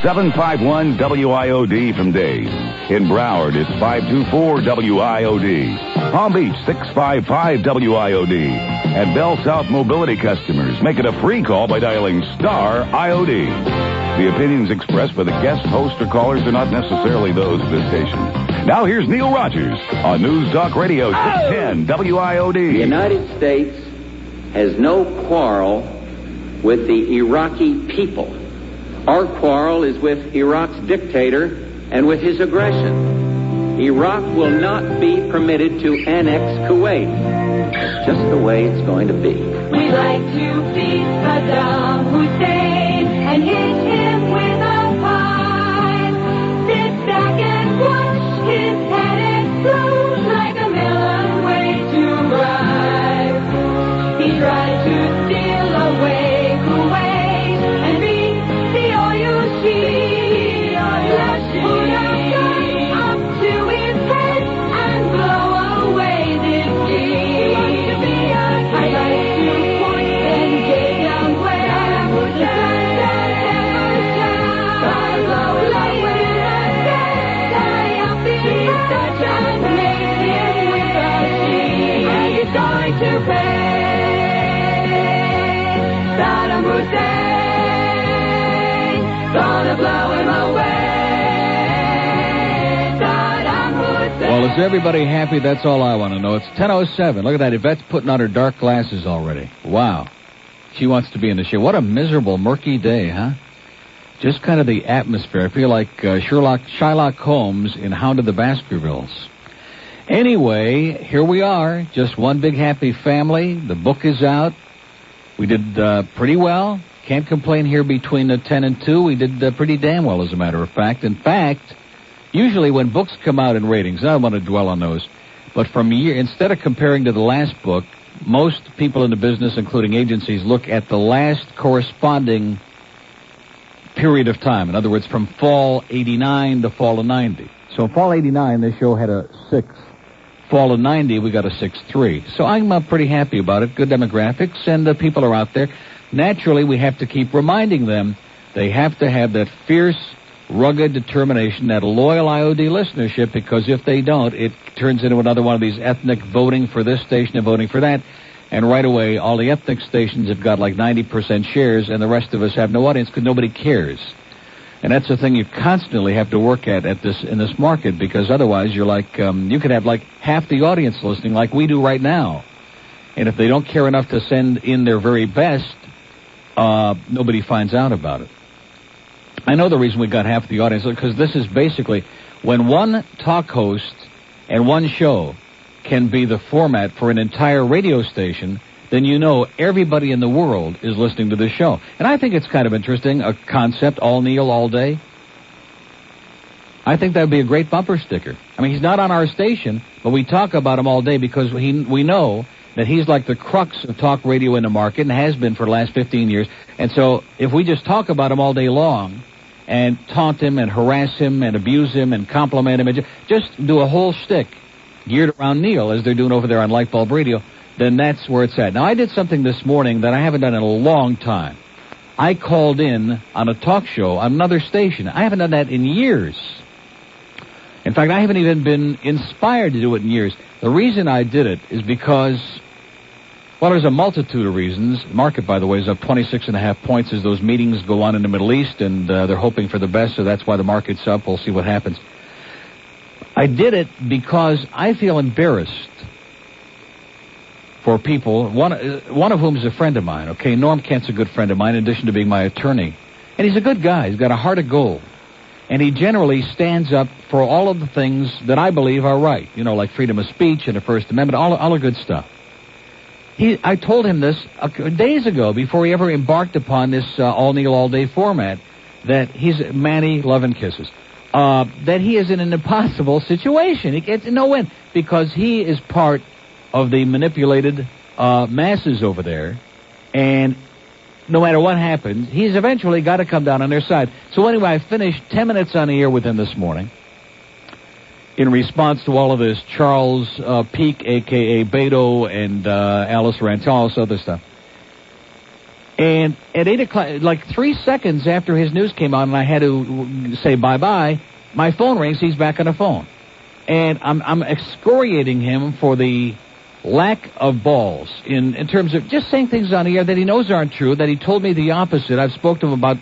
751 WIOD from Dave. In Broward, it's 524 WIOD. Palm Beach, 655 WIOD. And Bell South Mobility customers, make it a free call by dialing star IOD. The opinions expressed by the guest, host, or callers are not necessarily those of this station. Now here's Neil Rogers on News Talk Radio 610 WIOD. The United States has no quarrel with the Iraqi people. Our quarrel is with Iraq's dictator and with his aggression. Iraq will not be permitted to annex Kuwait. It's just the way it's going to be. We like to beat Saddam Hussein and hit him with a pine. Sit back and watch his head explode like a melon way to rise. He tried to steal away Kuwait and beat the oil sheik. Put a gun up to his head and blow away this king. I'd like to point and get down where the sun never shines. I blow away with a tie up his head and make him with a sheik. And he's going to pay. Saddam Hussein, gonna blow him away. Saddam Hussein. Well, is everybody happy? That's all I want to know. It's 10:07. Look at that. Yvette's putting on her dark glasses already. Wow. She wants to be in the show. What a miserable, murky day, huh? Just kind of the atmosphere. I feel like Shylock Holmes in Hound of the Baskervilles. Anyway, here we are. Just one big happy family. The book is out. We did pretty well. Can't complain here between 10 and 2. We did pretty damn well, as a matter of fact. In fact, usually when books come out in ratings, I don't want to dwell on those, but from a year, instead of comparing to the last book, most people in the business, including agencies, look at the last corresponding period of time. In other words, from fall 89 to fall of 90. So fall 89, this show had a 6. Fall of 90, we got a 6.3. So I'm pretty happy about it. Good demographics, and the people are out there. Naturally, we have to keep reminding them they have to have that fierce, rugged determination, that loyal IOD listenership, because if they don't, it turns into another one of these ethnic voting for this station and voting for that. And right away, all the ethnic stations have got like 90% shares, and the rest of us have no audience because nobody cares. And that's the thing you constantly have to work at in this market, because otherwise you're like, you could have like half the audience listening like we do right now. And if they don't care enough to send in their very best, nobody finds out about it. I know the reason we got half the audience, because this is basically when one talk host and one show can be the format for an entire radio station, then you know everybody in the world is listening to this show. And I think it's kind of interesting, a concept, all Neil, all day. I think that would be a great bumper sticker. I mean, he's not on our station, but we talk about him all day because we know that he's like the crux of talk radio in the market and has been for the last 15 years. And so if we just talk about him all day long and taunt him and harass him and abuse him and compliment him and just do a whole shtick geared around Neil, as they're doing over there on Lightbulb Radio, then that's where it's at. Now, I did something this morning that I haven't done in a long time. I called in on a talk show on another station. I haven't done that in years. In fact, I haven't even been inspired to do it in years. The reason I did it is because, well, there's a multitude of reasons. The market, by the way, is up 26.5 points as those meetings go on in the Middle East, and they're hoping for the best, so that's why the market's up. We'll see what happens. I did it because I feel embarrassed for people, one of whom is a friend of mine, okay? Norm Kent's a good friend of mine, in addition to being my attorney. And he's a good guy. He's got a heart of gold. And he generally stands up for all of the things that I believe are right, you know, like freedom of speech and the First Amendment, all the good stuff. I told him this days ago, before he ever embarked upon this all Neil all day format, that he's Manny Love and Kisses, that he is in an impossible situation. He gets no win because he is part of the manipulated masses over there, and no matter what happens, he's eventually got to come down on their side. So anyway, I finished 10 minutes on the air with him this morning in response to all of this Charles Peake, a.k.a. Beto, and Alice Rantel, all this other stuff. And at 8 o'clock, like 3 seconds after his news came on and I had to say bye-bye, my phone rings, he's back on the phone. And I'm excoriating him for the lack of balls in terms of just saying things on the air that he knows aren't true, that he told me the opposite. I've spoke to him about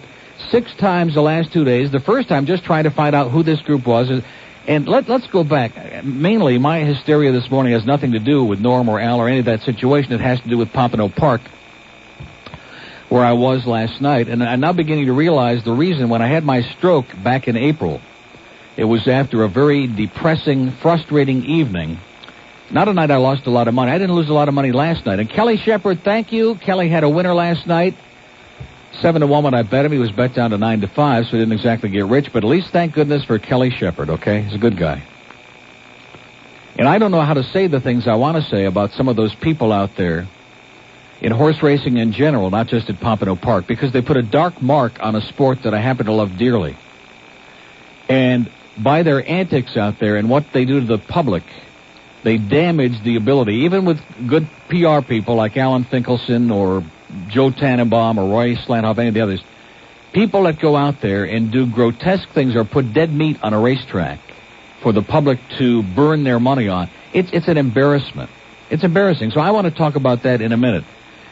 6 times the last 2 days. The first time just trying to find out who this group was. And let's go back. Mainly, my hysteria this morning has nothing to do with Norm or Al or any of that situation. It has to do with Pompano Park, where I was last night. And I'm now beginning to realize the reason. When I had my stroke back in April, it was after a very depressing, frustrating evening. Not a night I lost a lot of money. I didn't lose a lot of money last night. And Kelly Shepard, thank you. Kelly had a winner last night. 7-1 when I bet him. He was bet down to 9-5, so he didn't exactly get rich. But at least thank goodness for Kelly Shepard, okay? He's a good guy. And I don't know how to say the things I want to say about some of those people out there in horse racing in general, not just at Pompano Park, because they put a dark mark on a sport that I happen to love dearly. And by their antics out there and what they do to the public, they damage the ability, even with good PR people like Alan Finkelson or Joe Tannenbaum or Roy Slanthoff, any of the others, people that go out there and do grotesque things or put dead meat on a racetrack for the public to burn their money on, it's an embarrassment. It's embarrassing. So I want to talk about that in a minute,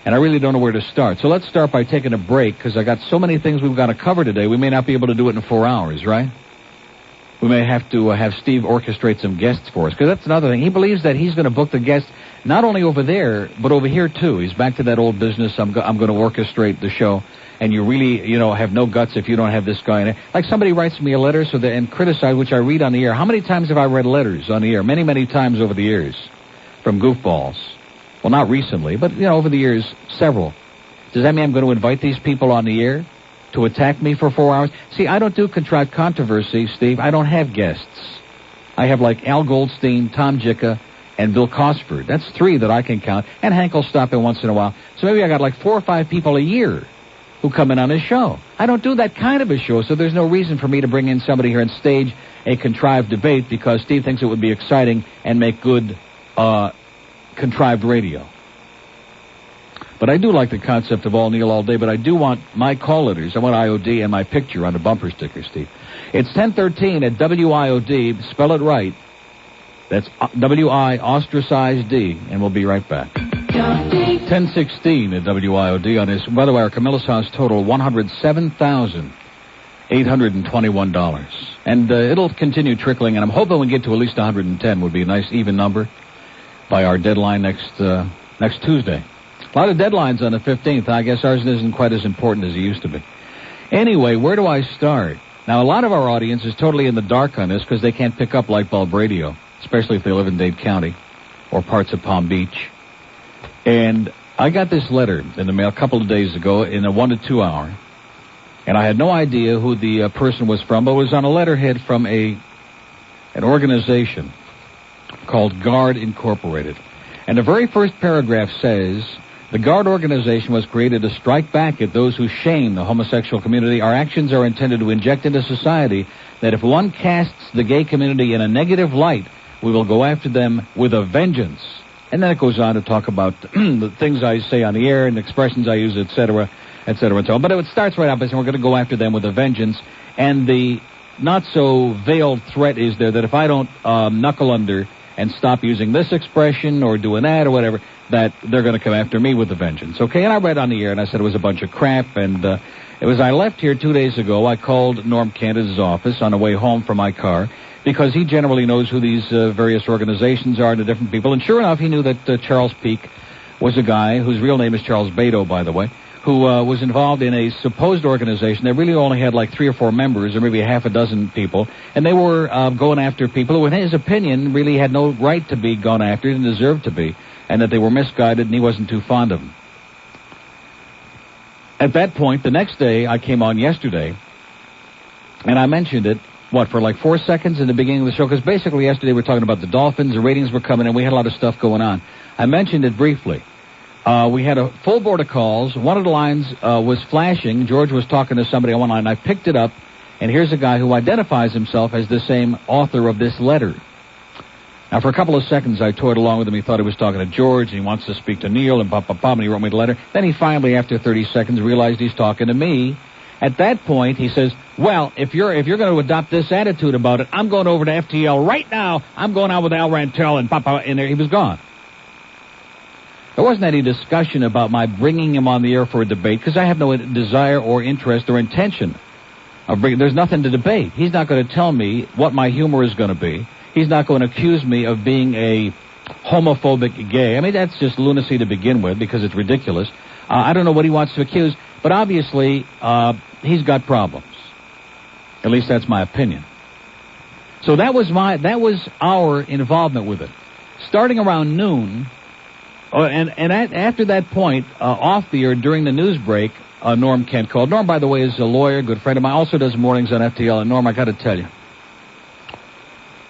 and I really don't know where to start. So let's start by taking a break, because I got so many things we've got to cover today, we may not be able to do it in 4 hours, right? We may have to have Steve orchestrate some guests for us, because that's another thing. He believes that he's going to book the guests not only over there, but over here, too. He's back to that old business. I'm going to orchestrate the show, and you really, have no guts if you don't have this guy in it. Like somebody writes me a letter and criticize, which I read on the air. How many times have I read letters on the air? Many, many times over the years from goofballs. Well, not recently, but, over the years, several. Does that mean I'm going to invite these people on the air to attack me for 4 hours? See, I don't do contrived controversy, Steve. I don't have guests. I have like Al Goldstein, Tom Jicka, and Bill Cosford. That's 3 that I can count. And Hank will stop in once in a while. So maybe I got like 4 or 5 people a year who come in on his show. I don't do that kind of a show, so there's no reason for me to bring in somebody here and stage a contrived debate because Steve thinks it would be exciting and make good contrived radio. But I do like the concept of all Neil all day, but I do want my call letters. I want IOD and my picture on the bumper sticker, Steve. It's 1013 at WIOD. Spell it right. That's W-I ostracized D, and we'll be right back. 1016 at WIOD on this. By the way, our Camilla's House total, $107,821. And it'll continue trickling, and I'm hoping we get to at least 110 would be a nice even number by our deadline next Tuesday. A lot of deadlines on the 15th. I guess ours isn't quite as important as it used to be. Anyway, where do I start? Now, a lot of our audience is totally in the dark on this because they can't pick up light bulb radio, especially if they live in Dade County or parts of Palm Beach. And I got this letter in the mail a couple of days ago in a 1 to 2 hour, and I had no idea who the person was from, but it was on a letterhead from an organization called GUARD Incorporated. And the very first paragraph says, the GUARD organization was created to strike back at those who shame the homosexual community. Our actions are intended to inject into society that if one casts the gay community in a negative light, we will go after them with a vengeance. And then it goes on to talk about the things I say on the air and the expressions I use, et cetera, and so on. But it starts right out by saying we're going to go after them with a vengeance. And the not-so-veiled threat is there that if I don't knuckle under and stop using this expression or doing that or whatever, that they're going to come after me with a vengeance. Okay, and I read on the air, and I said it was a bunch of crap, and it was I left here 2 days ago. I called Norm Canada's office on the way home from my car because he generally knows who these various organizations are and the different people, and sure enough, he knew that Charles Peake was a guy whose real name is Charles Beto, by the way, who was involved in a supposed organization that really only had like 3 or 4 members or maybe half a dozen people, and they were going after people who, in his opinion, really had no right to be gone after, didn't deserve to be, and that they were misguided and he wasn't too fond of them. At that point, the next day, I came on yesterday, and I mentioned it, for like 4 seconds in the beginning of the show, because basically yesterday we were talking about the Dolphins, the ratings were coming in, we had a lot of stuff going on. I mentioned it briefly. We had a full board of calls. One of the lines was flashing. George was talking to somebody on one line. I picked it up, and here's a guy who identifies himself as the same author of this letter. Now, for a couple of seconds, I toyed along with him. He thought he was talking to George, and he wants to speak to Neil, and and he wrote me the letter. Then he finally, after 30 seconds, realized he's talking to me. At that point, he says, well, if you're going to adopt this attitude about it, I'm going over to FTL right now. I'm going out with Al Rantel, and he was gone. There wasn't any discussion about my bringing him on the air for a debate, because I have no desire or interest or intention of bringing. There's nothing to debate. He's not going to tell me what my humor is going to be. He's not going to accuse me of being a homophobic gay. I mean, that's just lunacy to begin with, because it's ridiculous. I don't know what he wants to accuse, but obviously he's got problems. At least that's my opinion. So that was our involvement with it. Starting around noon, after that point, off the air during the news break, Norm Kent called. Norm, by the way, is a lawyer, good friend of mine, also does mornings on FTL. And Norm, I got to tell you,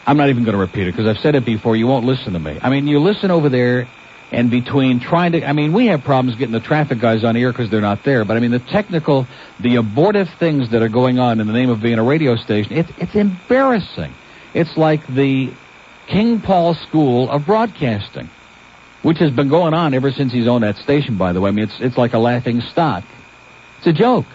I'm not even going to repeat it because I've said it before. You won't listen to me. I mean, you listen over there, and between trying to, I mean, we have problems getting the traffic guys on the air because they're not there. But I mean, the abortive things that are going on in the name of being a radio station, it's embarrassing. It's like the King Paul School of Broadcasting, which has been going on ever since he's owned that station, by the way. I mean, it's like a laughing stock. It's a joke,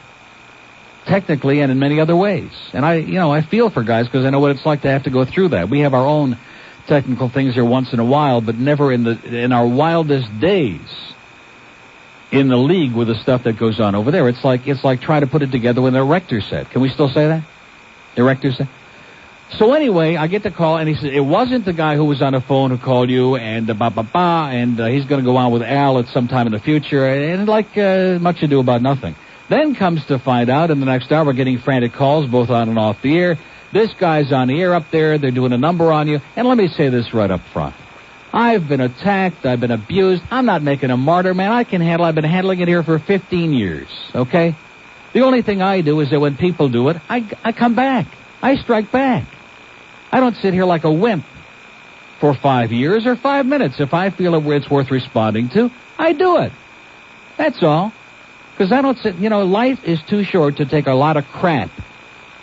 technically and in many other ways. And I feel for guys because I know what it's like to have to go through that. We have our own technical things here once in a while, but never in our wildest days in the league with the stuff that goes on over there. It's like trying to put it together with an erector set. Can we still say that? Erector set? So anyway, I get the call, and he said, it wasn't the guy who was on the phone who called you, and and he's going to go on with Al at some time in the future, and much ado about nothing. Then comes to find out, in the next hour, we're getting frantic calls, both on and off the air. This guy's on the air up there, they're doing a number on you, and let me say this right up front. I've been attacked, I've been abused, I'm not making a martyr, man, I've been handling it here for 15 years, okay? The only thing I do is that when people do it, I come back, I strike back. I don't sit here like a wimp for 5 years or 5 minutes. If I feel it's worth responding to, I do it. That's all. Because I don't sit, life is too short to take a lot of crap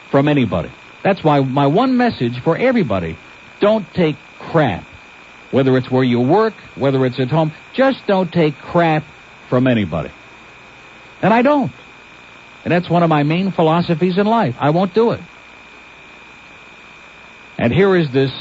from anybody. That's why my one message for everybody, don't take crap. Whether it's where you work, whether it's at home, just don't take crap from anybody. And I don't. And that's one of my main philosophies in life. I won't do it. And here is this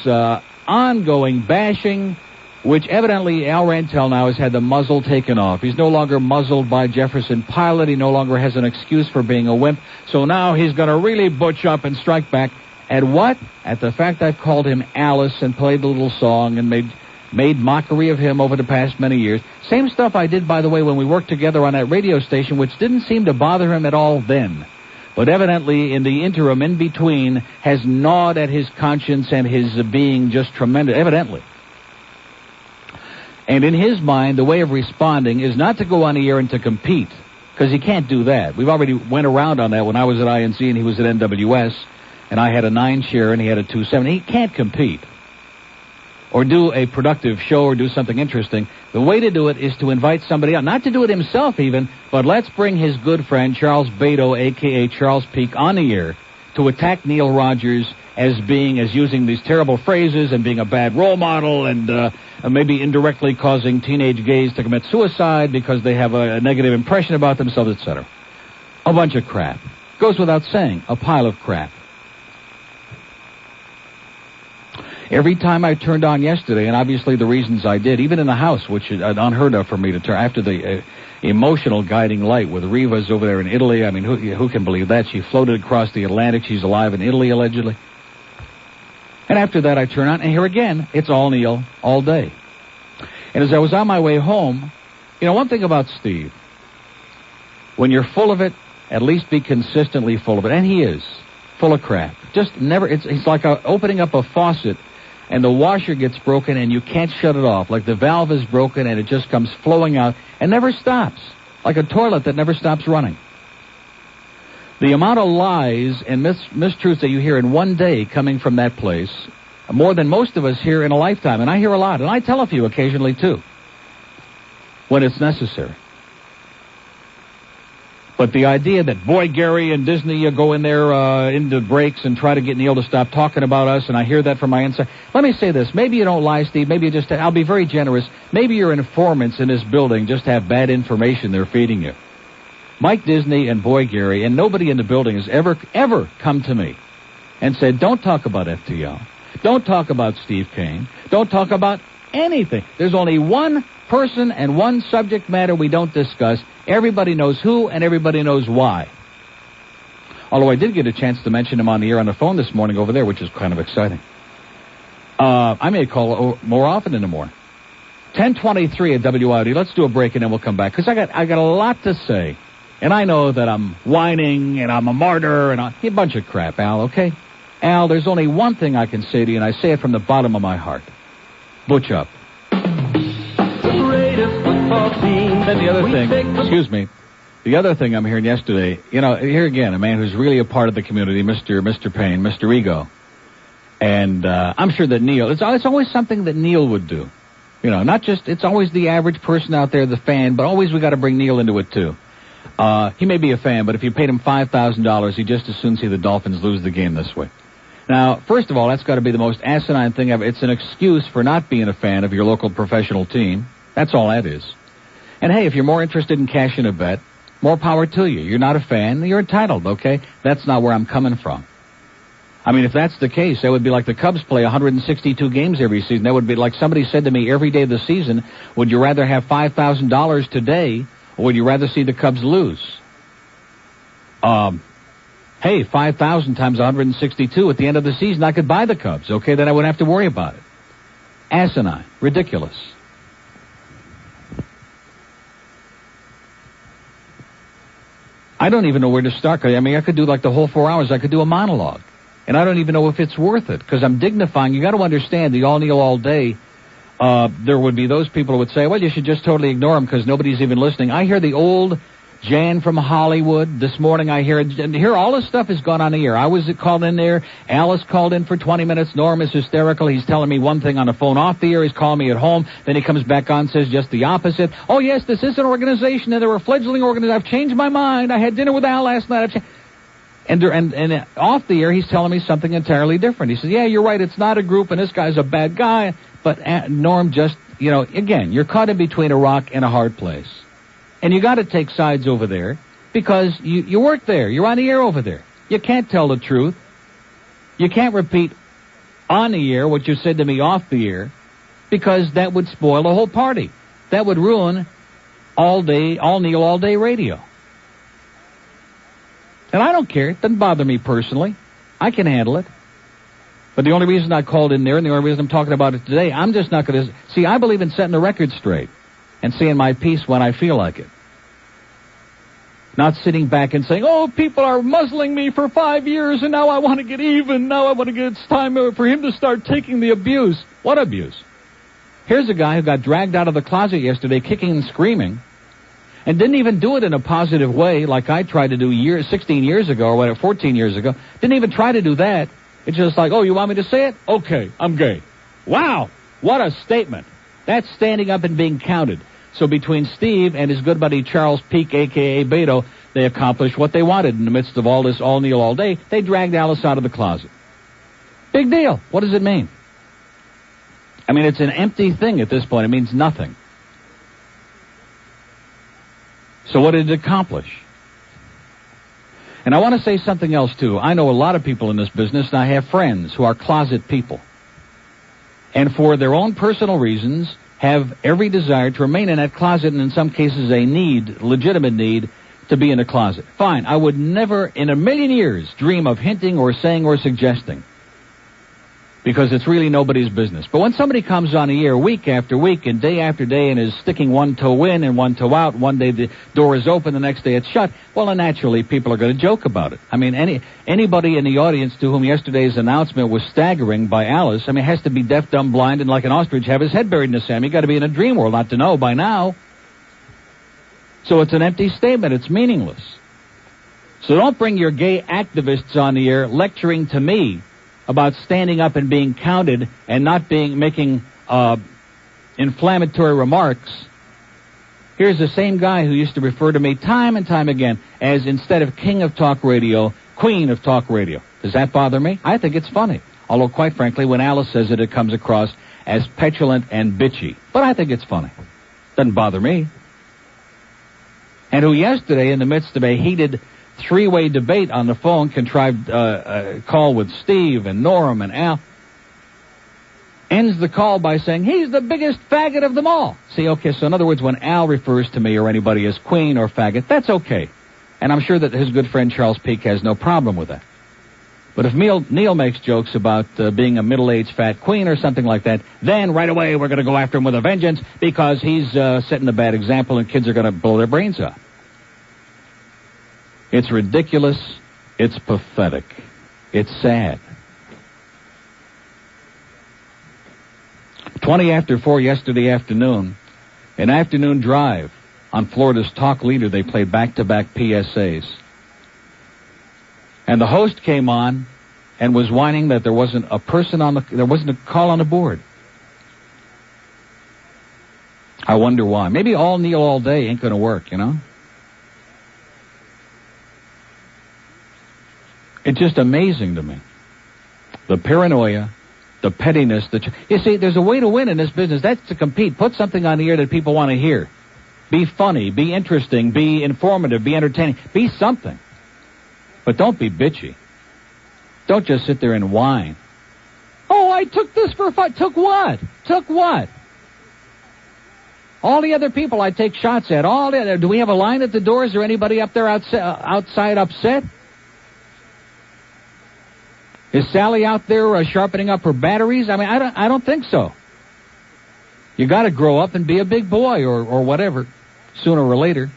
ongoing bashing, which evidently Al Rantel now has had the muzzle taken off. He's no longer muzzled by Jefferson Pilot. He no longer has an excuse for being a wimp. So now he's going to really butch up and strike back. At what? At the fact I've called him Alice and played the little song and made mockery of him over the past many years. Same stuff I did, by the way, when we worked together on that radio station, which didn't seem to bother him at all then. But evidently, in the interim, in between, has gnawed at his conscience and his being just tremendous, evidently. And in his mind, the way of responding is not to go on the air and to compete, because he can't do that. We've already went around on that when I was at INC and he was at NWS, and I had a 9 share and he had a 2.7. He can't compete or do a productive show or do something interesting. The way to do it is to invite somebody else, not to do it himself even, but let's bring his good friend Charles Beto, a.k.a. Charles Peak, on the air to attack Neil Rogers as using these terrible phrases and being a bad role model and maybe indirectly causing teenage gays to commit suicide because they have a negative impression about themselves, etc. A bunch of crap. Goes without saying, a pile of crap. Every time I turned on yesterday, and obviously the reasons I did, even in the house, which is unheard of for me to turn, after the emotional guiding light with Riva's over there in Italy. I mean, who can believe that? She floated across the Atlantic. She's alive in Italy, allegedly. And after that, I turn on, and here again, it's all Neil, all day. And as I was on my way home, one thing about Steve, when you're full of it, at least be consistently full of it. And he is full of crap. Just never, it's like opening up a faucet and the washer gets broken and you can't shut it off. Like the valve is broken and it just comes flowing out and never stops. Like a toilet that never stops running. The amount of lies and mistruths that you hear in one day coming from that place, more than most of us hear in a lifetime. And I hear a lot, and I tell a few occasionally too, when it's necessary. But the idea that Boy Gary and Disney go in there into breaks and try to get Neil to stop talking about us, and I hear that from my inside. Let me say this. Maybe you don't lie, Steve. Maybe you just, I'll be very generous. Maybe your informants in this building just have bad information they're feeding you. Mike Disney and Boy Gary, and nobody in the building has ever come to me and said, don't talk about FTL. Don't talk about Steve Kane. Don't talk about anything. There's only one person and one subject matter we don't discuss. Everybody knows who, and everybody knows why. Although I did get a chance to mention him on the air on the phone this morning over there, which is kind of exciting. I may call more often in the morning. 10:23 at WIOD. Let's do a break and then we'll come back, because I got a lot to say. And I know that I'm whining and I'm a martyr and a bunch of crap, Al, okay? Al, there's only one thing I can say to you, and I say it from the bottom of my heart. Butch up. Then the other thing, excuse me, the other thing I'm hearing yesterday, here again, a man who's really a part of the community, Mr. Payne, Mr. Ego. And I'm sure that Neil, it's always something that Neil would do. Not just, it's always the average person out there, the fan, but always we got to bring Neil into it too. He may be a fan, but if you paid him $5,000, he'd just as soon see the Dolphins lose the game this way. Now, first of all, that's got to be the most asinine thing ever. It's an excuse for not being a fan of your local professional team. That's all that is. And hey, if you're more interested in cashing a bet, more power to you. You're not a fan, you're entitled, okay? That's not where I'm coming from. I mean, if that's the case, that would be like the Cubs play 162 games every season. That would be like somebody said to me every day of the season, would you rather have $5,000 today, or would you rather see the Cubs lose? Hey, 5,000 times 162 at the end of the season, I could buy the Cubs, okay? Then I wouldn't have to worry about it. Asinine. Ridiculous. I don't even know where to start. I mean, I could do like the whole 4 hours. I could do a monologue. And I don't even know if it's worth it, because I'm dignifying. You got to understand, the all Neil all day, there would be those people who would say, well, you should just totally ignore him because nobody's even listening. I hear the old Jan from Hollywood. This morning I hear all this stuff has gone on the air. I was called in there. Alice called in for 20 minutes. Norm is hysterical. He's telling me one thing on the phone off the air. He's calling me at home. Then he comes back on and says just the opposite. Oh, yes, this is an organization, and they were a fledgling organization. I've changed my mind. I had dinner with Al last night. And off the air, he's telling me something entirely different. He says, yeah, you're right. It's not a group, and this guy's a bad guy. But Norm just, again, you're caught in between a rock and a hard place. And you got to take sides over there because you work there. You're on the air over there. You can't tell the truth. You can't repeat on the air what you said to me off the air, because that would spoil the whole party. That would ruin all Neil all day radio. And I don't care. It doesn't bother me personally. I can handle it. But the only reason I called in there, and the only reason I'm talking about it today, I'm just not going to... See, I believe in setting the record straight and saying my piece when I feel like it. Not sitting back and saying, oh, people are muzzling me for 5 years, and now I want to get even. Now I want to get... It's time for him to start taking the abuse. What abuse? Here's a guy who got dragged out of the closet yesterday, kicking and screaming, and didn't even do it in a positive way like I tried to do 16 years ago, or whatever, 14 years ago. Didn't even try to do that. It's just like, oh, you want me to say it? Okay, I'm gay. Wow, what a statement. That's standing up and being counted. So between Steve and his good buddy Charles Peake, a.k.a. Beto, they accomplished what they wanted in the midst of all this all Neil all day. They dragged Alice out of the closet. Big deal. What does it mean? I mean, it's an empty thing at this point. It means nothing. So what did it accomplish? And I want to say something else, too. I know a lot of people in this business, and I have friends who are closet people. And for their own personal reasons, have every desire to remain in that closet, and in some cases a legitimate need, to be in a closet. Fine, I would never in a million years dream of hinting or saying or suggesting, because it's really nobody's business. But when somebody comes on the air week after week and day after day and is sticking one toe in and one toe out, one day the door is open, the next day it's shut, well, then naturally people are going to joke about it. I mean, anybody in the audience to whom yesterday's announcement was staggering by Alice, I mean, has to be deaf, dumb, blind, and like an ostrich have his head buried in the sand. You got to be in a dream world not to know by now. So it's an empty statement. It's meaningless. So don't bring your gay activists on the air lecturing to me about standing up and being counted and not making inflammatory remarks Here's the same guy who used to refer to me time and time again as, instead of king of talk radio, queen of talk radio. Does that bother me? I think it's funny. Although, quite frankly, when Alice says it, it comes across as petulant and bitchy. But I think it's funny. Doesn't bother me. And who yesterday, in the midst of a heated three-way debate on the phone, contrived a call with Steve and Norm and Al, ends the call by saying, he's the biggest faggot of them all. See, okay, so in other words, when Al refers to me or anybody as queen or faggot, that's okay. And I'm sure that his good friend Charles Peake has no problem with that. But if Neil makes jokes about being a middle-aged fat queen or something like that, then right away we're going to go after him with a vengeance because he's setting a bad example and kids are going to blow their brains out. It's ridiculous. It's pathetic. It's sad. 20 after 4 yesterday afternoon, an afternoon drive on Florida's Talk Leader. They played back-to-back PSAs. And the host came on and was whining that there wasn't a call on the board. I wonder why. Maybe all Neil all day ain't going to work, you know? It's just amazing to me. The paranoia, the pettiness. You see, there's a way to win in this business. That's to compete. Put something on the air that people want to hear. Be funny, be interesting, be informative, be entertaining. Be something. But don't be bitchy. Don't just sit there and whine. Oh, I took this for fun. Took what? Took what? All the other people I take shots at. Do we have a line at the door? Is there anybody up there outside upset? Is Sally out there sharpening up her batteries? I mean, I don't think so. You got to grow up and be a big boy or whatever, sooner or later.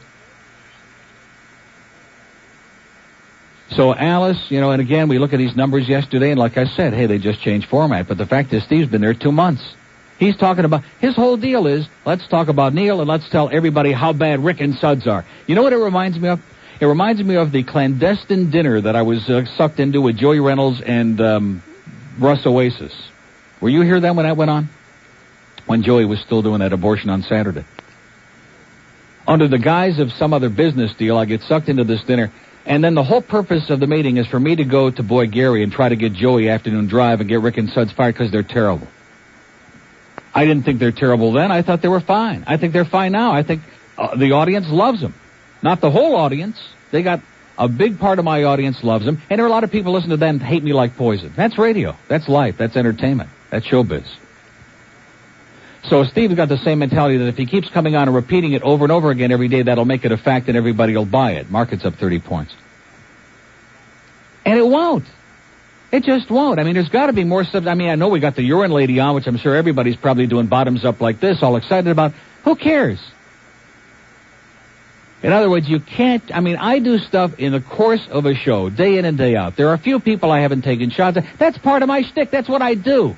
So Alice, and again, we look at these numbers yesterday, and like I said, hey, they just changed format. But the fact is, Steve's been there 2 months. He's talking about, his whole deal is, let's talk about Neil and let's tell everybody how bad Rick and Suds are. You know what it reminds me of? It reminds me of the clandestine dinner that I was sucked into with Joey Reynolds and Russ Oasis. Were you here then when that went on? When Joey was still doing that abortion on Saturday. Under the guise of some other business deal, I get sucked into this dinner, and then the whole purpose of the meeting is for me to go to Boy Gary and try to get Joey afternoon drive and get Rick and Suds fired because they're terrible. I didn't think they're terrible then. I thought they were fine. I think they're fine now. I think the audience loves them. Not the whole audience. They got a big part of my audience loves them. And there are a lot of people listen to them and hate me like poison. That's radio. That's life. That's entertainment. That's showbiz. So Steve's got the same mentality that if he keeps coming on and repeating it over and over again every day, that'll make it a fact and everybody will buy it. Market's up 30 points. And it won't. It just won't. I mean, there's got to be more stuff. I mean, I know we got the urine lady on, which I'm sure everybody's probably doing bottoms up like this, all excited about. Who cares? In other words, you can't, I do stuff in the course of a show, day in and day out. There are a few people I haven't taken shots at. That's part of my shtick. That's what I do.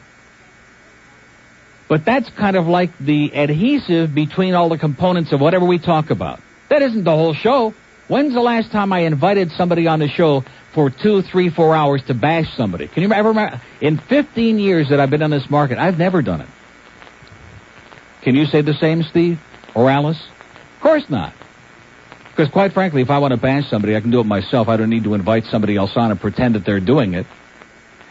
But that's kind of like the adhesive between all the components of whatever we talk about. That isn't the whole show. When's the last time I invited somebody on the show for 2, 3, 4 hours to bash somebody? Can you ever remember? In 15 years that I've been on this market, I've never done it. Can you say the same, Steve? Or Alice? Of course not. Because quite frankly, if I want to bash somebody, I can do it myself. I don't need to invite somebody else on and pretend that they're doing it.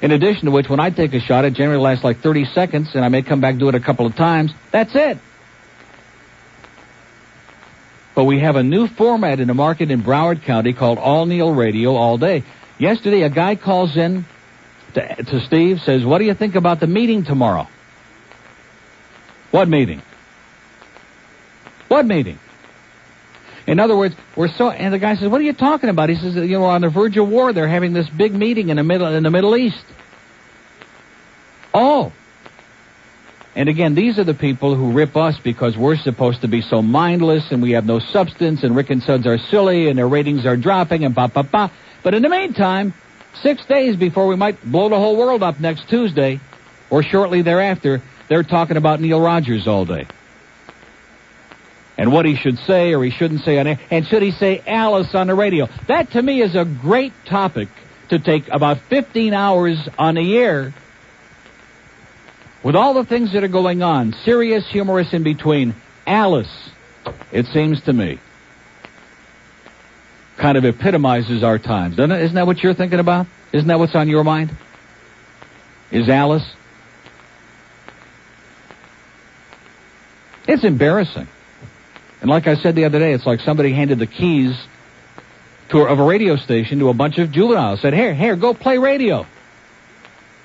In addition to which, when I take a shot, it generally lasts like 30 seconds, and I may come back and do it a couple of times. That's it. But we have a new format in the market in Broward County called All Neil Radio All Day. Yesterday, a guy calls in to Steve, says, what do you think about the meeting tomorrow? What meeting? What meeting? In other words, and the guy says, what are you talking about? He says, on the verge of war, they're having this big meeting in the Middle East. Oh. And again, these are the people who rip us because we're supposed to be so mindless and we have no substance and Rick and Suds are silly and their ratings are dropping and ba-ba-ba. But in the meantime, 6 days before we might blow the whole world up next Tuesday or shortly thereafter, they're talking about Neil Rogers all day. And what he should say or he shouldn't say on air. And should he say Alice on the radio? That, to me, is a great topic to take about 15 hours on the air with all the things that are going on, serious, humorous in between. Alice. It seems to me. Kind of epitomizes our times, doesn't it? Isn't that what you're thinking about? Isn't that what's on your mind? Is Alice? It's embarrassing. And like I said the other day, it's like somebody handed the keys of a radio station to a bunch of juveniles. Said, here, go play radio.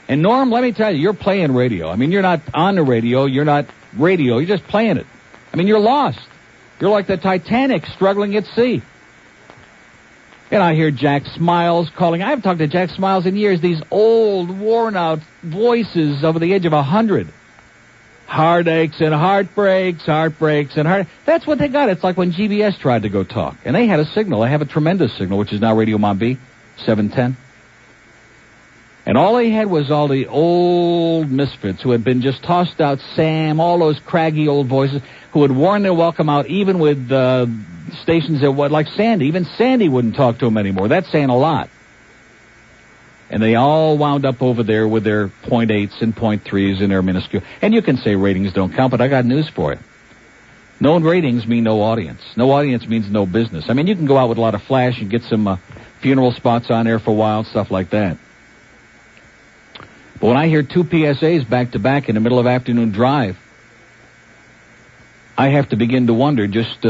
And Norm, let me tell you, you're playing radio. I mean, you're not on the radio. You're not radio. You're just playing it. I mean, you're lost. You're like the Titanic struggling at sea. And I hear Jack Smiles calling. I haven't talked to Jack Smiles in years. These old, worn-out voices over the age of 100. Heartaches and heartbreaks and heart. That's what they got. It's like when GBS tried to go talk. And they had a signal. They have a tremendous signal, which is now Radio Mont B, 710. And all they had was all the old misfits who had been just tossed out. Sam, all those craggy old voices who had worn their welcome out, even with stations that would, like Sandy. Even Sandy wouldn't talk to them anymore. That's saying a lot. And they all wound up over there with their .8s and .3s and their minuscule. And you can say ratings don't count, but I got news for you. No ratings mean no audience. No audience means no business. I mean, you can go out with a lot of flash and get some funeral spots on there for a while, stuff like that. But when I hear two PSAs back-to-back in the middle of afternoon drive, I have to begin to wonder just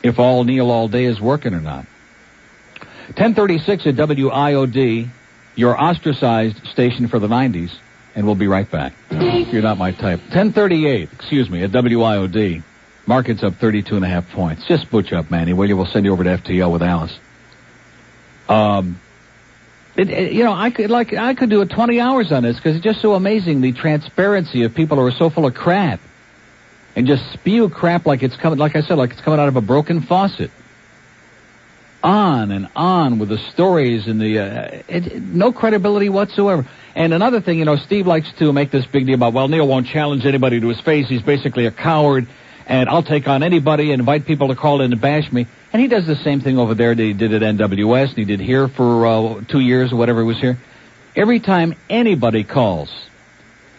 if all Neil all day is working or not. 1036 at WIOD, your ostracized station for the 90s, and we'll be right back. You're not my type. 1038, at WIOD. Market's up 32.5 points. Just butch up, Manny, will you? We'll send you over to FTL with Alice. I could do 20 hours on this because it's just so amazing, the transparency of people who are so full of crap and just spew crap like it's coming, like I said, like it's coming out of a broken faucet. On and on with the stories and no credibility whatsoever. And another thing, Steve likes to make this big deal about, well, Neil won't challenge anybody to his face. He's basically a coward, and I'll take on anybody and invite people to call in and bash me. And he does the same thing over there that he did at NWS, and he did here for 2 years or whatever he was here. Every time anybody calls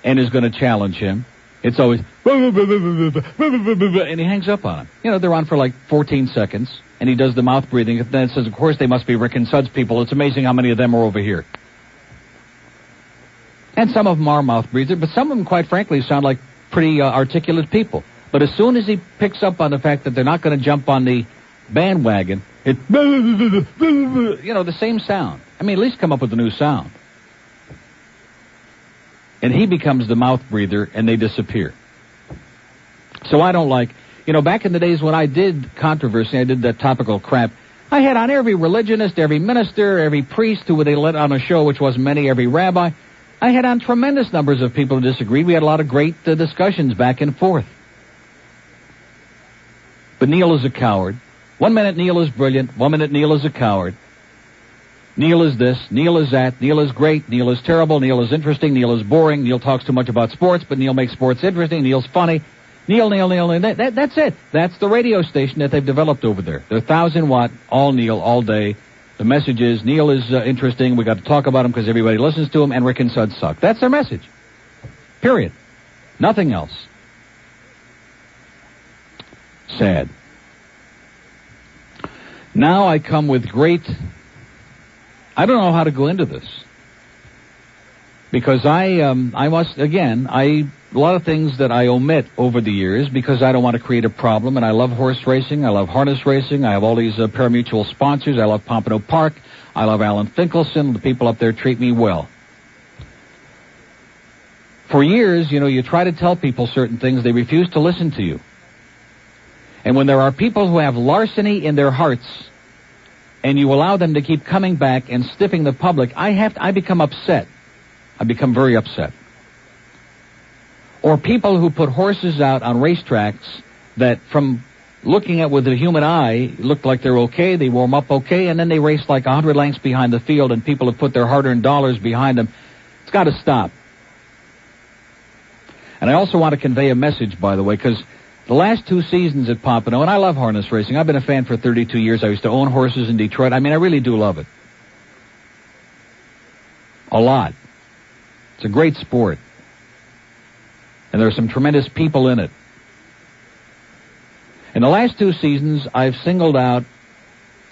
and is going to challenge him, it's always, and he hangs up on him. They're on for like 14 seconds. And he does the mouth breathing. And then says, of course, they must be Rick and Suds people. It's amazing how many of them are over here. And some of them are mouth breathers, but some of them, quite frankly, sound like pretty articulate people. But as soon as he picks up on the fact that they're not going to jump on the bandwagon, it's, the same sound. I mean, at least come up with a new sound. And he becomes the mouth breather, and they disappear. So I don't like... back in the days when I did controversy, I did that topical crap, I had on every religionist, every minister, every priest who they let on a show, which wasn't many, every rabbi. I had on tremendous numbers of people who disagreed. We had a lot of great discussions back and forth. But Neil is a coward. 1 minute Neil is brilliant. 1 minute Neil is a coward. Neil is this. Neil is that. Neil is great. Neil is terrible. Neil is interesting. Neil is boring. Neil talks too much about sports, but Neil makes sports interesting. Neil's funny. Neil. That's it. That's the radio station that they've developed over there. They're 1,000-watt, all Neil, all day. The message is, Neil is interesting. We got to talk about him because everybody listens to him, and Rick and Suds suck. That's their message. Period. Nothing else. Sad. Now I come with great... I don't know how to go into this. Because a lot of things that I omit over the years because I don't want to create a problem, and I love horse racing, I love harness racing, I have all these pari-mutuel sponsors, I love Pompano Park, I love Alan Finkelson, the people up there treat me well. For years, you try to tell people certain things, they refuse to listen to you. And when there are people who have larceny in their hearts, and you allow them to keep coming back and stiffing the public, I become upset. I become very upset. Or people who put horses out on racetracks that, from looking at with the human eye, look like they're okay, they warm up okay, and then they race like 100 lengths behind the field, and people have put their hard-earned dollars behind them. It's got to stop. And I also want to convey a message, by the way, because the last 2 seasons at Pompano, and I love harness racing. I've been a fan for 32 years. I used to own horses in Detroit. I mean, I really do love it. A lot. It's a great sport. And there are some tremendous people in it. In the last 2 seasons, I've singled out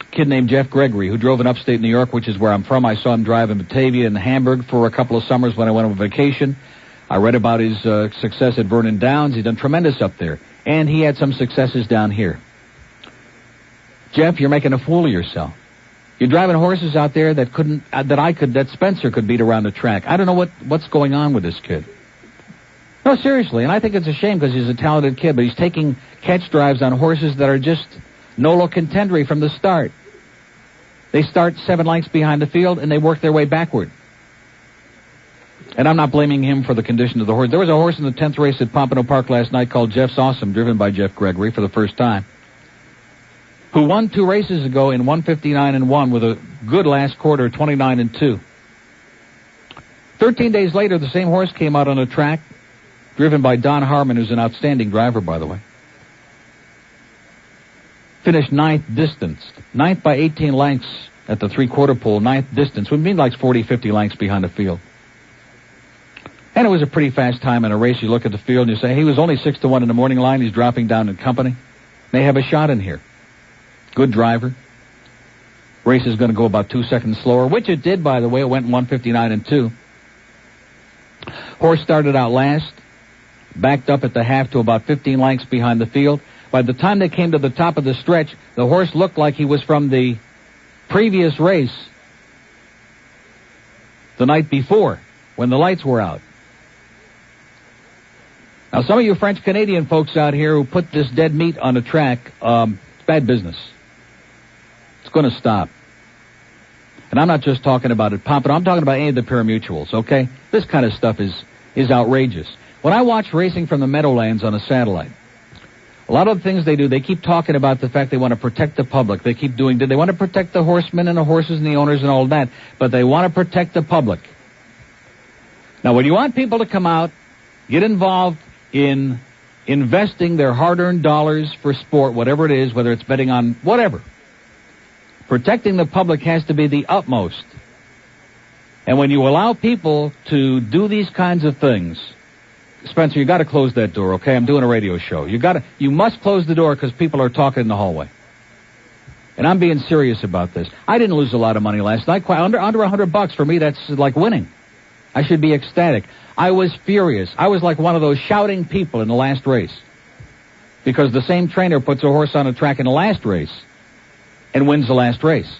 a kid named Jeff Gregory, who drove in upstate New York, which is where I'm from. I saw him drive in Batavia and Hamburg for a couple of summers when I went on vacation. I read about his success at Vernon Downs. He's done tremendous up there. And he had some successes down here. Jeff, you're making a fool of yourself. You're driving horses out there that Spencer could beat around the track. I don't know what's going on with this kid. No, seriously, and I think it's a shame because he's a talented kid, but he's taking catch drives on horses that are just nolo contendere from the start. They start 7 lengths behind the field, and they work their way backward. And I'm not blaming him for the condition of the horse. There was a horse in the 10th race at Pompano Park last night called Jeff's Awesome, driven by Jeff Gregory for the first time, who won 2 races ago in 159-1 with a good last quarter, 29-2. 13 days later, the same horse came out on a track, driven by Don Harmon, who's an outstanding driver, by the way. Finished 9th distanced. 9th by 18 lengths at the 3/4 pole, 9th distance, which means like 40, 50 lengths behind the field. And it was a pretty fast time in a race. You look at the field and you say, he was only 6-1 in the morning line. He's dropping down in company. They have a shot in here. Good driver. Race is going to go about 2 seconds slower, which it did, by the way. It went in 159-2. Horse started out last, backed up at the half to about 15 lengths behind the field. By the time they came to the top of the stretch, the horse looked like he was from the previous race the night before when the lights were out. Now, some of you French-Canadian folks out here who put this dead meat on the track, it's bad business. It's going to stop. And I'm not just talking about it Pompano. I'm talking about any of the pari-mutuels, okay? This kind of stuff is outrageous. When I watch racing from the Meadowlands on a satellite, a lot of the things they do, they keep talking about the fact they want to protect the public. They keep doing, they want to protect the horsemen and the horses and the owners and all that, but they want to protect the public. Now, when you want people to come out, get involved in investing their hard-earned dollars for sport, whatever it is, whether it's betting on whatever, protecting the public has to be the utmost. And when you allow people to do these kinds of things, Spencer, you got to close that door, okay? I'm doing a radio show. You must close the door because people are talking in the hallway. And I'm being serious about this. I didn't lose a lot of money last night. Quite under $100 for me. That's like winning. I should be ecstatic. I was furious. I was like one of those shouting people in the last race because the same trainer puts a horse on a track in the last race and wins the last race.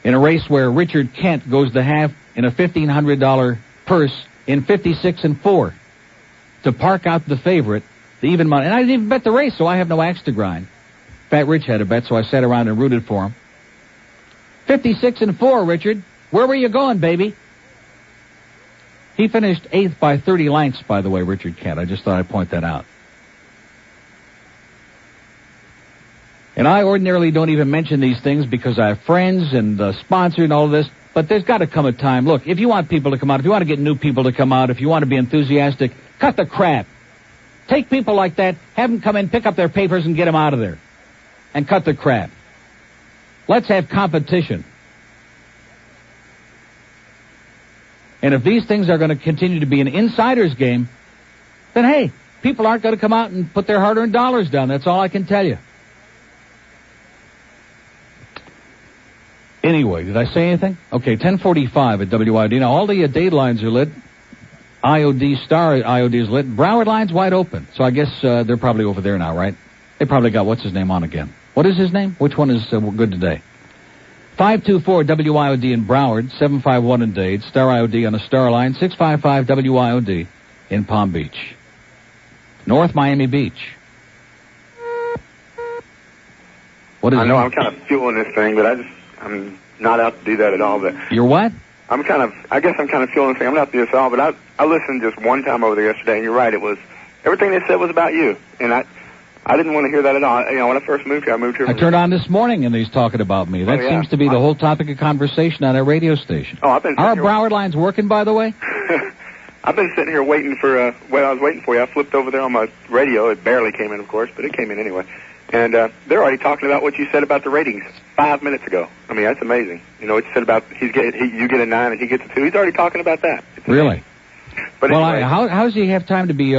In a race where Richard Kent goes the half in a $1,500 purse in 56-4 to park out the favorite, the even money. And I didn't even bet the race, so I have no axe to grind. Fat Rich had a bet, so I sat around and rooted for him. 56-4, Richard. Where were you going, baby? He finished 8th by 30 lengths, by the way, Richard Kent. I just thought I'd point that out. And I ordinarily don't even mention these things because I have friends and sponsors and all of this, but there's got to come a time. Look, if you want people to come out, if you want to get new people to come out, if you want to be enthusiastic, cut the crap. Take people like that, have them come in, pick up their papers, and get them out of there. And cut the crap. Let's have competition. And if these things are going to continue to be an insider's game, then hey, people aren't going to come out and put their hard-earned dollars down. That's all I can tell you. Anyway, did I say anything? Okay, 10:45 at WIOD. Now, all the date lines are lit. IOD, Star IOD is lit. Broward line's wide open. So I guess they're probably over there now, right? They probably got what's his name on again. What is his name? Which one is good today? 524 WIOD in Broward, 751 in Dade, Star IOD on the Star line, 655 WIOD in Palm Beach. North Miami Beach. What is I know that? I'm kind of fueling this thing, but I'm not out to do that at all. But You're what? I guess I'm kind of fueling this thing. I'm not out to do this at all, but I listened just one time over there yesterday, and you're right. It was, everything they said was about you. And I didn't want to hear that at all. You know, when I first moved here, I turned on this morning and he's talking about me. That seems to be the whole topic of conversation on our radio station. Oh, I've been. Our Broward line's working, by the way? I've been sitting here waiting for, while I was waiting for you, I flipped over there on my radio. It barely came in, of course, but it came in anyway. And they're already talking about what you said about the ratings 5 minutes ago. I mean, that's amazing. You know what you said about you get a 9 and he gets a 2. He's already talking about that. It's really? But well, anyway, how does he have time to be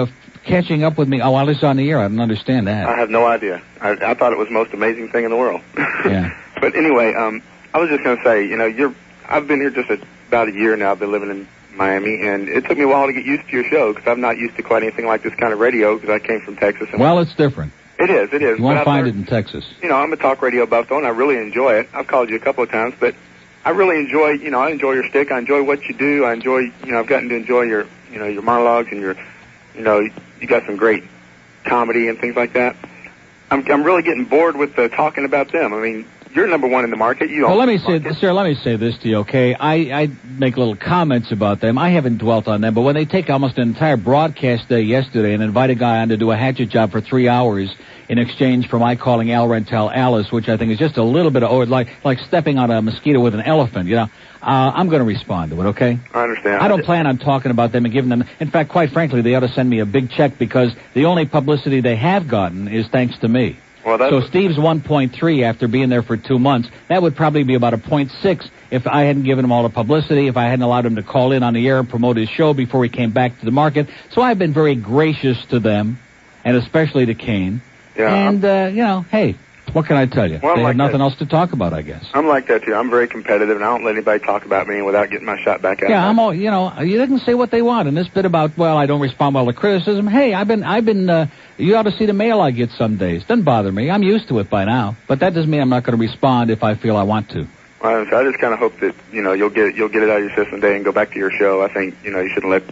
catching up with me while I was on the air. I don't understand that. I have no idea. I thought it was the most amazing thing in the world. Yeah. But anyway, I was just going to say, I've been here just about a year now. I've been living in Miami, and it took me a while to get used to your show because I'm not used to quite anything like this kind of radio because I came from Texas. And well, it's different. It is. You won't find it in Texas. I'm a talk radio buff, though, and I really enjoy it. I've called you a couple of times, but I really enjoy, I enjoy your stick. I enjoy what you do. I enjoy, I've gotten to enjoy your, your monologues and your, you got some great comedy and things like that. I'm really getting bored with talking about them. I mean, you're number one in the market. Well, let me say this to you, okay? I make little comments about them. I haven't dwelt on them, but when they take almost an entire broadcast day yesterday and invite a guy on to do a hatchet job for 3 hours in exchange for my calling Al Rantel Alice, which I think is just a little bit of, like stepping on a mosquito with an elephant, I'm going to respond to it, okay? I understand. I don't plan on talking about them and giving them... In fact, quite frankly, they ought to send me a big check because the only publicity they have gotten is thanks to me. Well, so Steve's 1.3 after being there for 2 months, that would probably be about a 0.6 if I hadn't given him all the publicity, if I hadn't allowed him to call in on the air and promote his show before he came back to the market. So I've been very gracious to them, and especially to Kane. Yeah. And, hey, what can I tell you? Well, they have nothing else to talk about, I guess. I'm like that, too. I'm very competitive, and I don't let anybody talk about me without getting my shot back at Yeah, I'm all, you can say what they want. And this bit about, well, I don't respond well to criticism. Hey, you ought to see the mail I get some days. Doesn't bother me. I'm used to it by now. But that doesn't mean I'm not going to respond if I feel I want to. Well, I just kind of hope that, you'll get it out of your system today and go back to your show. I think, you shouldn't let...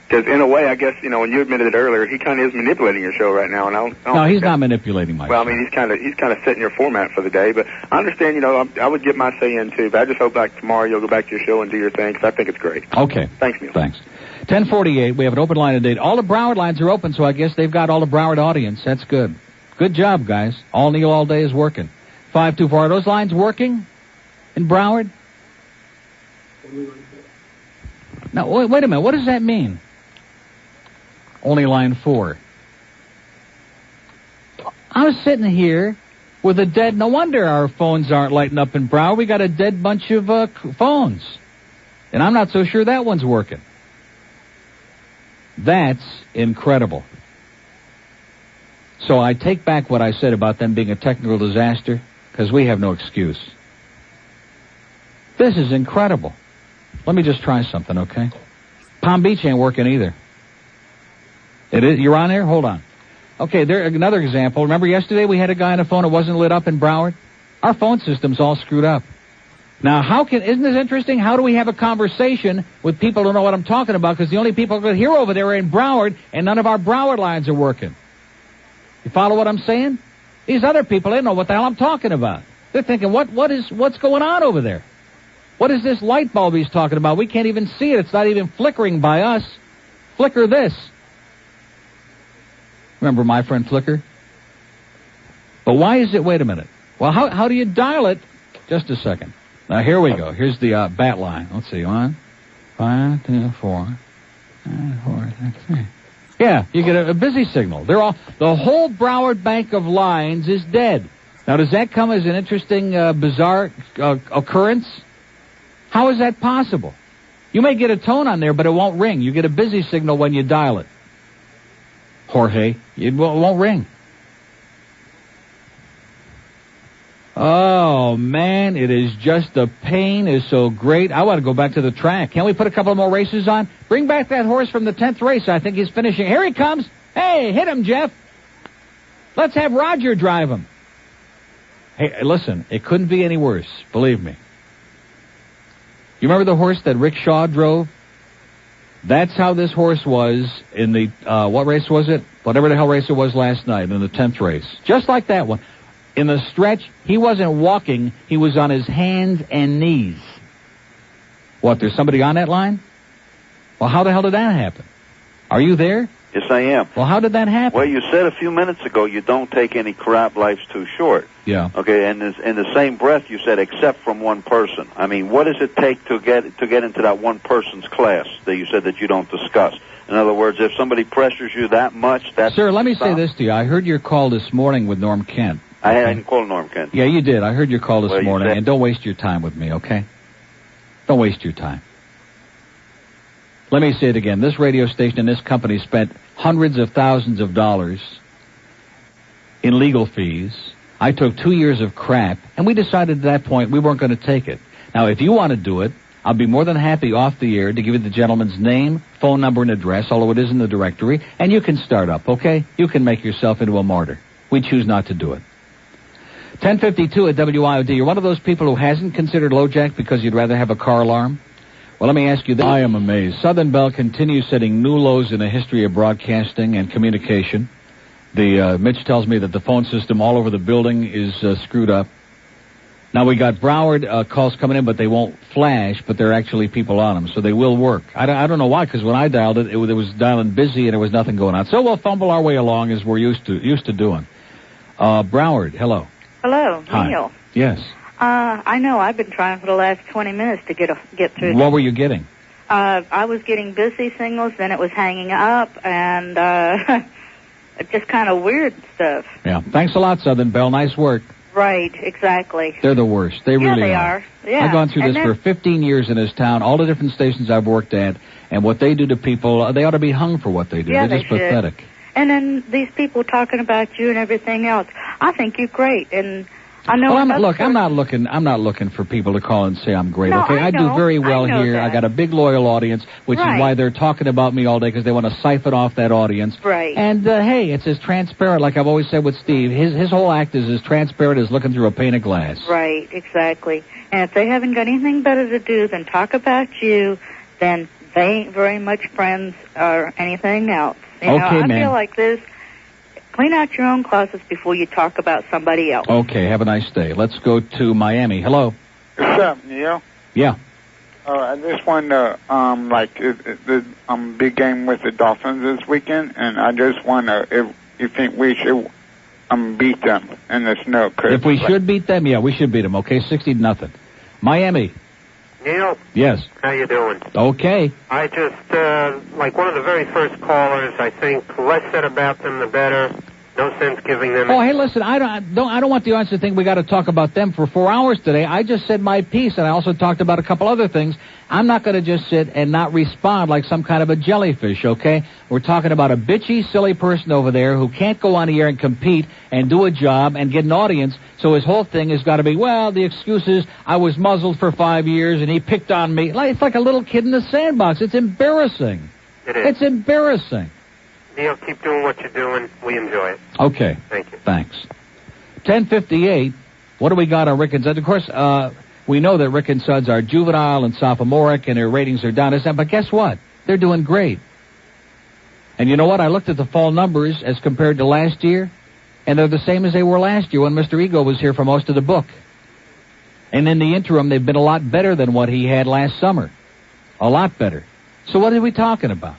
Because in a way, I guess, when you admitted it earlier, he kind of is manipulating your show right now, and I don't No, he's not manipulating my show. Well, I mean, he's kind of setting your format for the day, but I understand, I would get my say in, too, but I just hope, like, tomorrow you'll go back to your show and do your thing, because I think it's great. Okay. Thanks, Neil. Thanks. 10:48, we have an open line today. All the Broward lines are open, so I guess they've got all the Broward audience. That's good. Good job, guys. All Neil all day is working. 524, are those lines working in Broward? Now, wait a minute, what does that mean? Only line 4. I was sitting here with a dead... No wonder our phones aren't lighting up in Broward. We got a dead bunch of phones. And I'm not so sure that one's working. That's incredible. So I take back what I said about them being a technical disaster, because we have no excuse. This is incredible. Let me just try something, okay? Palm Beach ain't working either. It is. You're on there? Hold on. Okay, there another example. Remember yesterday we had a guy on the phone that wasn't lit up in Broward? Our phone system's all screwed up. Now, isn't this interesting? How do we have a conversation with people who don't know what I'm talking about? Because the only people who can hear over there are in Broward, and none of our Broward lines are working. You follow what I'm saying? These other people, they don't know what the hell I'm talking about. They're thinking, what's going on over there? What is this light bulb he's talking about? We can't even see it. It's not even flickering by us. Flicker this. Remember my friend Flicker? But why is it... Wait a minute. Well, how do you dial it? Just a second. Now, here we go. Here's the bat line. Let's see. 1, 5, 2, 4, 5, 4, 6, 3. Yeah, you get a busy signal. The whole Broward bank of lines is dead. Now, does that come as an interesting, bizarre occurrence? How is that possible? You may get a tone on there, but it won't ring. You get a busy signal when you dial it. Jorge, it won't ring. Oh, man, it is just the pain is so great. I want to go back to the track. Can't we put a couple more races on? Bring back that horse from the 10th race. I think he's finishing. Here he comes. Hey, hit him, Jeff. Let's have Roger drive him. Hey, listen, it couldn't be any worse, believe me. You remember the horse that Rick Shaw drove? That's how this horse was in the, what race was it? Whatever the hell race it was last night, in the 10th race. Just like that one. In the stretch, he wasn't walking, he was on his hands and knees. What, there's somebody on that line? Well, how the hell did that happen? Are you there? Yes, I am. Well, how did that happen? Well, you said a few minutes ago you don't take any crap, life's too short. Yeah. Okay, and in the same breath you said except from one person. I mean, what does it take to get into that one person's class that you said that you don't discuss? In other words, if somebody pressures you that much, that's... Sir, let me say this to you. I heard your call this morning with Norm Kent. I didn't call Norm Kent. Yeah, you did. I heard your call this morning, said... and don't waste your time with me, okay? Don't waste your time. Let me say it again. This radio station and this company spent hundreds of thousands of dollars in legal fees. I took 2 years of crap, and we decided at that point we weren't going to take it. Now, if you want to do it, I'll be more than happy off the air to give you the gentleman's name, phone number, and address, although it is in the directory, and you can start up, okay? You can make yourself into a martyr. We choose not to do it. 1052 at WIOD. You're one of those people who hasn't considered LoJack because you'd rather have a car alarm? Well, let me ask you this. I am amazed. Southern Bell continues setting new lows in the history of broadcasting and communication. Mitch tells me that the phone system all over the building is screwed up. Now, we got Broward calls coming in, but they won't flash, but there are actually people on them, so they will work. I don't know why, because when I dialed it, it was dialing busy and there was nothing going on. So we'll fumble our way along as we're used to doing. Broward, hello. Hello, Hi. Neil. Yes. I know. I've been trying for the last 20 minutes to get through. What were you getting? I was getting busy signals, then it was hanging up, and just kind of weird stuff. Yeah. Thanks a lot, Southern Bell. Nice work. Right, exactly. They're the worst. They really they are. Yeah. I've gone through this for 15 years in this town, all the different stations I've worked at, and what they do to people, they ought to be hung for what they do. Yeah, They're just they should. pathetic. And then these people talking about you and everything else. I think you're great, and I know. Well, I'm not looking for people to call and say I'm great. No, Okay, I do know. very well I know here. that. I got a big loyal audience, which Right. is why they're talking about me all day, because they want to siphon off that audience. Right. And hey, it's as transparent, like I've always said with Steve. His whole act is as transparent as looking through a pane of glass. Right, exactly. And if they haven't got anything better to do than talk about you, then they ain't very much friends or anything else. You know, Okay, I ma'am. feel like this. Clean out your own closets before you talk about somebody else. Okay, have a nice day. Let's go to Miami. Hello. What's up, Neil? Yeah. I just wanted to, the big game with the Dolphins this weekend, and I just wonder if you think we should beat them in the snow. If we should beat them, yeah, we should beat them. Okay, 60-0. Miami. Neil, Yes. how you doing? Okay. I just, like one of the very first callers, I think less said about them, the better. No sense giving them... Oh, hey, listen, I don't want the audience to think we got to talk about them for 4 hours today. I just said my piece, and I also talked about a couple other things. I'm not going to just sit and not respond like some kind of a jellyfish, okay? We're talking about a bitchy, silly person over there who can't go on the air and compete and do a job and get an audience, so his whole thing has got to be, well, the excuse is I was muzzled for 5 years and he picked on me. It's like a little kid in the sandbox. It's embarrassing. It is. It's embarrassing. Neil, keep doing what you're doing. We enjoy it. Okay. Thank you. Thanks. 10:58. What do we got on Rick and Suds? Of course, we know that Rick and Suds are juvenile and sophomoric, and their ratings are down. But guess what? They're doing great. And you know what? I looked at the fall numbers as compared to last year, and they're the same as they were last year when Mr. Ego was here for most of the book. And in the interim, they've been a lot better than what he had last summer. A lot better. So what are we talking about?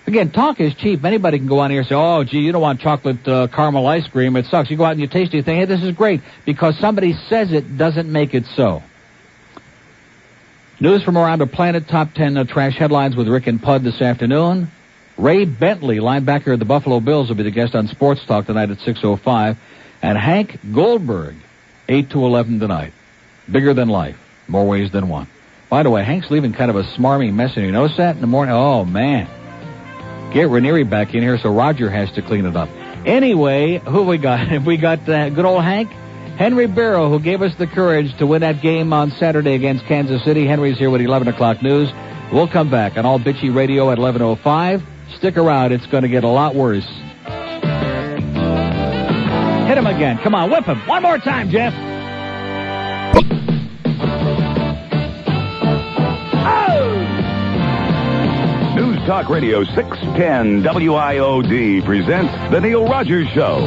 Again, talk is cheap. Anybody can go on here and say, oh, gee, you don't want chocolate caramel ice cream. It sucks. You go out and you taste it, you think, hey, this is great. Because somebody says it doesn't make it so. News from around the planet, top 10 trash headlines with Rick and Pud this afternoon. Ray Bentley, linebacker of the Buffalo Bills, will be the guest on Sports Talk tonight at 6:05. And Hank Goldberg, 8 to 11 tonight. Bigger than life. More ways than one. By the way, Hank's leaving kind of a smarmy mess. You notice that in the morning? Oh, man. Get Ranieri back in here so Roger has to clean it up. Anyway, who have we got? Have we got good old Hank? Henry Barrow, who gave us the courage to win that game on Saturday against Kansas City. Henry's here with 11 o'clock news. We'll come back on All Bitchy Radio at 11:05. Stick around. It's going to get a lot worse. Hit him again. Come on, whip him. One more time, Jeff. News Talk Radio 610 WIOD presents The Neil Rogers Show.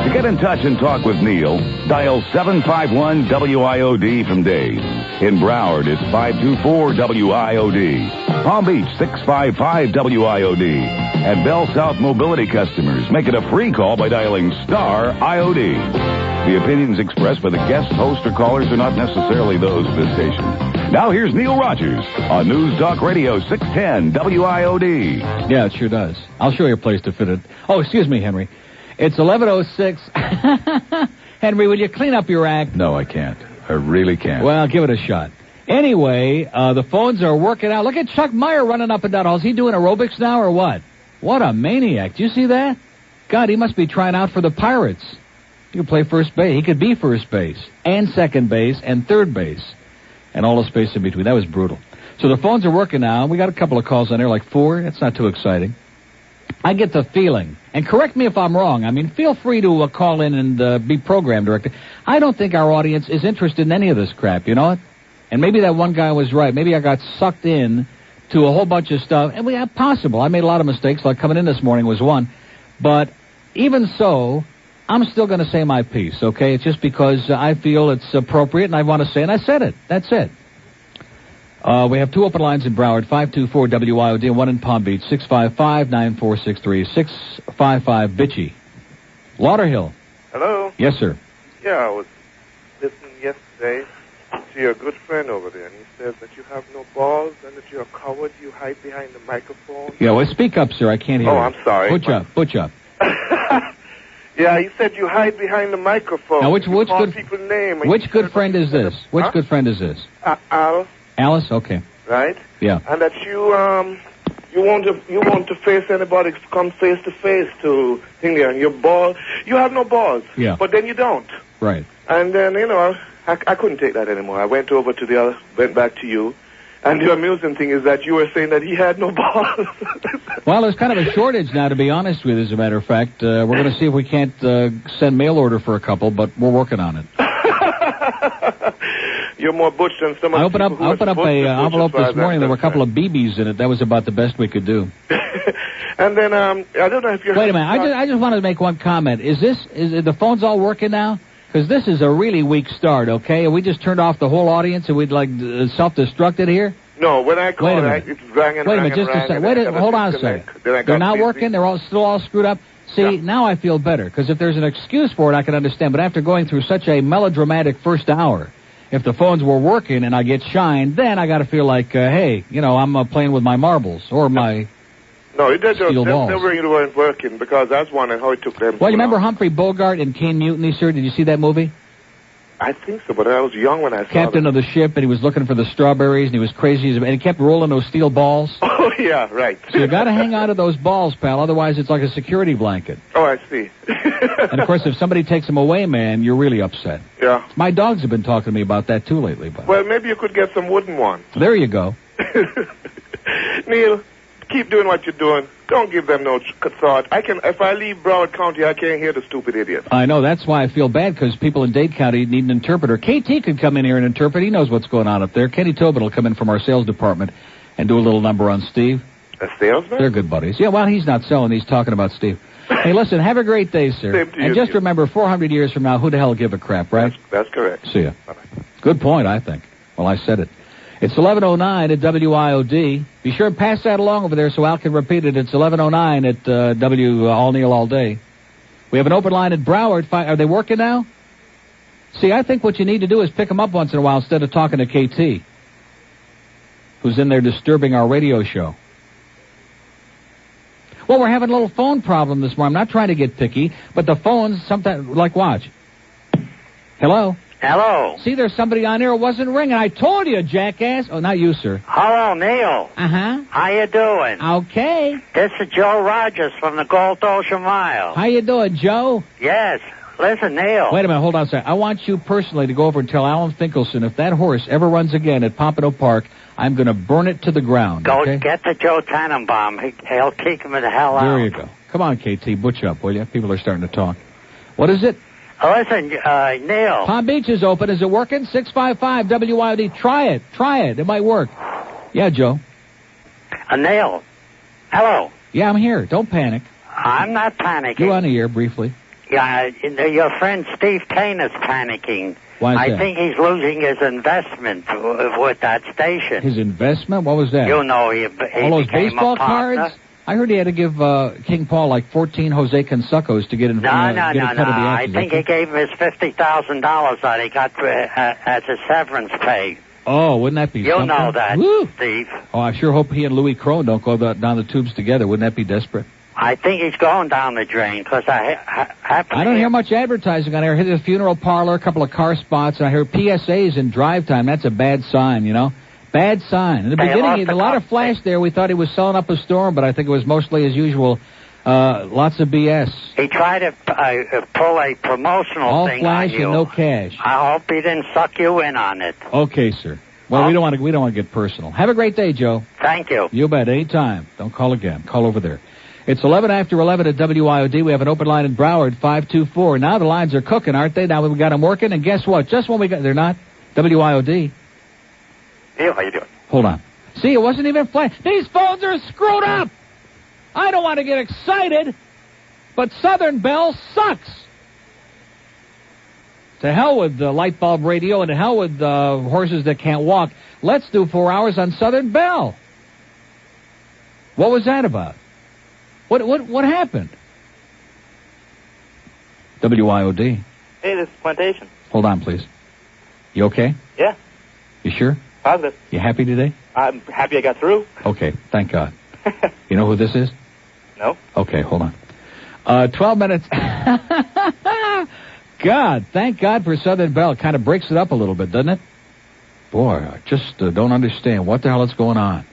To get in touch and talk with Neil, dial 751 WIOD from Dave. In Broward, it's 524 WIOD. Palm Beach, 655 WIOD. And Bell South Mobility customers, make it a free call by dialing star IOD. The opinions expressed by the guest, host, or callers are not necessarily those of this station. Now here's Neil Rogers on News Talk Radio 610 WIOD. Yeah, it sure does. I'll show you a place to fit it. Oh, excuse me, Henry. It's 11:06. Henry, will you clean up your act? No, I can't. I really can't. Well, give it a shot. Anyway, the phones are working out. Look at Chuck Meyer running up and down. Is he doing aerobics now or what? What a maniac. Do you see that? God, he must be trying out for the Pirates. He could play first base. He could be first base and second base and third base and all the space in between. That was brutal. So the phones are working now. We got a couple of calls on there, like 4. That's not too exciting. I get the feeling, and correct me if I'm wrong. I mean, feel free to call in and be program director. I don't think our audience is interested in any of this crap, you know what? And maybe that one guy was right. Maybe I got sucked in to a whole bunch of stuff. And possible. I made a lot of mistakes, like coming in this morning was one. But even so, I'm still going to say my piece, okay? It's just because I feel it's appropriate and I want to say it, and I said it. That's it. We have 2 open lines in Broward, 524-WIOD, and 1 in Palm Beach, 655-9463, 655-BITCHY. Lauderhill. Hello? Yes, sir. Yeah, I was listening yesterday to your good friend over there, and he says that you have no balls and that you're a coward. You hide behind the microphone. Yeah, well, speak up, sir. I can't hear you. Oh, I'm sorry. Butch up. Yeah, he said you hide behind the microphone. Now, which call good people's name. Which good friend is this? Which good friend is this? Al. Alice? Okay. Right? Yeah. And that you want to face anybody, come face to face to thing there, and your ball, you have no balls. Yeah. But then you don't. Right. And then, I couldn't take that anymore. I went over to went back to you. And the amusing thing is that you were saying that he had no balls. Well, there's kind of a shortage now, to be honest with you, as a matter of fact. We're going to see if we can't send mail order for a couple, but we're working on it. You're more butch than some of the people I opened up a envelope this morning. There were a couple of BBs in it. That was about the best we could do. And then, I don't know if you're... Wait a minute. I just wanted to make one comment. Is the phones all working now? Because this is a really weak start, okay? We just turned off the whole audience and we'd self-destructed here? No, when I called, it's rang and Wait a rang minute, just and a second. rang. Hold on a second. They're not working? They're still all screwed up? See, now I feel better, because if there's an excuse for it, I can understand. But after going through such a melodramatic first hour, if the phones were working and I get shined, then I got to feel like, hey, I'm playing with my marbles or my... No, it doesn't. Steel balls. They weren't working, because I was wondering how it took them. Well, you remember Humphrey Bogart in Kane Mutiny, sir? Did you see that movie? I think so, but I was young when I saw Captain of the ship, and he was looking for the strawberries, and he was crazy, and he kept rolling those steel balls. Oh, yeah, right. So you got to hang on to those balls, pal, otherwise it's like a security blanket. Oh, I see. And, of course, if somebody takes them away, man, you're really upset. Yeah. My dogs have been talking to me about that, too, lately. Well, maybe you could get some wooden ones. There you go. Neil, keep doing what you're doing. Don't give them no thought. If I leave Broward County, I can't hear the stupid idiots. I know. That's why I feel bad, because people in Dade County need an interpreter. KT could come in here and interpret. He knows what's going on up there. Kenny Tobin will come in from our sales department and do a little number on Steve. A salesman? They're good buddies. Yeah, well, he's not selling. He's talking about Steve. Hey, listen, have a great day, sir. Same to you, and just remember, 400 years from now, who the hell give a crap, right? That's correct. See ya. Bye-bye. Good point, I think. Well, I said it. It's 11:09 at WIOD. Be sure and pass that along over there so Al can repeat it. It's 11:09 at All Neil All Day. We have an open line at Broward. Are they working now? See, I think what you need to do is pick them up once in a while instead of talking to KT, who's in there disturbing our radio show. Well, we're having a little phone problem this morning. I'm not trying to get picky, but the phones sometimes, like, watch. Hello? Hello. See, there's somebody on there who wasn't ringing. I told you, jackass. Oh, not you, sir. Hello, Neil. Uh-huh. How you doing? Okay. This is Joe Rogers from the Gold Ocean Mile. How you doing, Joe? Yes. Listen, Neil. Wait a minute. Hold on a second. I want you personally to go over and tell Alan Finkelson if that horse ever runs again at Pompano Park, I'm going to burn it to the ground. Go okay? get the Joe Tannenbaum. He'll kick him the hell out. There you go. Come on, KT. Butch up, will you? People are starting to talk. What is it? Listen, Neil. Palm Beach is open. Is it working? 655 WIOD. Try it. Try it. It might work. Yeah, Joe. Neil. Hello. Yeah, I'm here. Don't panic. I'm not panicking. You're on the air briefly. Yeah, your friend Steve Kane is panicking. Why is I that? think he's losing his investment with that station. His investment? What was that? You know, he all those became baseball a partner. cards? I heard he had to give King Paul like 14 Jose Canseco's to get in No. Get a cut of the I action. think he gave him his $50,000 that he got as a severance pay. Oh, wouldn't that be something? You know that, Woo. Steve. Oh, I sure hope he and Louis Crone don't go down the tubes together. Wouldn't that be desperate? I think he's going down the drain because I happen. I don't hear much advertising on here. I hear the funeral parlor, a couple of car spots, and I hear PSAs in drive time. That's a bad sign, you know. Bad sign. In the beginning, he had a lot of flash there. We thought he was selling up a storm, but I think it was mostly as usual. Lots of BS. He tried to pull a promotional all thing flash on you. and no cash. I hope he didn't suck you in on it. Okay, sir. Well, we don't want to get personal. Have a great day, Joe. Thank you. You bet. Anytime. Don't call again. Call over there. It's 11 after 11 at WIOD. We have an open line in Broward, 524. Now the lines are cooking, aren't they? Now we got them working, and guess what? Just when we got... They're not. WIOD. Neil, how you doing? Hold on. See, it wasn't even flat. These phones are screwed up! I don't want to get excited, but Southern Bell sucks. To hell with the light bulb radio and to hell with horses that can't walk. Let's do 4 hours on Southern Bell. What was that about? What happened? WIOD. Hey, this is Plantation. Hold on, please. You okay? Yeah. You sure? Positive. You happy today? I'm happy I got through. Okay, thank God. You know who this is? No. Okay, hold on. 12 minutes. God, thank God for Southern Bell. Kind of breaks it up a little bit, doesn't it? Boy, I just don't understand what the hell is going on.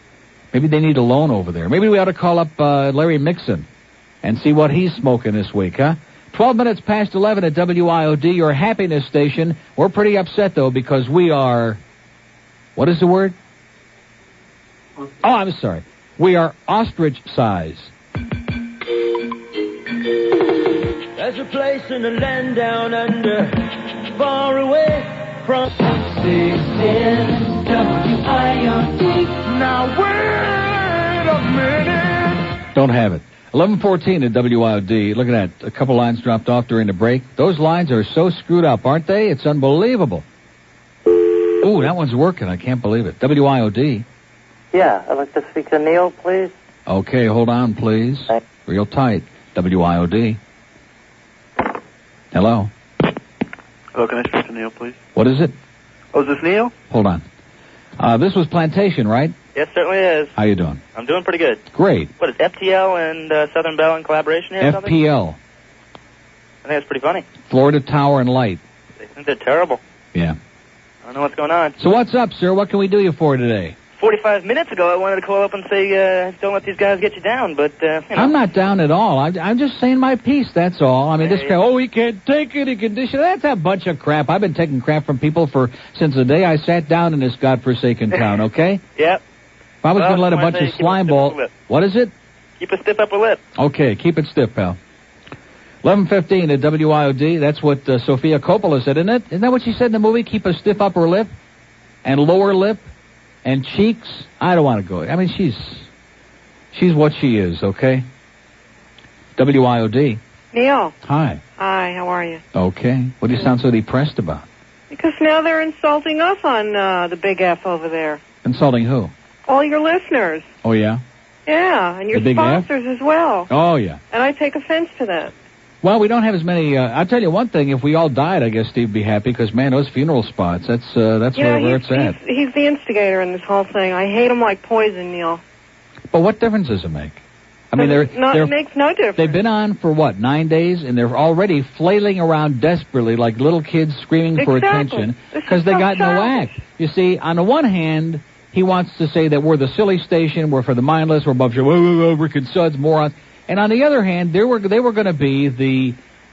Maybe they need a loan over there. Maybe we ought to call up Larry Mixon and see what he's smoking this week, huh? 12 minutes past 11 at WIOD, your happiness station. We're pretty upset, though, because we are... What is the word? Oh, I'm sorry. We are ostrich size. There's a place in the land down under, far away from 610 WIOD. Now wait a minute. Don't have it. 11:14 at WIOD. Look at that. A couple lines dropped off during the break. Those lines are so screwed up, aren't they? It's unbelievable. Ooh, that one's working. I can't believe it. WIOD. Yeah, I'd like to speak to Neil, please. Okay, hold on, please. Real tight. WIOD. Hello. Hello, can I speak to Neil, please? What is it? Oh, is this Neil? Hold on. This was Plantation, right? Yes, certainly is. How you doing? I'm doing pretty good. Great. What is FTL and Southern Bell in collaboration here or something? FPL. I think that's pretty funny. Florida Tower and Light. They think they're terrible. Yeah. I don't know what's going on. So what's up, sir? What can we do you for today? 45 minutes ago, I wanted to call up and say, don't let these guys get you down, but, you know. I'm not down at all. I'm just saying my piece, that's all. I mean, this guy, he can't take any condition. That's a bunch of crap. I've been taking crap from people since the day I sat down in this godforsaken town, okay? Yep. If I was going to let a bunch of slime ball... What is it? Keep a stiff upper lip. Okay, keep it stiff, pal. 11:15 at WIOD. That's what Sophia Coppola said, isn't it? Isn't that what she said in the movie? Keep a stiff upper lip and lower lip and cheeks. I don't want to go. I mean, she's what she is, okay? WIOD. Neil. Hi. Hi, how are you? Okay. What do you sound so depressed about? Because now they're insulting us on the Big F over there. Insulting who? All your listeners. Oh, yeah? Yeah, and your The Big F? sponsors as well. Oh, yeah. And I take offense to that. Well, we don't have as many. I'll tell you one thing. If we all died, I guess Steve would be happy because, man, those funeral spots, that's where it's at. He's the instigator in this whole thing. I hate him like poison, Neil. But what difference does it make? I mean, it makes no difference. They've been on for, 9 days, and they're already flailing around desperately like little kids screaming for attention because they got no act. You see, on the one hand, he wants to say that we're the silly station, we're for the mindless, we're above we're consuds, morons. And on the other hand, they were going to be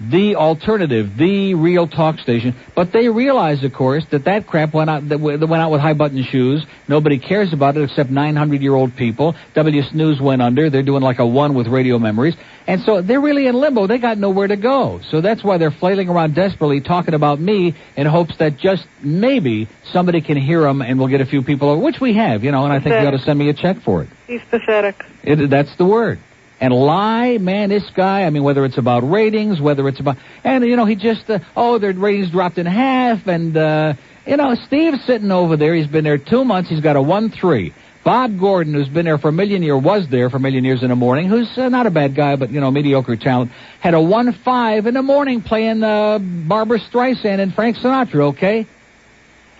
the alternative, the real talk station. But they realized, of course, that crap went out with high button shoes. Nobody cares about it except 900-year-old people. W Snooze went under. They're doing like a one with radio memories. And so they're really in limbo. They got nowhere to go. So that's why they're flailing around desperately talking about me in hopes that just maybe somebody can hear them and we'll get a few people over, which we have, and I think you ought to send me a check for it. He's pathetic. That's the word. And lie, man, this guy, I mean, whether it's about ratings, whether it's about... And, he just... their ratings dropped in half, and, Steve's sitting over there. He's been there 2 months. He's got a 1-3. Bob Gordon, who's been there for was there for a million years in the morning, who's not a bad guy, but, mediocre talent, had a 1-5 in the morning playing Barbara Streisand and Frank Sinatra, okay?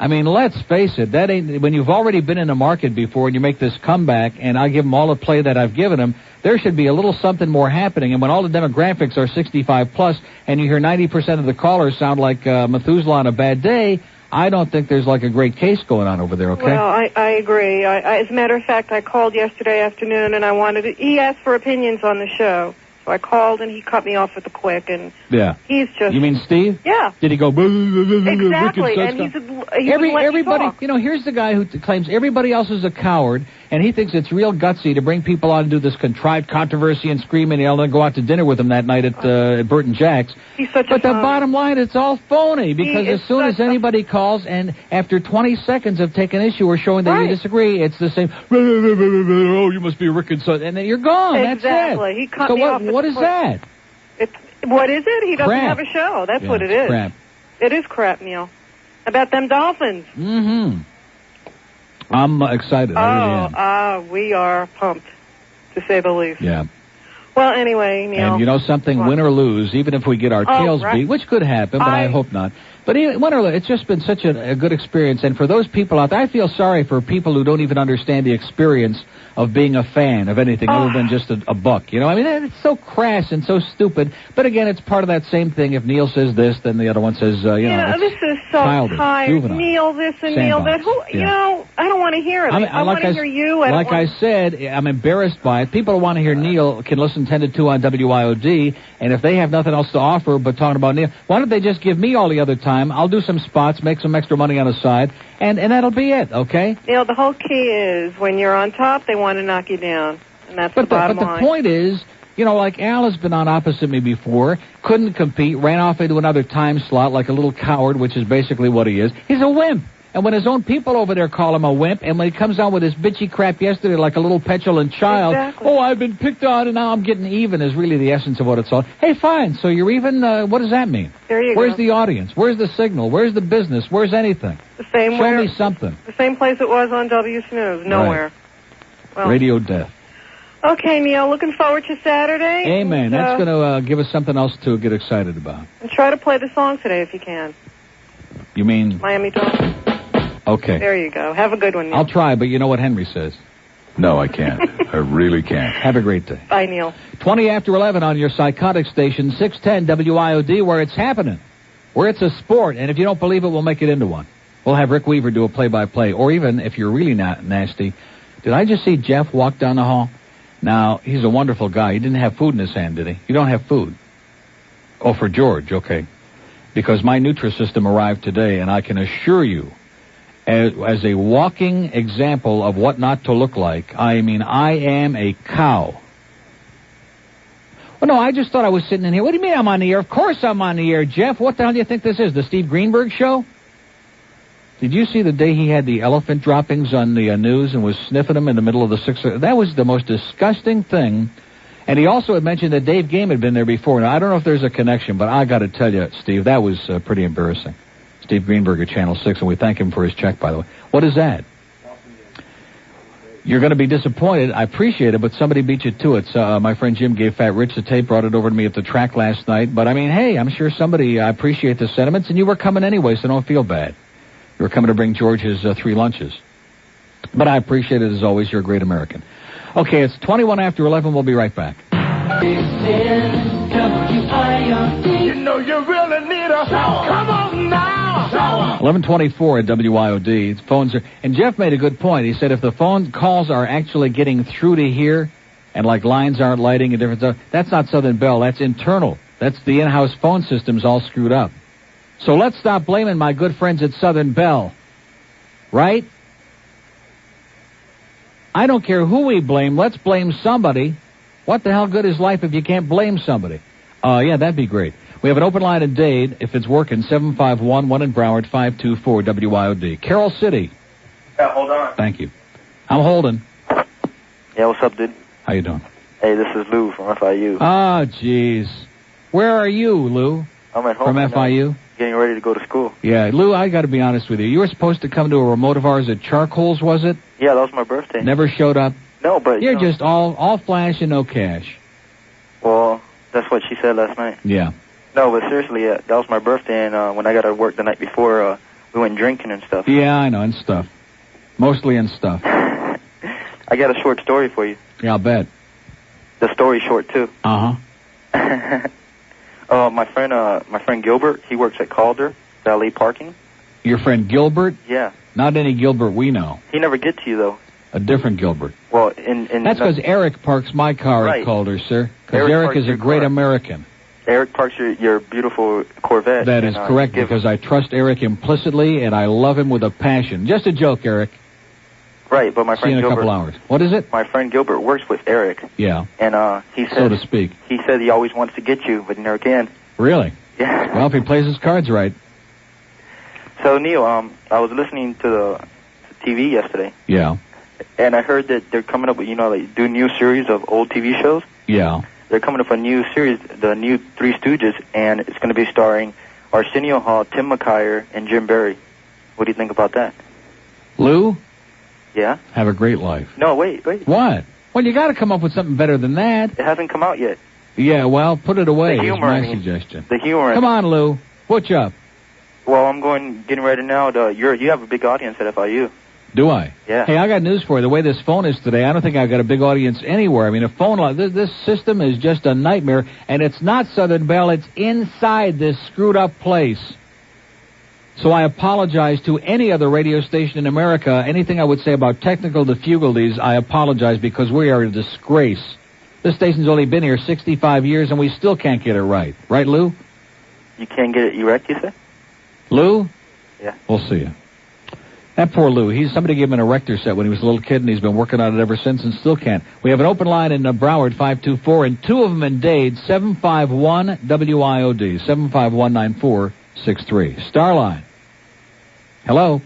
I mean, let's face it. That ain't when you've already been in the market before and you make this comeback, and I give them all the play that I've given them. There should be a little something more happening. And when all the demographics are 65 plus, and you hear 90% of the callers sound like Methuselah on a bad day, I don't think there's like a great case going on over there. Okay. Well, I agree. As a matter of fact, I called yesterday afternoon, and he asked for opinions on the show. So I called, and he cut me off at the quick, and he's just... You mean Steve? Yeah. Did he go... Exactly, and everybody, you know, here's the guy who claims everybody else is a coward, and he thinks it's real gutsy to bring people on and do this contrived controversy and scream and yell and go out to dinner with him that night at Bert and Jack's. But the bottom line, it's all phony, because as soon as anybody calls, and after 20 seconds of taking issue or showing that you disagree, it's the same, oh, you must be Rick and son, and then you're gone. Exactly. That's it. He cut me off. What is that? What is it? He doesn't Crap. have a show. That's what it is. Crap. It is crap, Neil. About them Dolphins. Mm-hmm. I'm excited. I really am. We are pumped, to say the least. Yeah. Well, anyway, Neil. And you know something, win or lose, even if we get our tails beat, which could happen, but I hope not. But win or lose, it's just been such a good experience. And for those people out there, I feel sorry for people who don't even understand the experience of being a fan of anything other than just a buck. You know, I mean, it's so crass and so stupid. But again, it's part of that same thing. If Neil says this, then the other one says, this is so childish, tired. juvenile. Neil this and Neil that. You know, I don't want to hear it. I want to hear you. I said, I'm embarrassed by it. People who want to hear Neil can listen 10 to 2 on WIOD, and if they have nothing else to offer but talking about Neil, why don't they just give me all the other time? I'll do some spots, make some extra money on the side, and that'll be it, okay? Neil, the whole key is when you're on top, they want to knock you down, and that's the bottom line. But the point is, you know, like Al has been on opposite me before, couldn't compete, ran off into another time slot like a little coward, which is basically what he is. He's a wimp. And when his own people over there call him a wimp, and when he comes on with his bitchy crap yesterday like a little petulant child, oh, I've been picked on and now I'm getting even is really the essence of what it's all. Hey, fine, so you're even, what does that mean? Where's the audience? Where's the signal? Where's the business? Where's anything? Show me something. The same place it was on W Snooze. Nowhere. Right. Well, Radio death. Okay, Neil, looking forward to Saturday. Amen. That's going to give us something else to get excited about. And try to play the song today if you can. You mean? Miami Dolphins. Okay. There you go. Have a good one, Neil. I'll try, but you know what Henry says. No, I can't. I really can't. Have a great day. Bye, Neil. 20 after 11 on your psychotic station, 610 WIOD, where it's happening. Where it's a sport, and if you don't believe it, we'll make it into one. We'll have Rick Weaver do a play-by-play, or even, if you're really nasty, did I just see Jeff walk down the hall? Now, he's a wonderful guy. He didn't have food in his hand, did he? You don't have food. Oh, for George, okay. Because my Nutrisystem arrived today, and I can assure you, as a walking example of what not to look like, I mean, I am a cow. Well, no, I just thought I was sitting in here. What do you mean I'm on the air? Of course I'm on the air, Jeff. What the hell do you think this is, the Steve Greenberg show? Did you see the day he had the elephant droppings on the news and was sniffing them in the middle of the 6th? That was the most disgusting thing. And he also had mentioned that Dave Game had been there before. Now, I don't know if there's a connection, but I got to tell you, Steve, that was pretty embarrassing. Steve Greenberg at Channel 6, and we thank him for his check, by the way. What is that? You're going to be disappointed. I appreciate it, but somebody beat you to it. So, my friend Jim gave Fat Rich the tape, brought it over to me at the track last night. But, I mean, hey, I'm sure I appreciate the sentiments, and you were coming anyway, so don't feel bad. You were coming to bring George his 3 lunches. But I appreciate it as always. You're a great American. Okay, it's 21 after 11. We'll be right back. You know you really need a shower. Come on now. Shower. 11:24 at WIOD. Phones are, and Jeff made a good point. He said if the phone calls are actually getting through to here, and like lines aren't lighting and different stuff, that's not Southern Bell. That's internal. That's the in-house phone system's all screwed up. So let's stop blaming my good friends at Southern Bell. Right? I don't care who we blame. Let's blame somebody. What the hell good is life if you can't blame somebody? Yeah, that'd be great. We have an open line in Dade, if it's working, 751, 1 in Broward, 524 WIOD. Carroll City. Yeah, hold on. Thank you. I'm holding. Yeah, what's up, dude? How you doing? Hey, this is Lou from FIU. Ah, jeez. Where are you, Lou? I'm at home. From FIU? Getting ready to go to school. Yeah, Lou, I got to be honest with you. You were supposed to come to a remote of ours at Charcoals, was it? Yeah, that was my birthday. Never showed up? No, but... You're just all flash and no cash. Well, that's what she said last night. Yeah. No, but seriously, that was my birthday, and when I got to work the night before, We went drinking and stuff. Yeah, I know, and stuff. Mostly in stuff. I got a short story for you. Yeah, I'll bet. The story's short, too. Uh-huh. My friend Gilbert, he works at Calder, valet parking. Your friend Gilbert? Yeah. Not any Gilbert we know. He never gets to you, though. A different Gilbert. Well, That's because Eric parks my car at Calder, sir. Because Eric is a great American. Eric parks your beautiful Corvette. That is correct, because I trust Eric implicitly, and I love him with a passion. Just a joke, Eric. Right, but my friend See you in a couple hours. What is it? My friend Gilbert works with Eric. Yeah. And he said, so to speak. He said he always wants to get you, but he never can. Really? Yeah. Well, if he plays his cards right. So, Neil, I was listening to the TV yesterday. Yeah. And I heard that they're coming up with, like do new series of old TV shows. Yeah. They're coming up with a new series, the new Three Stooges, and it's going to be starring Arsenio Hall, Tim McKyer, and Jim Barry. What do you think about that? Lou? Yeah? Have a great life. No, wait. What? Well, you got to come up with something better than that. It hasn't come out yet. Yeah, well, put it away. The humor, is my suggestion. The humor. Come on, Lou. What's up? Well, I'm getting ready now. You have a big audience at FIU. Do I? Yeah. Hey, I got news for you. The way this phone is today, I don't think I've got a big audience anywhere. I mean, a phone like this system is just a nightmare, and it's not Southern Bell. It's inside this screwed up place. So I apologize to any other radio station in America. Anything I would say about technical difficulties, I apologize, because we are a disgrace. This station's only been here 65 years, and we still can't get it right. Right, Lou? You can't get it erect, you say? Lou? Yeah. We'll see you. That poor Lou. Somebody gave him an erector set when he was a little kid, and he's been working on it ever since and still can't. We have an open line in Broward, 524, and two of them in Dade, 751-WIOD, 751-9463. Starline. Hello.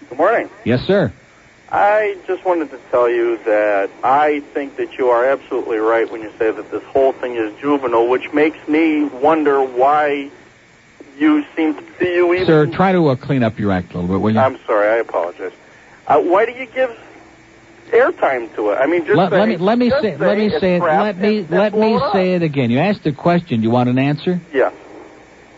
Good morning. Yes, sir. I just wanted to tell you that I think that you are absolutely right when you say that this whole thing is juvenile, which makes me wonder why you seem to see you even... Sir, try to clean up your act a little bit, will you? I'm sorry, I apologize. Why do you give airtime to it? I mean, just let me say it again. You asked a question. You want an answer? Yeah.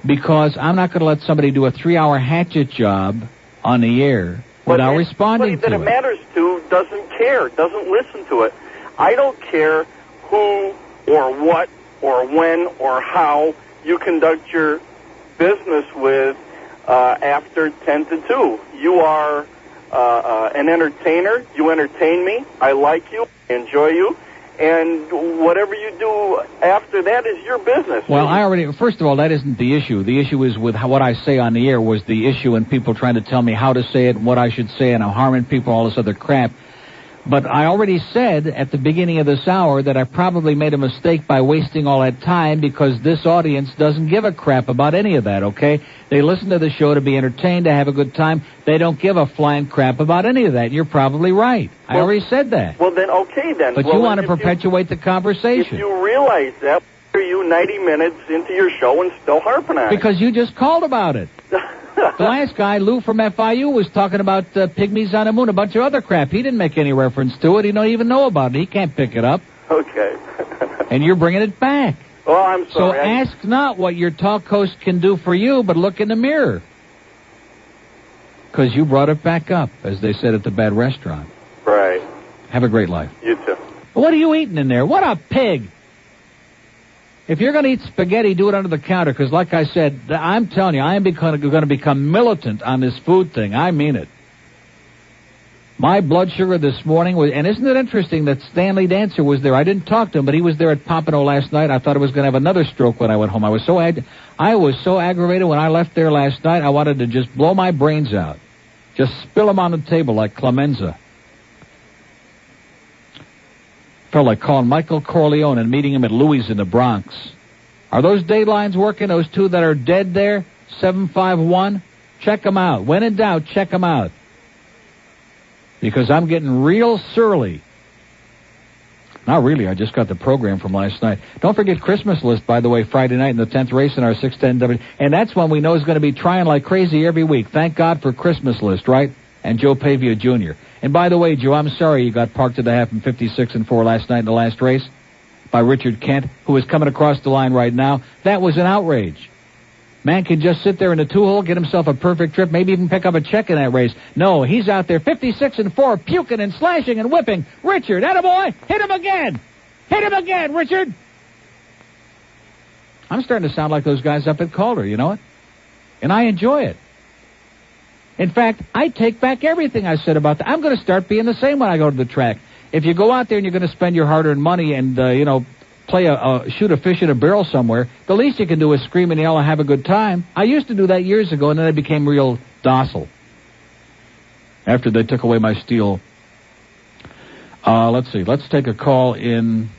Because I'm not going to let somebody do a 3-hour hatchet job on the air without responding to it. That it matters to doesn't care, doesn't listen to it. I don't care who or what or when or how you conduct your business with after 10 to 2. You are an entertainer. You entertain me. I like you. I enjoy you. And whatever you do after that is your business. Well, first of all, that isn't the issue. The issue is with what I say on the air was the issue, and people trying to tell me how to say it and what I should say, and I'm harming people, all this other crap. But I already said at the beginning of this hour that I probably made a mistake by wasting all that time, because this audience doesn't give a crap about any of that, okay? They listen to the show to be entertained, to have a good time. They don't give a flying crap about any of that. You're probably right. I already said that. Well, then, okay, then. But you want to perpetuate the conversation. If you realize that, why are you 90 minutes into your show and still harping on it? Because you just called about it. The last guy, Lou from FIU, was talking about pygmies on the moon, a bunch of other crap. He didn't make any reference to it. He don't even know about it. He can't pick it up. Okay. And you're bringing it back. Well, I'm sorry. So ask not what your talk host can do for you, but look in the mirror. Because you brought it back up, as they said at the bad restaurant. Right. Have a great life. You too. What are you eating in there? What a pig. If you're going to eat spaghetti, do it under the counter, because like I said, I'm telling you, I am going to become militant on this food thing. I mean it. My blood sugar this morning was, and isn't it interesting that Stanley Dancer was there? I didn't talk to him, but he was there at Pompano last night. I thought I was going to have another stroke when I went home. I was so aggravated when I left there last night, I wanted to just blow my brains out. Just spill them on the table like Clemenza. Felt like calling Michael Corleone and meeting him at Louis in the Bronx. Are those daylines working, those two that are dead there? 751? Check them out. When in doubt, check them out. Because I'm getting real surly. Not really, I just got the program from last night. Don't forget Christmas list, by the way, Friday night in the 10th race in our 610W. And that's one we know is going to be trying like crazy every week. Thank God for Christmas list, right? And Joe Pavia Jr. And by the way, Joe, I'm sorry you got parked to the half in 56-4 last night in the last race by Richard Kent, who is coming across the line right now. That was an outrage. Man can just sit there in the 2-hole, get himself a perfect trip, maybe even pick up a check in that race. No, he's out there 56-4, puking and slashing and whipping. Richard, attaboy, hit him again. Hit him again, Richard. I'm starting to sound like those guys up at Calder, you know what? And I enjoy it. In fact, I take back everything I said about that. I'm going to start being the same when I go to the track. If you go out there and you're going to spend your hard-earned money and, shoot a fish in a barrel somewhere, the least you can do is scream and yell and have a good time. I used to do that years ago, and then I became real docile after they took away my steel. Let's see. Let's take a call in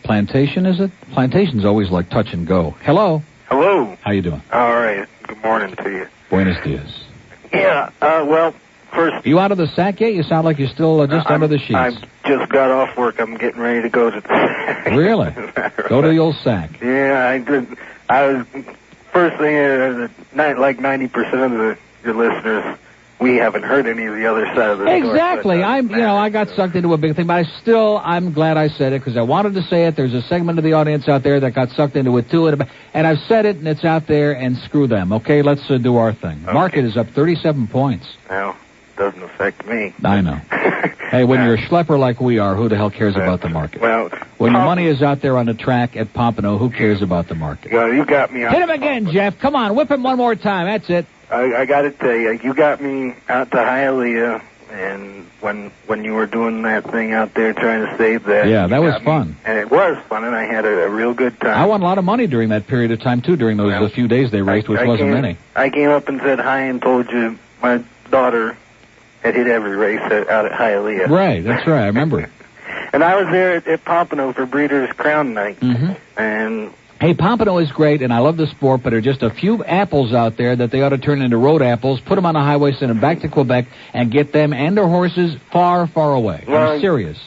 Plantation, is it? Plantation's always like touch and go. Hello. Hello. How you doing? All right. Good morning to you. Buenos dias. Yeah, well, first... You out of the sack yet? You sound like you're still just under the sheets. I just got off work. I'm getting ready to go to the sack. Really? Go to the old sack. Yeah, I did. I was... First thing, like 90% of your listeners, we haven't heard any of the other side of the story. Exactly. I got sucked into a big thing, but I'm glad I said it because I wanted to say it. There's a segment of the audience out there that got sucked into it too, and I've said it, and it's out there, and screw them. Okay, let's do our thing. Okay. Market is up 37 points. Well, doesn't affect me. I know. Hey, when you're a schlepper like we are, who the hell cares about the market? Well, when your money is out there on the track at Pompano, who cares about the market? Well, you got me. Hit him again, Jeff. Come on, whip him one more time. That's it. I got to tell you, you got me out to Hialeah, and when you were doing that thing out there trying to save that. Yeah, that was fun. And it was fun, and I had a real good time. I won a lot of money during that period of time, too, during those few days they raced, which wasn't many. I came up and said hi and told you my daughter had hit every race out at Hialeah. Right, that's right, I remember. And I was there at Pompano for Breeders' Crown Night. Mm-hmm. And... Hey, Pompano is great, and I love the sport, but there are just a few apples out there that they ought to turn into road apples, put them on the highway, send them back to Quebec, and get them and their horses far, far away. Well, I'm serious.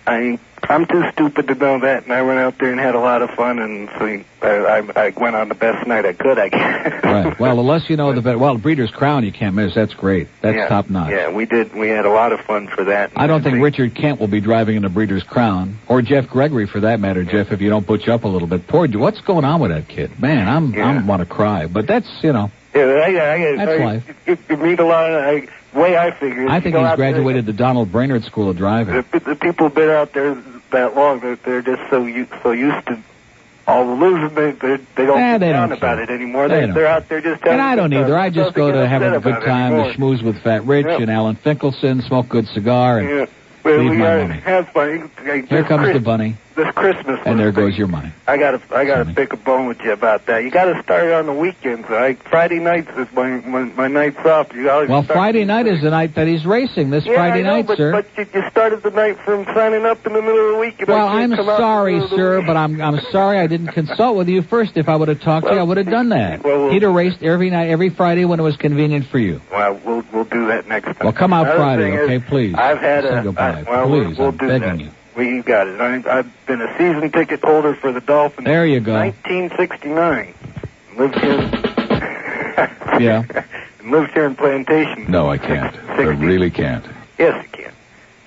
I'm too stupid to know that, and I went out there and had a lot of fun, and so I went on the best night I could, I guess. Right. Well, the less you know, the better. Well, Breeders' Crown you can't miss. That's great. That's top notch. Yeah, we did. We had a lot of fun for that. I don't think Richard Kent will be driving in a Breeders' Crown, or Jeff Gregory for that matter, Jeff, if you don't butch up a little bit. Poor, what's going on with that kid? Man, I want to cry, but that's, Yeah, that's life. You meet a lot of... way I figure it. I think he's graduated the Donald Brainerd School of Driving. The people have been out there that long that they're just so used to all the losing. They don't get down about it anymore. They're out there just having. And I don't either. I just go to have a good time, to schmooze with Fat Rich and Alan Finkelson, smoke a good cigar, and leave my money. Have fun. Here comes the bunny. This Christmas. And there goes your money. I gotta pick a bone with you about that. You gotta start on the weekends. Friday nights is my nights off. Well, Friday night is the night that he's racing. This Friday night, sir. But you started the night from signing up in the middle of the week. Well, I'm sorry, sir, but I'm sorry I didn't consult with you first. If I would have talked to you, I would have done that. He'd have raced every night, every Friday when it was convenient for you. Well, we'll do that next time. Well, come out Friday, okay, please. I've had Say goodbye. Please, we'll I'm do begging that. you. We got it. I've been a season ticket holder for the Dolphins. There you go. 1969. Lived here. Yeah. Lived here in Plantation. No, I can't. I really can't. Yes, you can.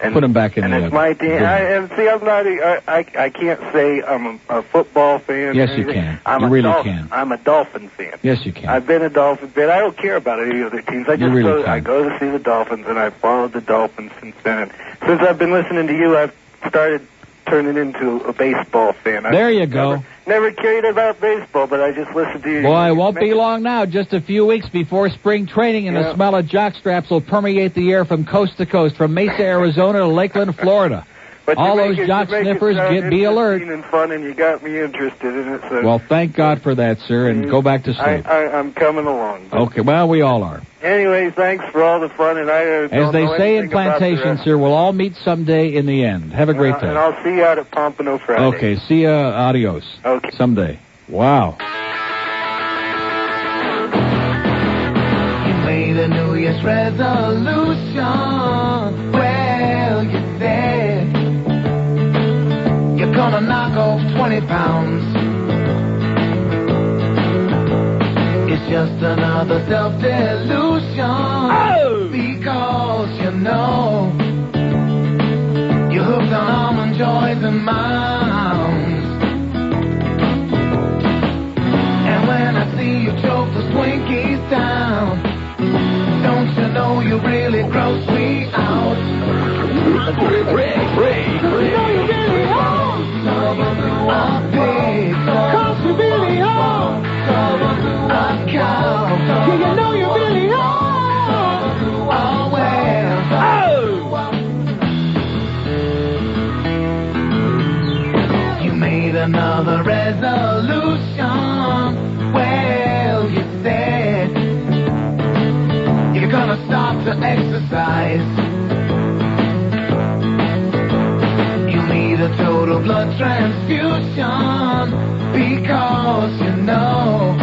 And, put him back in and the... it's my team. I'm not... I can't say I'm a football fan. Yes, you can. You really can. I'm a Dolphin fan. Yes, you can. I've been a Dolphin fan. I don't care about any other teams. I go to see the Dolphins, and I've followed the Dolphins since then. And since I've been listening to you, I've started turning into a baseball fan. There you go. Never cared about baseball, but I just listened to you. Boy, it won't be long now. Just a few weeks before spring training, and the smell of jockstraps will permeate the air from coast to coast, from Mesa, Arizona to Lakeland, Florida. But all those jock sniffers, be alert. And fun, and you got me interested in it. So. Well, thank God for that, sir, and go back to sleep. I'm coming along. Okay, well, we all are. Anyway, thanks for all the fun, and as they say in Plantation, sir, we'll all meet someday in the end. Have a great day. And I'll see you out at Pompano Friday. Okay, see ya. Adios. Okay. Someday. Wow. You made a New Year's resolution. Well, you said you're gonna knock off 20 pounds. It's just another self-delusion. Oh! Because you know you're hooked on almond joys and mounds. And when I Ray. You know you really are. Cause you really are. Yeah, you know you really are. You made another resolution. Well, you said you're gonna start to exercise. You need a total blood transfusion because you know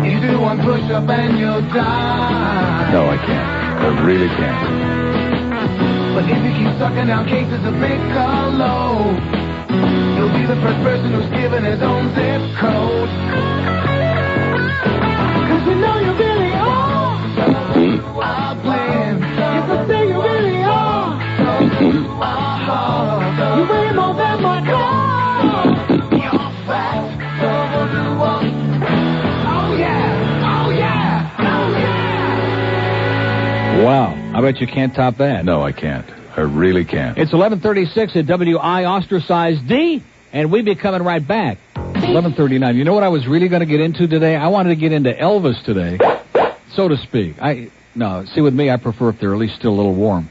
you do one push-up and you'll die. No, I can't. I really can't. But if you keep sucking down cases of Piccolo, you'll be the first person who's given his own zip code. Cause you know you really are. I blame. You can say you really are. You weigh more than my car. You're fat. Oh yeah. Oh yeah. Oh yeah. Wow. I bet you can't top that. No, I can't. I really can't. It's 11:36 at WI Ostracized D, and we'll be coming right back. 11:39. You know what I was really going to get into today? I wanted to get into Elvis today, so to speak. See, with me, I prefer if they're at least still a little warm.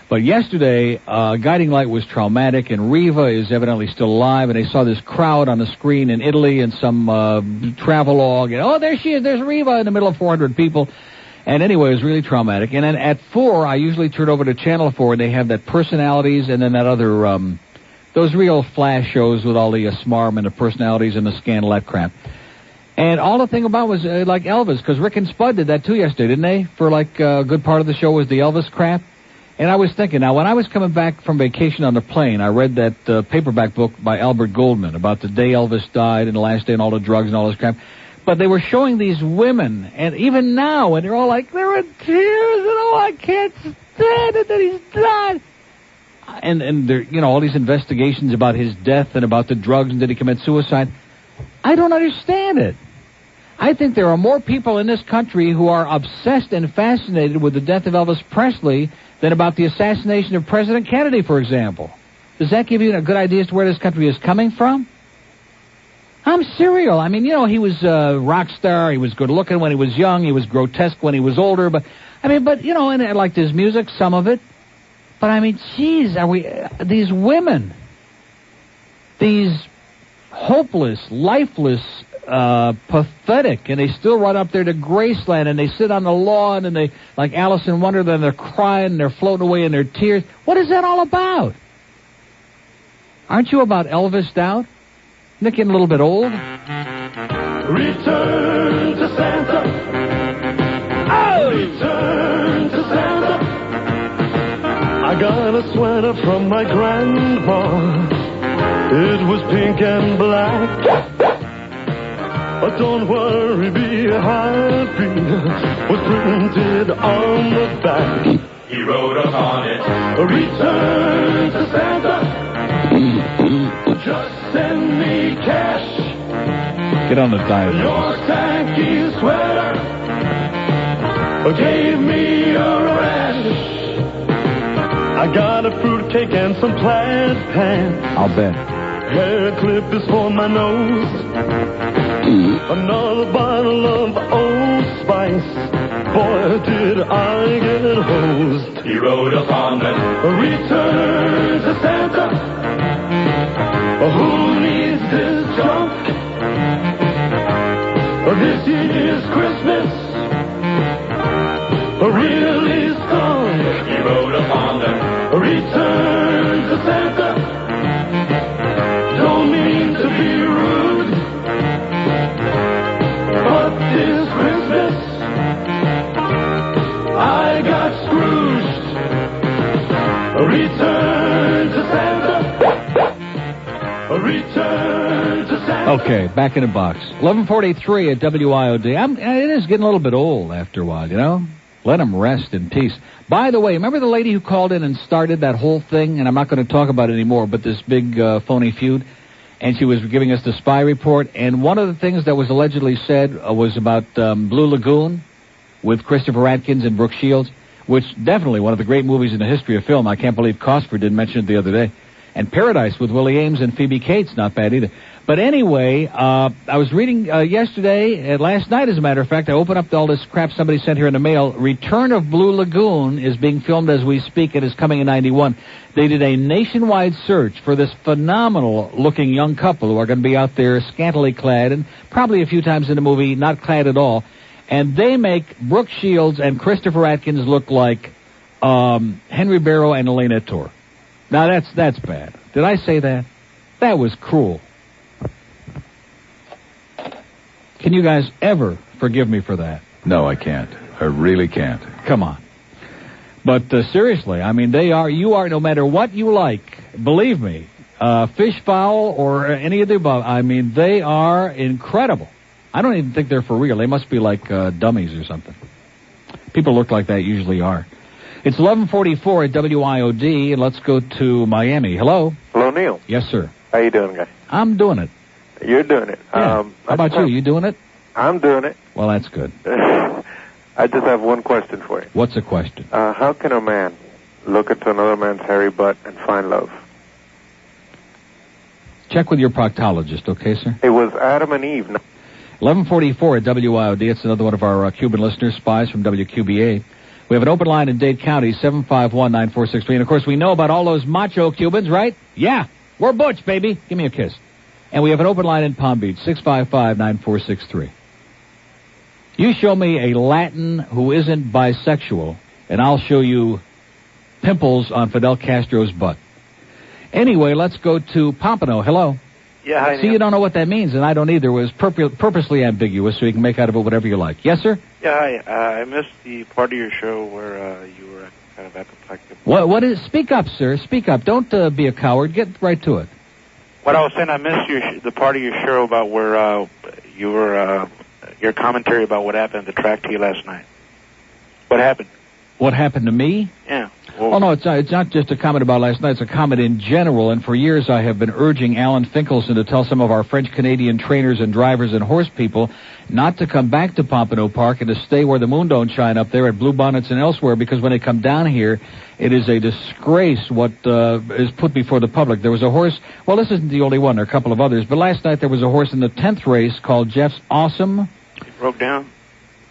But yesterday, Guiding Light was traumatic, and Riva is evidently still alive, and they saw this crowd on the screen in Italy and some travelogue, and oh, there she is, there's Riva in the middle of 400 people. And anyway, it was really traumatic. And then at 4, I usually turn over to Channel 4, and they have that personalities and then that other, those real flash shows with all the smarm and the personalities and the scandal, that crap. And all the thing about was like Elvis, because Rick and Spud did that too yesterday, didn't they? For like a good part of the show was the Elvis crap. And I was thinking, now when I was coming back from vacation on the plane, I read that paperback book by Albert Goldman about the day Elvis died and the last day and all the drugs and all this crap. But they were showing these women, and even now, and they're all like, they're in tears, and oh, I can't stand it that he's died. And there, you know, all these investigations about his death and about the drugs and did he commit suicide. I don't understand it. I think there are more people in this country who are obsessed and fascinated with the death of Elvis Presley than about the assassination of President Kennedy, for example. Does that give you a good idea as to where this country is coming from? I'm serial. I mean, you know, he was a rock star. He was good looking when he was young. He was grotesque when he was older. But you know, and I liked his music, some of it. But I mean, geez, these women, these hopeless, lifeless, pathetic, and they still run up there to Graceland and they sit on the lawn and they, like Alice in Wonderland, they're crying and they're floating away in their tears. What is that all about? Aren't you about Elvis'd out? Isn't it getting a little bit old? Return to Santa. Oh! Return to Santa. I got a sweater from my grandma. It was pink and black. But don't worry, be happy. Was printed on the back. He wrote upon it. Return to Santa. Just send me cash. Get on the diet. Your tacky sweater gave me a rash. I got a fruitcake and some plaid pants. I'll bet. Hair clip is for my nose. Another bottle of Old Spice. Boy, did I get hosed. He wrote upon it. Return to Santa. Who needs this junk? This year's Christmas really stunk. He wrote upon them. Return to Santa. Don't mean to be rude, but this Christmas I got Scrooged. Return to Santa. Return to Santa. Okay, back in the box. 11:43 at WIOD. It is getting a little bit old after a while, you know? Let them rest in peace. By the way, remember the lady who called in and started that whole thing? And I'm not going to talk about it anymore, but this big phony feud. And she was giving us the spy report. And one of the things that was allegedly said was about Blue Lagoon with Christopher Atkins and Brooke Shields. which definitely one of the great movies in the history of film. I can't believe Cosper didn't mention it the other day. And Paradise with Willie Ames and Phoebe Cates, not bad either. But anyway, I was reading yesterday, last night as a matter of fact, I opened up all this crap somebody sent here in the mail. Return of Blue Lagoon is being filmed as we speak. It is coming in 91. They did a nationwide search for this phenomenal-looking young couple who are going to be out there scantily clad and probably a few times in the movie not clad at all. And they make Brooke Shields and Christopher Atkins look like Henry Barrow and Elena Torr. Now, that's bad. Did I say that? That was cruel. Can you guys ever forgive me for that? No, I can't. I really can't. Come on. But seriously, I mean, you are, no matter what you like, believe me, fish fowl or any of the above, I mean, they are incredible. I don't even think they're for real. They must be like dummies or something. People look like that usually are. It's 11:44 at WIOD, and let's go to Miami. Hello? Hello, Neil. Yes, sir. How you doing, guy? I'm doing it. You're doing it. Yeah. How about you? You doing it? I'm doing it. Well, that's good. I just have one question for you. What's the question? How can a man look into another man's hairy butt and find love? Check with your proctologist, okay, sir? It was Adam and Eve. 11:44 at WIOD. It's another one of our Cuban listeners, spies from WQBA. We have an open line in Dade County, 751-9463. And, of course, we know about all those macho Cubans, right? Yeah, we're butch, baby. Give me a kiss. And we have an open line in Palm Beach, 655-9463. You show me a Latin who isn't bisexual, and I'll show you pimples on Fidel Castro's butt. Anyway, let's go to Pompano. Hello. Yeah, hi, See, Neil. you don't know what that means, and I don't either. It was purposely ambiguous, so you can make out of it whatever you like. Yes, sir? Yeah, hi. I missed the part of your show where you were kind of apoplectic. What is? Speak up, sir. Speak up. Don't be a coward. Get right to it. What I was saying, I missed the part of your show about where you were, your commentary about what happened at the track to you last night. What happened? What happened to me? Yeah. Oh, no, it's not just a comment about last night. It's a comment in general, and for years I have been urging Alan Finkelson to tell some of our French-Canadian trainers and drivers and horse people not to come back to Pompano Park and to stay where the moon don't shine up there at Blue Bonnets and elsewhere, because when they come down here, it is a disgrace what is put before the public. There was a horse, well, this isn't the only one, there are a couple of others, but last night there was a horse in the 10th race called Jeff's Awesome. It broke down?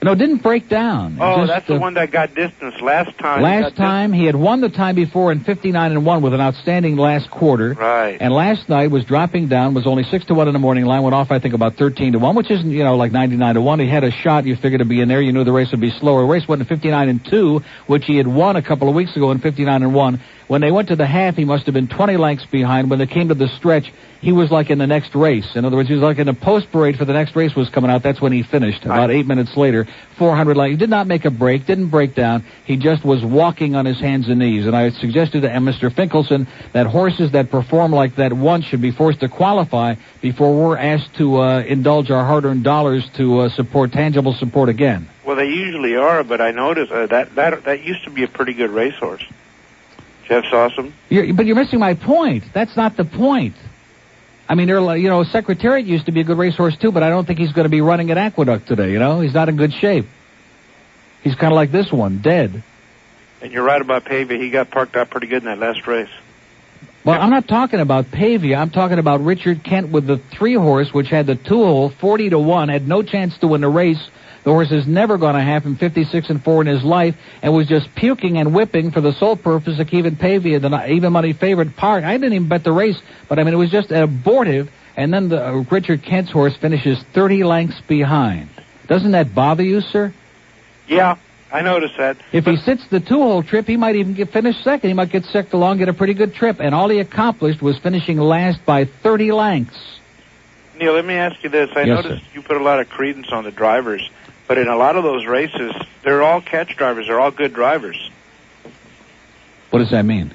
No, it didn't break down. Oh, that's the one that got distance last time. Last time, he had won the time before in 59-1 with an outstanding last quarter. Right. And last night was dropping down, was only 6-1 in the morning line, went off, I think, about 13-1, which isn't, like 99-1. He had a shot, you figured to be in there, you knew the race would be slower. The race went to 59-2, which he had won a couple of weeks ago in 59-1. When they went to the half, he must have been 20 lengths behind. When they came to the stretch, he was like in the next race. In other words, he was like in the post parade for the next race was coming out. That's when he finished, about 8 minutes later, 400 lengths. He did not make a break, didn't break down. He just was walking on his hands and knees. And I suggested to Mr. Finkelson that horses that perform like that once should be forced to qualify before we're asked to indulge our hard-earned dollars to support tangible support again. Well, they usually are, but I noticed that used to be a pretty good racehorse. Jeff's Awesome. But you're missing my point. That's not the point. I mean, Secretariat used to be a good racehorse too, but I don't think he's going to be running at Aqueduct today, He's not in good shape. He's kind of like this one, dead. And you're right about Pavia. He got parked out pretty good in that last race. Well, I'm not talking about Pavia. I'm talking about Richard Kent with the 3-horse, which had the 2-hole, 40-1, had no chance to win the race. The horse has never gone a half in 56-4 in his life, and was just puking and whipping for the sole purpose of keeping Pavia the even money favorite park. I didn't even bet the race, but I mean, it was just abortive. And then the Richard Kent's horse finishes 30 lengths behind. Doesn't that bother you, sir? Yeah, I noticed that. If he sits the 2-hole trip, he might even finish second. He might get second along, get a pretty good trip. And all he accomplished was finishing last by 30 lengths. Neil, let me ask you this. I noticed you put a lot of credence on the drivers. But in a lot of those races, they're all catch drivers. They're all good drivers. What does that mean?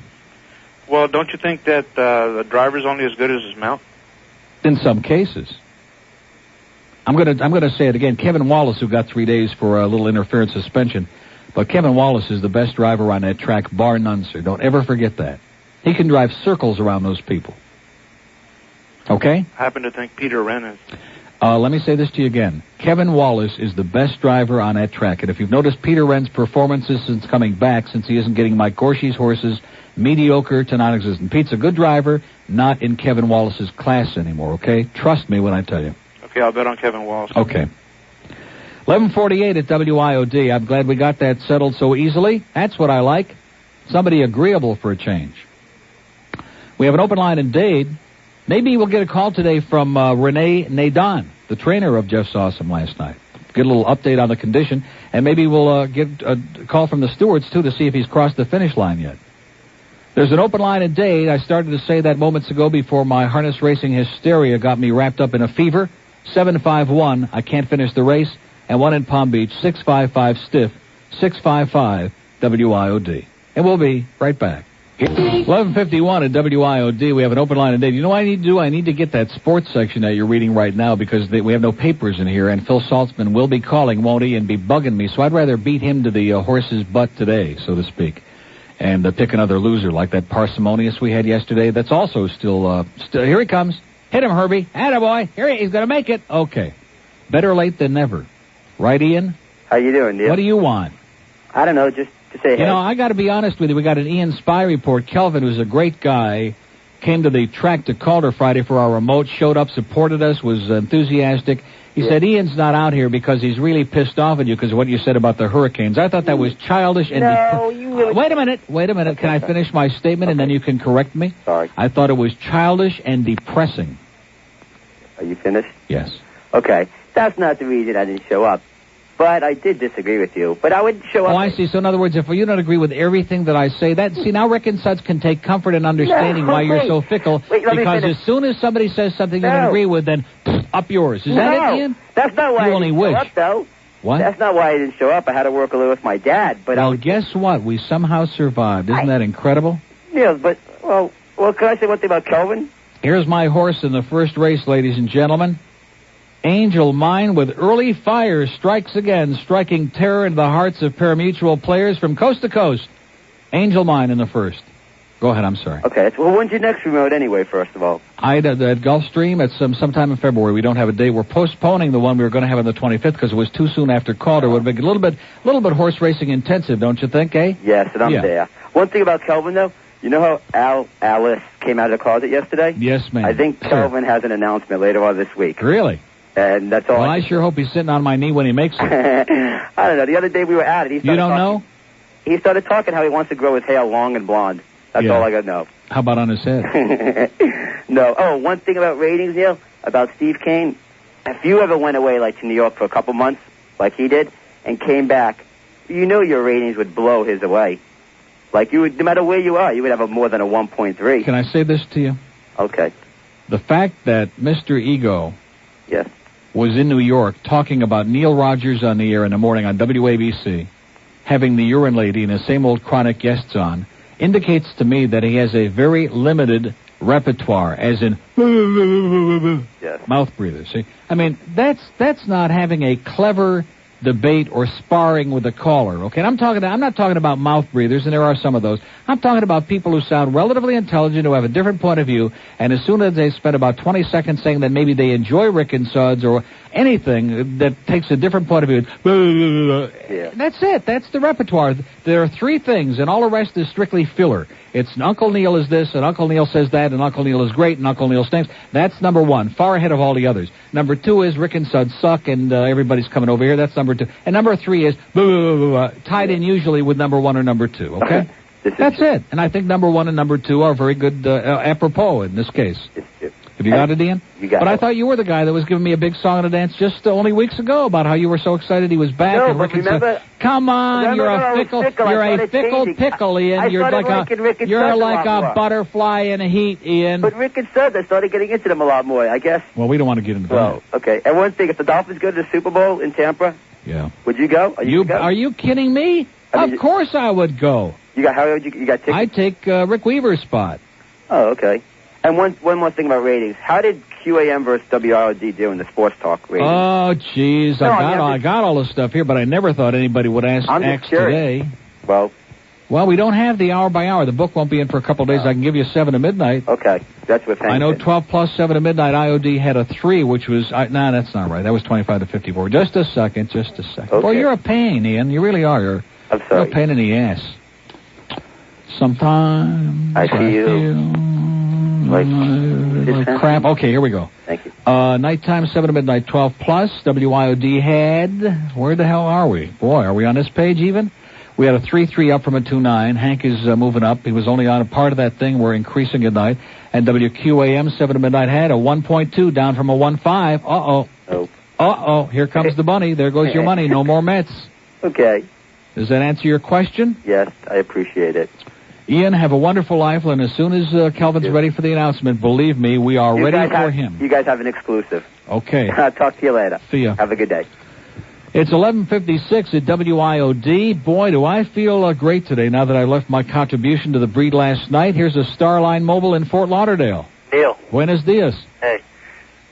Well, don't you think that the driver's only as good as his mount? In some cases. I'm gonna say it again. Kevin Wallace, who got 3 days for a little interference suspension, but Kevin Wallace is the best driver on that track, bar none, sir. Don't ever forget that. He can drive circles around those people. Okay? I happen to think Peter Wren is. Let me say this to you again. Kevin Wallace is the best driver on that track. And if you've noticed Peter Wren's performances since coming back, since he isn't getting Mike Gorshey's horses, mediocre to non-existent. Pete's a good driver, not in Kevin Wallace's class anymore, okay? Trust me when I tell you. Okay, I'll bet on Kevin Wallace. Okay. 11:48 at WIOD. I'm glad we got that settled so easily. That's what I like. Somebody agreeable for a change. We have an open line in Dade. Maybe we'll get a call today from Renee Nadan, the trainer of Jeff Sawsum last night. Get a little update on the condition, and maybe we'll get a call from the stewards, too, to see if he's crossed the finish line yet. There's an open line in Dade. I started to say that moments ago before my harness racing hysteria got me wrapped up in a fever. 751, I can't finish the race. And one in Palm Beach, 655 stiff, 655 WIOD. And we'll be right back. 11:51 at WIOD. We have an open line today. You know what I need to do? I need to get that sports section that you're reading right now because we have no papers in here, and Phil Saltzman will be calling, won't he, and be bugging me. So I'd rather beat him to the horse's butt today, so to speak, and pick another loser like that Parsimonious we had yesterday. That's also still here he comes. Hit him, Herbie. Attaboy. He's going to make it. Okay. Better late than never. Right, Ian? How you doing, Neil? What do you want? I don't know, just to say hey. You know, I got to be honest with you. We got an Ian Spy report. Kelvin, who's a great guy, came to the track to Calder Friday for our remote, showed up, supported us, was enthusiastic. He said Ian's not out here because he's really pissed off at you because of what you said about the hurricanes. I thought that was childish and... No, you really... Wait a minute. Okay. Can I finish my statement and then you can correct me? Sorry. I thought it was childish and depressing. Are you finished? Yes. Okay. That's not the reason I didn't show up. But I did disagree with you. But I would show up... Oh, I see. So, in other words, if you don't agree with everything that I say, now Rick and Suds can take comfort in understanding why you're so fickle. Because as soon as somebody says something you don't agree with, then up yours. Is that it, Ian? That's not why I didn't show up, though. What? That's not why I didn't show up. I had to work a little with my dad. But well, guess what? We somehow survived. Isn't that incredible? Yeah, but, well, can I say one thing about Kelvin? Here's my horse in the first race, ladies and gentlemen. Angel Mine with early fire strikes again, striking terror into the hearts of parimutuel players from coast to coast. Angel Mine in the first. Go ahead, I'm sorry. Okay, well, when's your next remote anyway, first of all? At Gulfstream at sometime in February. We don't have a date. We're postponing the one we were going to have on the 25th because it was too soon after Calder. It would make a little bit horse racing intensive, don't you think, eh? Yes, and I'm there. One thing about Kelvin, though, you know how Alice came out of the closet yesterday? Yes, ma'am. I think Kelvin has an announcement later on this week. Really? And that's all. Well, I sure hope he's sitting on my knee when he makes it. I don't know. The other day we were at it. You don't know? He started talking how he wants to grow his hair long and blonde. That's all I got to know. How about on his head? No. Oh, one thing about ratings, Neil, about Steve Kane. If you ever went away, like, to New York for a couple months, like he did, and came back, you know your ratings would blow his away. Like, you would, no matter where you are, you would have more than a 1.3. Can I say this to you? Okay. The fact that Mr. Ego... Yes. Was in New York talking about Neil Rogers on the air in the morning on WABC, having the urine lady and the same old chronic guests on, indicates to me that he has a very limited repertoire, as in mouth breather. See, I mean that's not having a clever debate or sparring with a caller. Okay, and I'm not talking about mouth breathers, and there are some of those. I'm talking about people who sound relatively intelligent, who have a different point of view, and as soon as they spend about 20 seconds saying that maybe they enjoy Rick and Suds or anything that takes a different point of view, that's it. That's the repertoire. There are three things, and all the rest is strictly filler. It's Uncle Neil is this, and Uncle Neil says that, and Uncle Neil is great, and Uncle Neil stinks. That's number one, far ahead of all the others. Number two is Rick and Suds suck, and everybody's coming over here. That's number two. And number three is tied in usually with number one or number two, okay? That's it. And I think number one and number two are very good apropos in this case. Have you got it, Ian? But I thought you were the guy that was giving me a big song and a dance just only weeks ago about how you were so excited he was back. No, and but remember... Come on, you're a fickle pickle, Ian. You're like a butterfly in a heat, Ian. But Rick and Suds, I started getting into them a lot more, I guess. Well, we don't want to get into that. Well, okay. And one thing, if the Dolphins go to the Super Bowl in Tampa, would you go? Are you kidding me? Of course I would go. You got tickets? I'd take Rick Weaver's spot. Oh, okay. And one more thing about ratings. How did QAM versus WIOD do in the sports talk ratings? Oh, jeez. I got all the stuff here, but I never thought anybody would ask today. Well, Well, we don't have the hour by hour. The book won't be in for a couple of days. I can give you 7 to midnight. Okay, that's what I know 12 plus 7 to midnight. IOD had a 3, which was... nah, that's not right. That was 25 to 54. Just a second. Okay. Well, you're a pain, Ian. You really are. I'm sorry. You're a pain in the ass. Sometimes I feel like crap. Okay, here we go. Thank you. Nighttime, 7 to midnight, 12 plus. WIOD had... Where the hell are we? Boy, are we on this page even? We had a 3-3 up from a 2-9. Hank is moving up. He was only on a part of that thing. We're increasing at night. And WQAM, 7 to midnight, had a 1.2 down from a 1.5. Uh-oh. Oh. Uh-oh. Here comes the bunny. There goes your money. No more Mets. Okay. Does that answer your question? Yes, I appreciate it. Ian, have a wonderful life, and as soon as Kelvin's ready for the announcement, believe me, we are ready for him. You guys have an exclusive. Okay. I'll talk to you later. See ya. Have a good day. It's 11:56 at WIOD. Boy, do I feel great today now that I left my contribution to the breed last night. Here's a Starline Mobile in Fort Lauderdale. Neil. Buenos dias. Hey.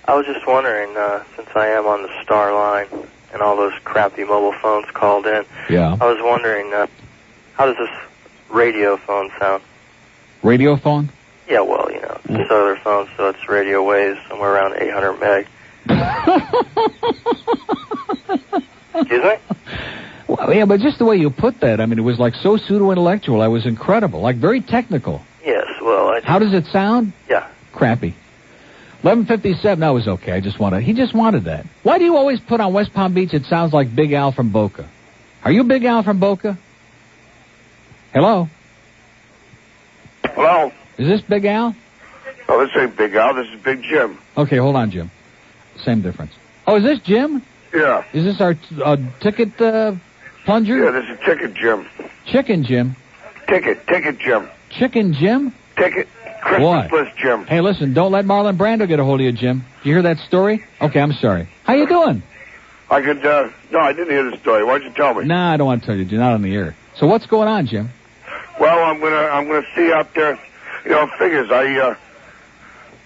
I was just wondering, since I am on the Starline and all those crappy mobile phones called in, yeah. I was wondering, how does this radio phone sound? Radio phone? Yeah, well, you know, it's a cellular phone, so it's radio waves somewhere around 800 meg. Excuse me? Well, yeah, but just the way you put that, I mean, it was like so pseudo-intellectual. I was incredible, like very technical. Yes, well, How does it sound? Yeah. Crappy. 11:57. That was okay. He just wanted that. Why do you always put on West Palm Beach? It sounds like Big Al from Boca. Are you Big Al from Boca? Hello. Hello. Is this Big Al? Oh, this ain't Big Al. This is Big Jim. Okay, hold on, Jim. Same difference. Oh, is this Jim? Yeah. Is this our ticket plunger? Yeah, this is Ticket Jim. Chicken Jim. Ticket Jim. Chicken Jim? Ticket Christmas list Jim. Hey, listen, don't let Marlon Brando get a hold of you, Jim. You hear that story? Okay, I'm sorry. How you doing? I could, no, I didn't hear the story. Why'd you tell me? Nah, I don't want to tell you. You're not on the air. So what's going on, Jim? Well, I'm gonna see out there, you know, figures.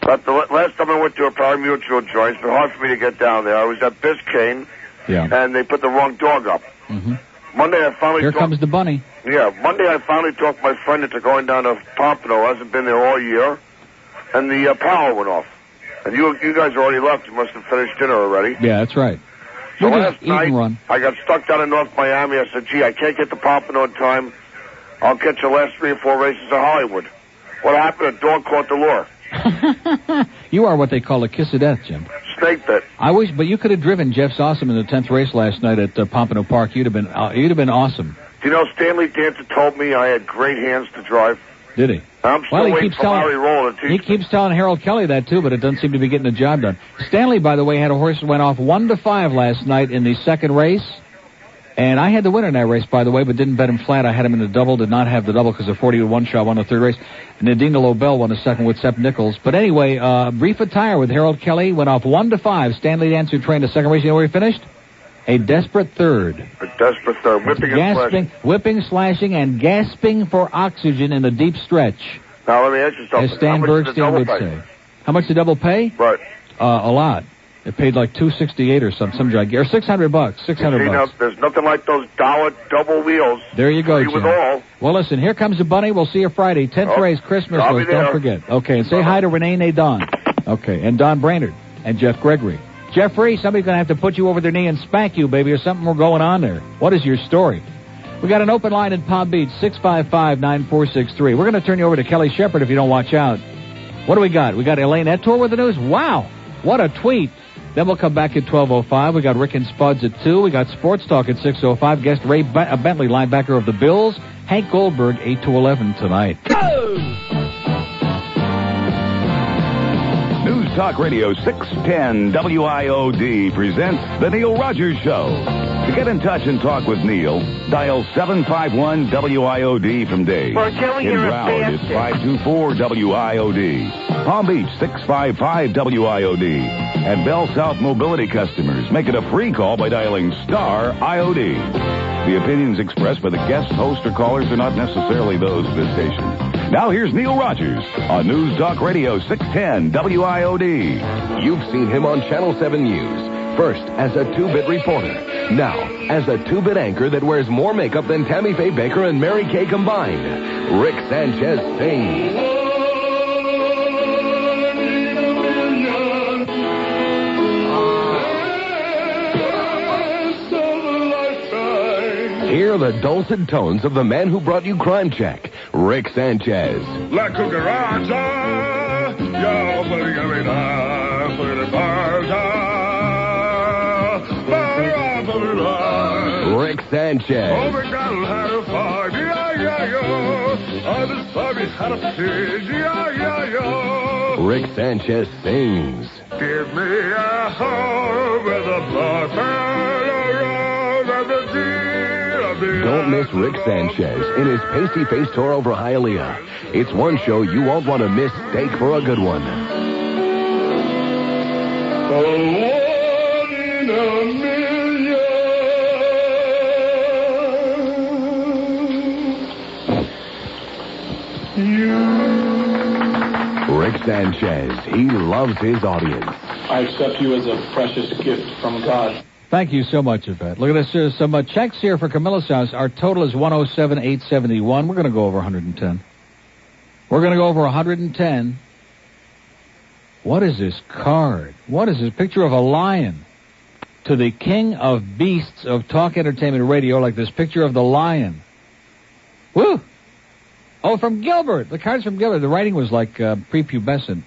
But the last time I went to a Power Mutual joint, it's been hard for me to get down there. I was at Biscayne, and they put the wrong dog up. Mm-hmm. Monday I finally Here comes the bunny. Yeah, Monday I finally talked my friend into going down to Pompano. Hasn't been there all year, and the power went off. And you guys already left. You must have finished dinner already. Yeah, that's right. So We last just eat and night, run. I got stuck down in North Miami. I said, gee, I can't get to Pompano in time. I'll catch the last 3 or 4 races at Hollywood. What happened? A dog caught the lure. You are what they call a kiss of death, Jim. Snake bit. I wish, but you could have driven Jeff Awesome in the 10th race last night at Pompano Park. You'd have been awesome. Do you know Stanley Dancer told me I had great hands to drive? Did he? I'm still waiting for Larry Roll to teach He keeps telling Harold Kelly that too, but it doesn't seem to be getting the job done. Stanley, by the way, had a horse that went off 1-5 last night in the second race. And I had the winner in that race, by the way, but didn't bet him flat. I had him in the double, did not have the double because the 40-1 shot won the third race. And Nadine Lobel won the second with Sepp Nichols. But anyway, brief attire with Harold Kelly, went off 1-5. Stanley Dancer trained the second race. You know where he finished? A desperate third. A desperate third. Whipping, slashing, and gasping for oxygen in the deep stretch. Now, let me ask you something. As Stan Bergstein would say. How much did double pay? Right. A lot. It paid like $268 or some drag, or $600. $600. Now, there's nothing like those dollar double wheels. There you go, With Jim. all. Well, listen, here comes the bunny. We'll see you Friday. 10th race, Christmas. I'll be there. Don't forget. Okay, and say hi to Renee Nadon. Okay, and Don Brainerd and Jeff Gregory. Jeffrey, somebody's going to have to put you over their knee and spank you, baby, or something we're going on there. What is your story? We got an open line in Palm Beach, 655-9463. We're going to turn you over to Kelly Shepard if you don't watch out. What do we got? We got Elaine Etor with the news. Wow, what a tweet. Then we'll come back at 12:05. We got Rick and Spuds at 2. We got Sports Talk at 6:05. Guest Ray Bentley, linebacker of the Bills. Hank Goldberg, 8 to 11 tonight. News Talk Radio 610 WIOD presents The Neil Rogers Show. To get in touch and talk with Neil, dial 751-WIOD from Dave. Well, Kelly, in you're a Broward, it's 524-WIOD. Palm Beach, 655-WIOD. And Bell South Mobility customers, make it a free call by dialing star IOD. The opinions expressed by the guests, host, or callers are not necessarily those of this station. Now here's Neil Rogers on News Talk Radio 610 WIOD. You've seen him on Channel 7 News. First as a two-bit reporter, Now, as a two-bit anchor that wears more makeup than Tammy Faye Baker and Mary Kay combined, Rick Sanchez sings. Hear the dulcet tones of the man who brought you Crime Check, Rick Sanchez. La cucaracha, yo voy a mirar por el Rick Sanchez. Oh, my God, had a fight, yeah. Oh, the sorry had a pig, yeah. Rick Sanchez sings. Give me a home with a blood around and the deal of the Don't miss Rick Sanchez in his Pasty Face tour over Hialeah. It's one show you won't want to miss. Steak for a good one. Rick Sanchez, he loves his audience. I accept you as a precious gift from God. Thank you so much, Yvette. Look at this. There's some checks here for Camilla's house. Our total is $107,871. We're going to go over 110. We're going to go over 110. What is this card? What is this picture of a lion? To the king of beasts of talk entertainment radio, like this picture of the lion. Woo! Oh, from Gilbert. The card's from Gilbert. The writing was like prepubescent.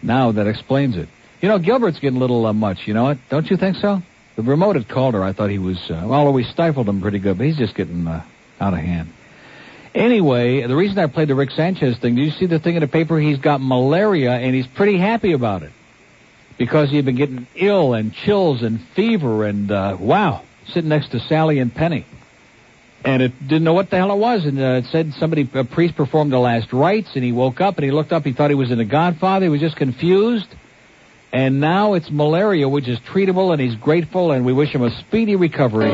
Now that explains it. You know, Gilbert's getting a little much. You know what? Don't you think so? The remote had called her. I thought he was, although we stifled him pretty good, but he's just getting out of hand. Anyway, the reason I played the Rick Sanchez thing, did you see the thing in the paper? He's got malaria, and he's pretty happy about it. Because he'd been getting ill and chills and fever and, wow, sitting next to Sally and Penny. And it didn't know what the hell it was. And it said a priest performed the last rites, and he woke up, and he looked up, he thought he was in The Godfather. He was just confused. And now it's malaria, which is treatable, and he's grateful, and we wish him a speedy recovery.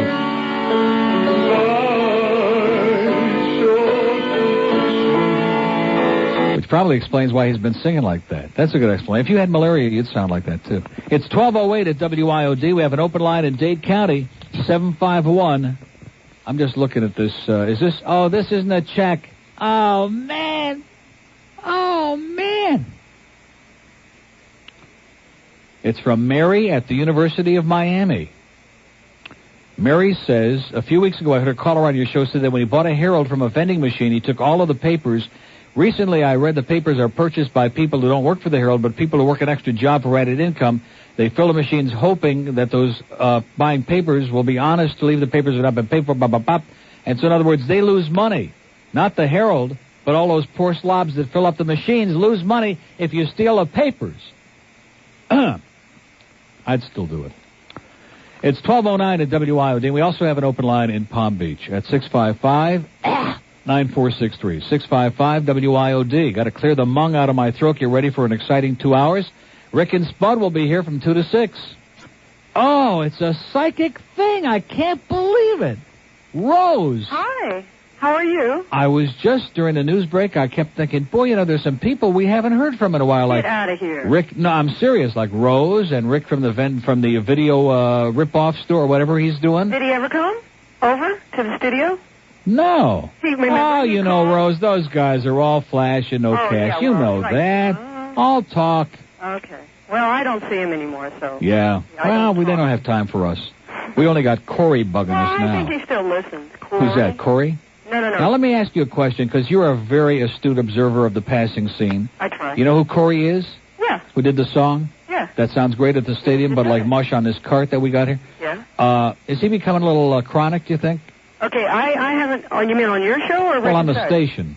Which probably explains why he's been singing like that. That's a good explanation. If you had malaria, you'd sound like that, too. It's 12:08 at WIOD. We have an open line in Dade County, 751. I'm just looking at this. Is this? Oh, this isn't a check. Oh, man. Oh, man. It's from Mary at the University of Miami. Mary says, a few weeks ago I heard a caller on your show said that when he bought a Herald from a vending machine, he took all of the papers. Recently I read the papers are purchased by people who don't work for the Herald, but people who work an extra job for added income. They fill the machines hoping that those buying papers will be honest to leave the papers without been paid for, And so in other words, they lose money. Not the Herald, but all those poor slobs that fill up the machines lose money if you steal the papers. I'd still do it. It's 12:09 at WIOD. We also have an open line in Palm Beach at 655-9463. 655-WIOD. Got to clear the mung out of my throat. Get ready for an exciting 2 hours. Rick and Spud will be here from 2 to 6. Oh, it's a psychic thing. I can't believe it. Rose. Hi. How are you? I was just during the news break. I kept thinking, boy, you know, there's some people we haven't heard from in a while. Get like out of here. Rick. No, I'm serious. Like Rose and Rick from the video rip-off store, whatever he's doing. Did he ever come over to the studio? No. Oh, you know, Rose, those guys are all flash and no cash. Yeah, you know right. that. All talk. Okay. Well, I don't see him anymore, so. Yeah. Well, they don't have time for us. We only got Corey bugging us now. I think he still listens. Corey. Who's that, Corey? No. Now, let me ask you a question, because you're a very astute observer of the passing scene. I try. You know who Corey is? Yeah. Who did the song? Yeah. That sounds great at the stadium, but like mush on this cart that we got here? Yeah. Is he becoming a little chronic, do you think? Okay, I haven't. Oh, you mean on your show or? Well, on the station.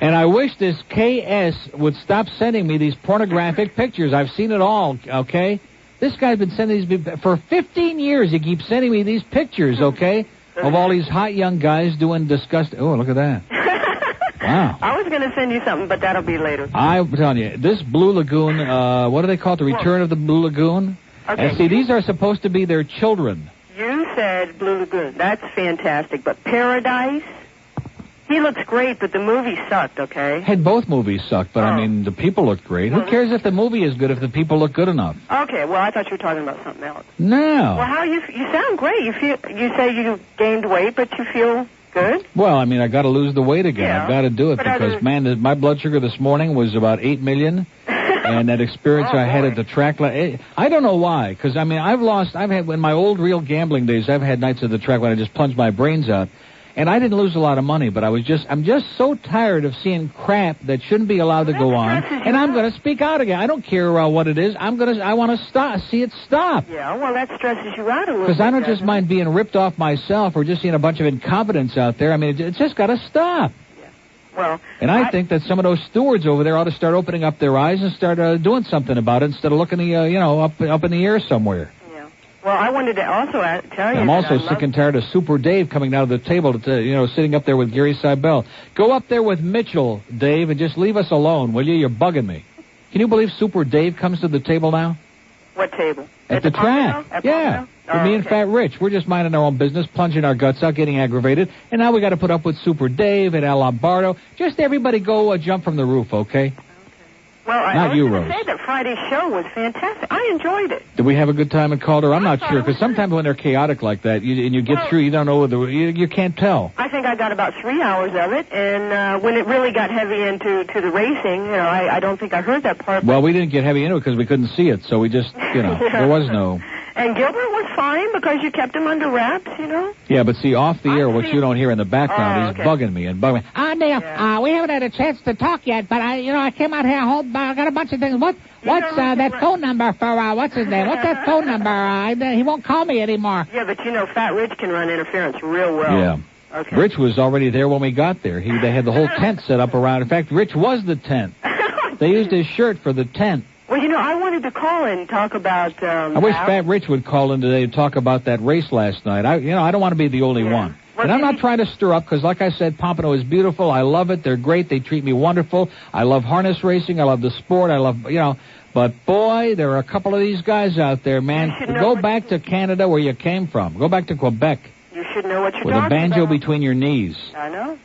And I wish this KS would stop sending me these pornographic pictures. I've seen it all, okay? This guy's been sending these for 15 years. He keeps sending me these pictures, okay, of all these hot young guys doing disgusting. Oh, look at that. Wow. I was going to send you something, but that'll be later. I'm telling you, this Blue Lagoon, what do they call it? The Return of the Blue Lagoon? Okay. And see, these are supposed to be their children. You said Blue Lagoon. That's fantastic. But Paradise? He looks great, but the movie sucked, okay? Had both movies sucked, but I mean, the people looked great. Who cares if the movie is good if the people look good enough? Okay, well, I thought you were talking about something else. No. Well, how you sound great. You say you gained weight, but you feel good? Well, I mean, I got to lose the weight again. Yeah. I've got to do it because, man, my blood sugar this morning was about 8 million. And that experience I had at the track, I don't know why, because, I mean, I've had, in my old real gambling days, I've had nights at the track when I just plunged my brains out. And I didn't lose a lot of money, but I'm just so tired of seeing crap that shouldn't be allowed to go on. And I'm going to speak out again. I don't care what it is. I want to see it stop. Yeah, well, that stresses you out a little bit. Because I don't just mind being ripped off myself or just seeing a bunch of incompetence out there. I mean, it's just got to stop. Well, and I think that some of those stewards over there ought to start opening up their eyes and start doing something about it instead of looking, up in the air somewhere. Well, I wanted to also tell you. I'm also sick and tired of Super Dave coming down to the table, sitting up there with Gary Seibel. Go up there with Mitchell, Dave, and just leave us alone, will you? You're bugging me. Can you believe Super Dave comes to the table now? What table? At the track. Yeah. For me and Fat Rich. We're just minding our own business, plunging our guts out, getting aggravated, and now we got to put up with Super Dave and Al Lombardo. Just everybody go jump from the roof, okay? Well, Not I you, was going Rose. to say that Friday's show was fantastic. I enjoyed it. Did we have a good time in Calder? I'm not sure, because sometimes when they're chaotic like that, you get through, you don't know, you can't tell. I think I got about 3 hours of it, and when it really got heavy into the racing, I don't think I heard that part. Well, we didn't get heavy into it because we couldn't see it, so we just, there was no... And Gilbert was fine because you kept him under wraps, Yeah, but see, off the air, what you don't hear in the background, he's bugging me. Neil, we haven't had a chance to talk yet, but I came out here, I got a bunch of things. What's that phone number for, what's his name? What's that phone number? He won't call me anymore. Yeah, but Fat Rich can run interference real well. Yeah. Okay. Rich was already there when we got there. They had the whole tent set up around. In fact, Rich was the tent. They used his shirt for the tent. Well, I wanted to call and talk about... I wish Fat Rich would call in today and talk about that race last night. I don't want to be the only one. Well, and I'm not trying to stir up, because like I said, Pompano is beautiful. I love it. They're great. They treat me wonderful. I love harness racing. I love the sport. I love, But, boy, there are a couple of these guys out there, man. Go back to Canada where you came from. Go back to Quebec. You should know what you're with talking a banjo about. between your knees. I know.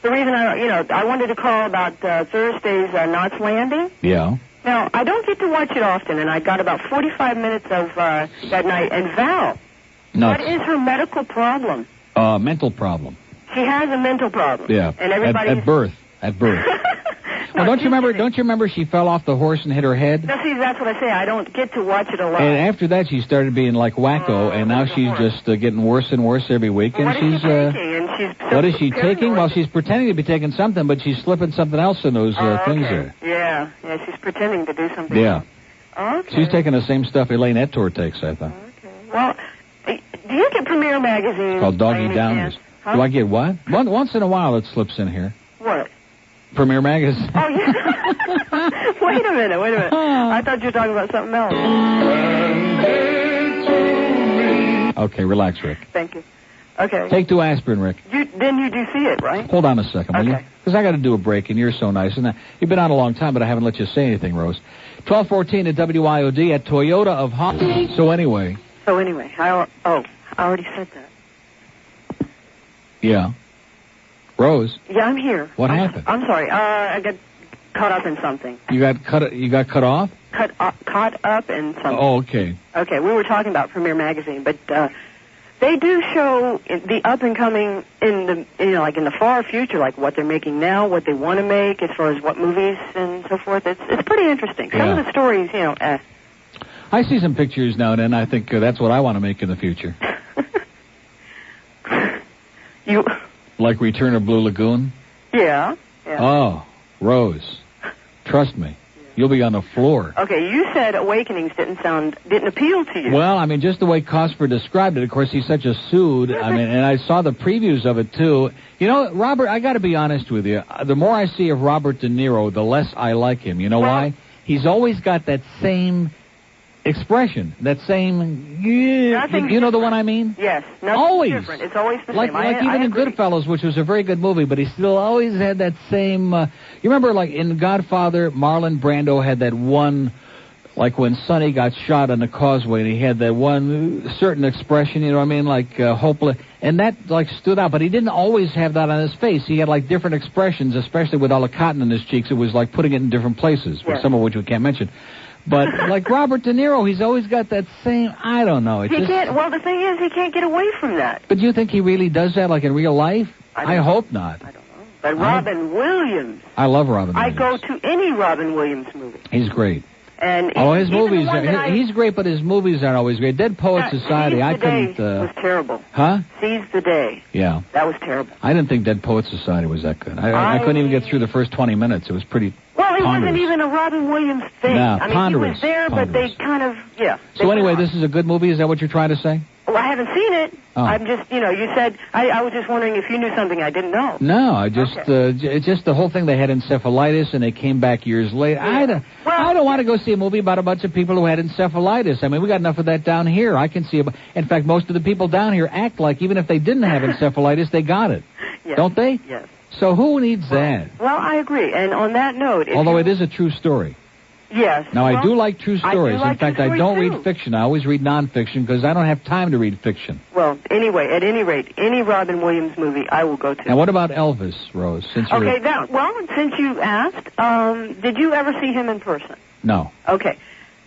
The reason I wanted to call about Thursday's Knots Landing. Yeah. Now, I don't get to watch it often, and I got about 45 minutes of that night. And Val, Nuts. what is her medical problem? Mental problem. She has a mental problem. Yeah. And everybody at birth. Well, don't you remember she fell off the horse and hit her head? No, see, that's what I say. I don't get to watch it a lot. And after that, she started being like wacko, and now she's just getting worse and worse every week. Well, and she's what is she taking? Well, she's pretending to be taking something, but she's slipping something else in those things there. Yeah, she's pretending to do something. Yeah. Okay. She's taking the same stuff Elaine Ettor takes, I thought. Well, do you get Premier Magazine? It's called Doggy by any Downers. chance? Huh? Do I get what? Once in a while it slips in here. What? Premier Magazine. Oh, yeah. Wait a minute. I thought you were talking about something else. Okay, relax, Rick. Thank you. Okay. Take 2 aspirin, Rick. Then you do see it, right? Hold on a second, will you? Okay. Because I got to do a break, and you're so nice. And you've been on a long time, but I haven't let you say anything, Rose. 12:14 at WIOD at Toyota of Holland. So anyway, I already said that. Yeah. Rose. Yeah, I'm here. What happened? I'm sorry. I got caught up in something. You got cut off? Caught up in something. Oh, okay. Okay, we were talking about Premier Magazine, but they do show the up and coming in the like in the far future, like what they're making now, what they want to make as far as what movies and so forth. It's pretty interesting. Some of the stories, I see some pictures now and then. I think that's what I want to make in the future. Like Return of Blue Lagoon? Yeah. Oh, Rose, trust me, you'll be on the floor. Okay, you said Awakenings didn't appeal to you. Well, I mean, just the way Cosper described it. Of course, he's such a sude. I mean, and I saw the previews of it too. Robert, I got to be honest with you. The more I see of Robert De Niro, the less I like him. You know why? He's always got that same expression, that same, you know the one I mean? Yes, always different. It's always the like, same. Like even in Goodfellas, which was a very good movie, but he still always had that same, you remember like in Godfather, Marlon Brando had that one Like when Sonny got shot on the causeway, and he had that one certain expression, you know what I mean, like hopeless, and that like stood out. But he didn't always have that on his face. He had like different expressions, especially with all the cotton in his cheeks. It was like putting it in different places, some of which we can't mention. But like Robert De Niro, he's always got that same. I don't know. He can't. Well, the thing is, he can't get away from that. But do you think he really does that, like in real life? I hope not. I don't know. But Robin Williams. I love Robin I Williams. go to any Robin Williams movie. He's great. And his movies, he's great, but his movies aren't always great. Dead Poets Society, I couldn't... was terrible. Huh? Seize the Day. Yeah. That was terrible. I didn't think Dead Poets Society was that good. I couldn't even get through the first 20 minutes. It was pretty Well, it ponderous. wasn't even a Robin Williams thing. No, I mean, ponderous, he was there, but they kind of, So anyway, this is a good movie? Is that what you're trying to say? Well, I haven't seen it. Oh. I'm just, you said, I was just wondering if you knew something I didn't know. No, I just, it's just the whole thing. They had encephalitis, and they came back years later. Yeah. I don't want to go see a movie about a bunch of people who had encephalitis. I mean, we got enough of that down here. I can see it. In fact, most of the people down here act like even if they didn't have encephalitis, they got it. Yes. Don't they? Yes. So who needs that? Well, I agree. And on that note... Although it is a true story. Yes. Now, I do like true stories. I do like in fact, true I don't stories, read fiction. I always read nonfiction because I don't have time to read fiction. Well, anyway, at any rate, any Robin Williams movie I will go to. And what about Elvis, Rose? Since since you asked, did you ever see him in person? No. Okay.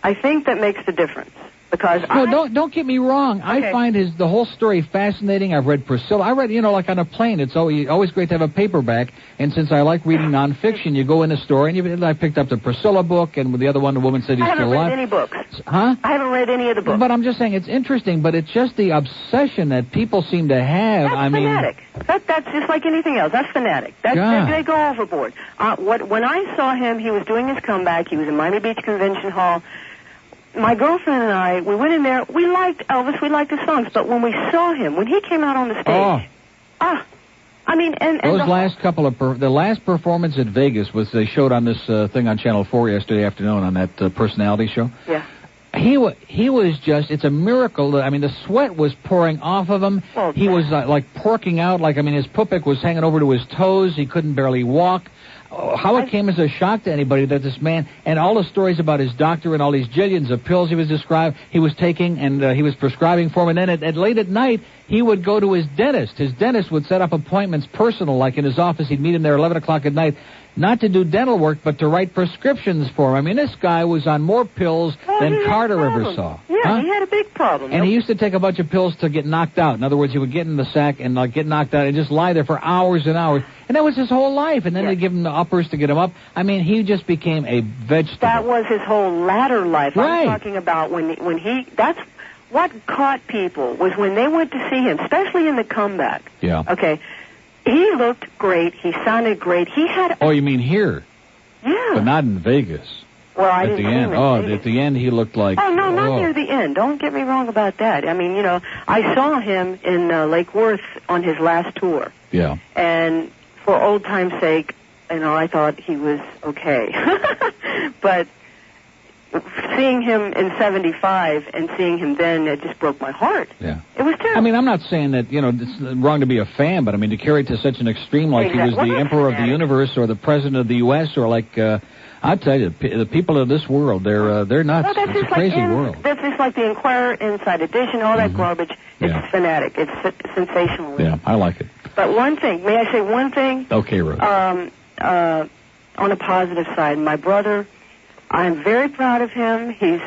I think that makes the difference. Because don't get me wrong. Okay. I find the whole story fascinating. I've read Priscilla. I read, like on a plane. It's always great to have a paperback. And since I like reading nonfiction, you go in the store and I picked up the Priscilla book, and with the other one, the woman said he's still alive. I haven't read any books. Huh? I haven't read any of the books. But I'm just saying it's interesting. But it's just the obsession that people seem to have. That's fanatic. That's just like anything else. That's fanatic. They go overboard. When I saw him, he was doing his comeback. He was in Miami Beach Convention Hall. My girlfriend and I, we went in there. We liked Elvis. We liked his songs. But when we saw him, when he came out on the stage, I mean, and those last couple of the last performance at Vegas was they showed on this thing on Channel 4 yesterday afternoon on that personality show. Yeah. He was just, it's a miracle. I mean, the sweat was pouring off of him. Well, he was like porking out. His pupik was hanging over to his toes. He couldn't barely walk. How it came as a shock to anybody that this man, and all the stories about his doctor and all these jillions of pills he was taking, and he was prescribing for him. And then at late at night, he would go to his dentist. His dentist would set up appointments personal, like in his office. He'd meet him there 11 o'clock at night, not to do dental work, but to write prescriptions for him. I mean, this guy was on more pills than Carter ever saw. Yeah, he had a big problem. And he used to take a bunch of pills to get knocked out. In other words, he would get in the sack and get knocked out and just lie there for hours and hours. And that was his whole life. And then they'd give him the uppers to get him up. I mean, he just became a vegetable. That was his whole latter life. Right. I'm talking about when he, that's what caught people was when they went to see him, especially in the comeback. Yeah. Okay. He looked great. He sounded great. He had... Oh, you mean here? Yeah. But not in Vegas. Well, I didn't see him. At the end, he looked like... Oh, no, not near the end. Don't get me wrong about that. I mean, I saw him in Lake Worth on his last tour. Yeah. And for old time's sake, I thought he was okay. But seeing him in 75 and seeing him then, it just broke my heart. Yeah. It was terrible. I mean, I'm not saying that, it's wrong to be a fan, but I mean, to carry it to such an extreme like he was the emperor of the universe or the president of the U.S. or like... I'll tell you, the people of this world, they're nuts. Well, it's a crazy world. That's just like the Inquirer, Inside Edition, all that garbage. It's fanatic. It's sensational. Yeah, I like it. But one thing, may I say one thing? Okay, Rose. On a positive side, my brother, I'm very proud of him. He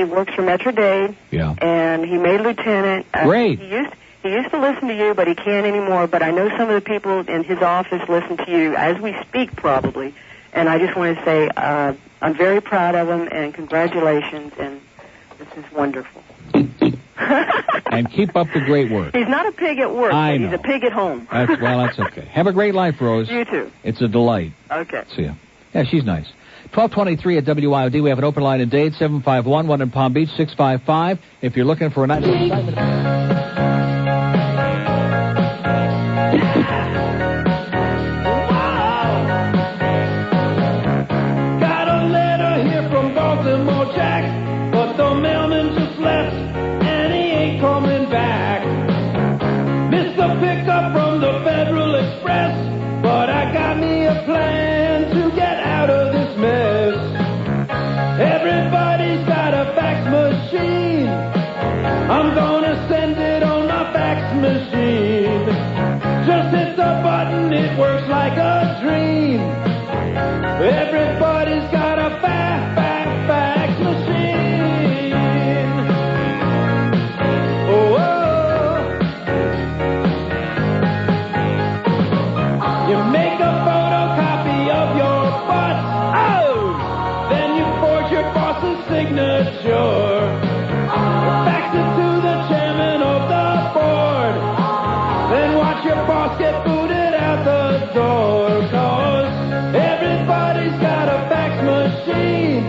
works for Metro Dade. Yeah. And he made lieutenant. Great. He used to listen to you, but he can't anymore. But I know some of the people in his office listen to you as we speak, probably. And I just want to say I'm very proud of him, and congratulations, and this is wonderful. And keep up the great work. He's not a pig at work, but he's a pig at home. That's okay. Have a great life, Rose. You too. It's a delight. Okay. See ya. Yeah, she's nice. 1223 at WIOD. We have an open line in Dade, 751, one in Palm Beach, 655. If you're looking for a night of excitement... But the mailman just left, and he ain't coming back. Missed the pickup from the Federal Express, but I got me a plan to get out of this mess. Everybody's works like a dream. Everybody's got a fax machine. Oh, you make a photocopy of your boss. Oh, then you forge your boss's signature. Fax it to the chairman of the board. Then watch your boss get booted out the door. 'Cause everybody's got a fax machine.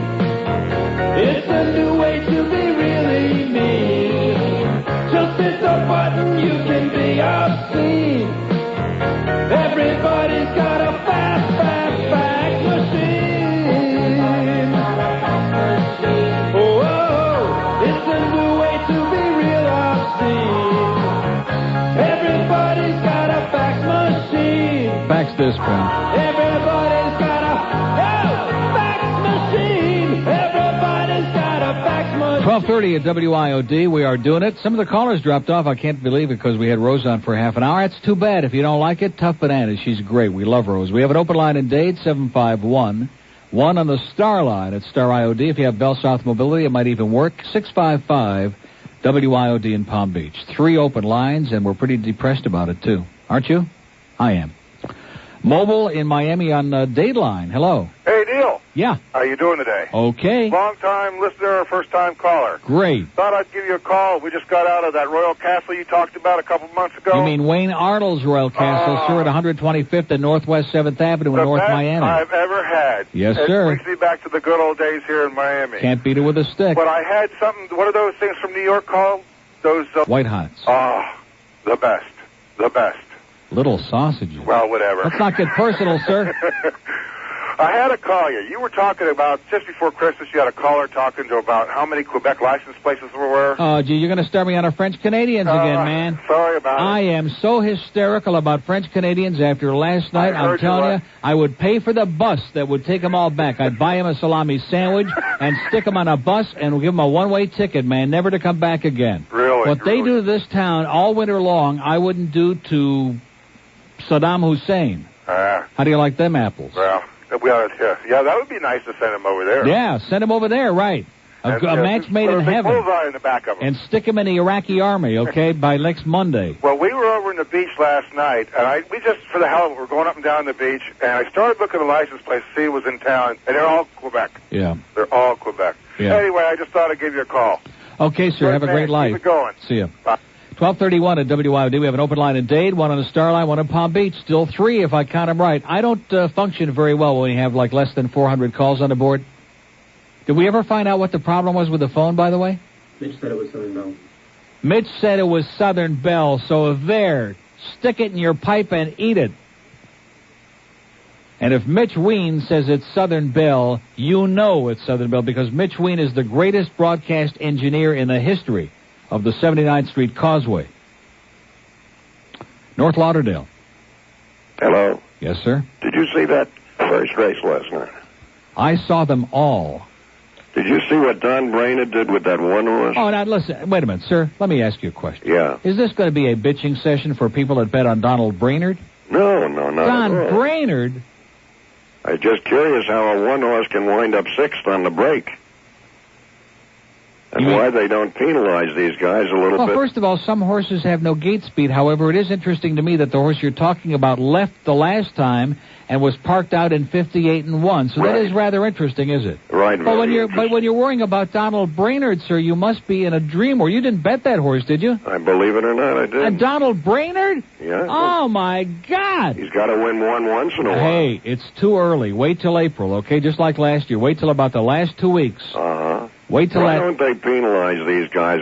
It's a new way to be really mean. Just hit the button, you can be obscene. Everybody's got a fax machine. Oh, it's a new way to be real obscene. Everybody's got a fax machine. Fax this, pal. Everybody's got a fax machine. Everybody's got a fax machine. 12:30 at WIOD. We are doing it. Some of the callers dropped off. I can't believe it because we had Rose on for half an hour. That's too bad. If you don't like it, tough bananas. She's great. We love Rose. We have an open line in Dade, 751. One on the Star line at Star IOD. If you have Bell South Mobility, it might even work. 655 WIOD in Palm Beach. 3 open lines, and we're pretty depressed about it, too. Aren't you? I am. Mobile in Miami on Dateline. Hello. Hey, Neil. Yeah. How you doing today? Okay. Long-time listener, first-time caller. Great. Thought I'd give you a call. We just got out of that Royal Castle you talked about a couple months ago. You mean Wayne Arnold's Royal Castle, sir, at 125th and Northwest 7th Avenue in North Miami. The best I've ever had. Yes, it sir. It brings me back to the good old days here in Miami. Can't beat it with a stick. But I had something, what are those things from New York called? Those... White Hots. Oh, the best. The best. Little sausages. Well, whatever. Let's not get personal, sir. I had to call you. You were talking about, just before Christmas, you had a caller talking to about how many Quebec license places there were. Oh, gee, you're going to start me on our French Canadians again, man. Sorry about it. I am so hysterical about French Canadians after last night. I'm telling you, I would pay for the bus that would take them all back. I'd buy them a salami sandwich and stick them on a bus and give them a one-way ticket, man, never to come back again. Really? What they do to this town all winter long, I wouldn't do to Saddam Hussein. How do you like them apples? Well, yeah, that would be nice to send him over there. Yeah, send him over there, right. A match made in heaven. Bullseye in the back of him. And stick him in the Iraqi army, okay, by next Monday. Well, we were over in the beach last night, and we just, for the hell of it, we're going up and down the beach, and I started looking at the license plate to see who was in town, and they're all Quebec. Yeah. They're all Quebec. Yeah. Anyway, I just thought I'd give you a call. Okay, sir, have a great life. Keep it going. See you. Bye. 1231 at WIOD. We have an open line in Dade, one on the Star Line, one in Palm Beach. Still 3 if I count them right. I don't function very well when we have like less than 400 calls on the board. Did we ever find out what the problem was with the phone, by the way? Mitch said it was Southern Bell. Mitch said it was Southern Bell, so there, stick it in your pipe and eat it. And if Mitch Ween says it's Southern Bell, you know it's Southern Bell because Mitch Ween is the greatest broadcast engineer in the history of the 79th Street Causeway. North Lauderdale. Hello. Yes, sir. Did you see that first race last night? I saw them all. Did you see what Don Brainerd did with that one horse? Oh, now listen. Wait a minute, sir. Let me ask you a question. Yeah. Is this going to be a bitching session for people that bet on Donald Brainerd? No, not Don at all. Brainerd? I'm just curious how a one horse can wind up 6th on the break. And why they don't penalize these guys a little bit. Well, first of all, some horses have no gate speed. However, it is interesting to me that the horse you're talking about left the last time and was parked out in 58 and 1. So that is rather interesting, is it? Right. But when you're worrying about Donald Brainerd, sir, you must be in a dream. Or you didn't bet that horse, did you? I believe it or not, I did. And Donald Brainerd? Yeah. Oh my God! He's got to win one once in a while. Hey, it's too early. Wait till April, okay? Just like last year. Wait till about the last 2 weeks. Wait till Why don't they penalize these guys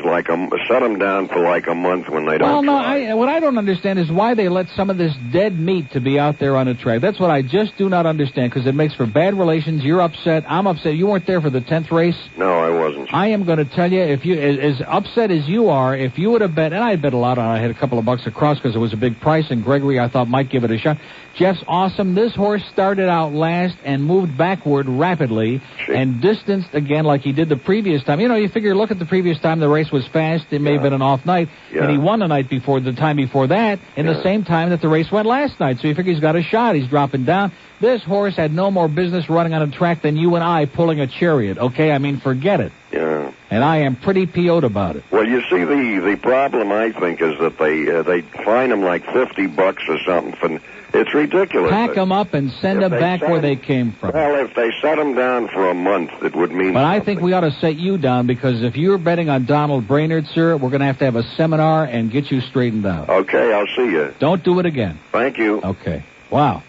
set them down for like a month when they don't? Well, no. What I don't understand is why they let some of this dead meat to be out there on the track. That's what I just do not understand because it makes for bad relations. You're upset. I'm upset. You weren't there for the 10th race. No, I wasn't. I am going to tell you, if you as upset as you are, if you would have bet, and I bet a lot on, I had a couple of bucks across because it was a big price, and Gregory I thought might give it a shot. Jeff's awesome. This horse started out last and moved backward rapidly and distanced again like he did the previous previous time. You know, you figure, look at the previous time the race was fast. It may have been an off night. Yeah. And he won the night before, the time before that, in the same time that the race went last night. So you figure he's got a shot. He's dropping down. This horse had no more business running on a track than you and I pulling a chariot, okay? I mean, forget it. Yeah. And I am pretty PO'd about it. Well, you see, the problem, I think, is that they fine them like $50 or something. It's ridiculous. Pack them up and send them back where they came from. Well, if they set them down for a month, it would mean But I think we ought to set you down, because if you're betting on Donald Brainerd, sir, we're going to have a seminar and get you straightened out. Okay, I'll see you. Don't do it again. Thank you. Okay. Wow.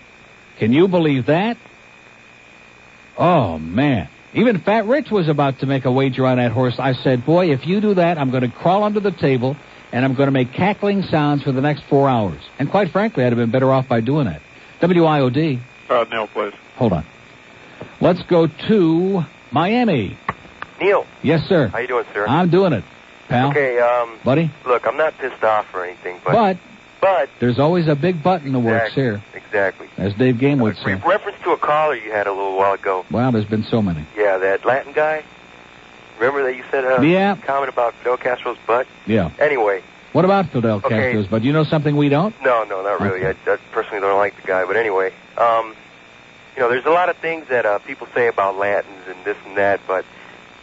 Can you believe that? Oh, man. Even Fat Rich was about to make a wager on that horse. I said, boy, if you do that, I'm going to crawl under the table, and I'm going to make cackling sounds for the next 4 hours. And quite frankly, I'd have been better off by doing that. WIOD. Neil, please. Hold on. Let's go to Miami. Neil. Yes, sir. How you doing, sir? I'm doing it, pal. Okay, buddy. Look, I'm not pissed off or anything, but there's always a big butt in the works here. Exactly. As Dave Game would say. Reference to a caller you had a little while ago. Wow, there's been so many. Yeah, that Latin guy. Remember that you said comment about Fidel Castro's butt? Yeah. Anyway. What about Fidel Castro's butt? Do you know something we don't? No, not really. I personally don't like the guy, but anyway. You know, there's a lot of things that people say about Latins and this and that, but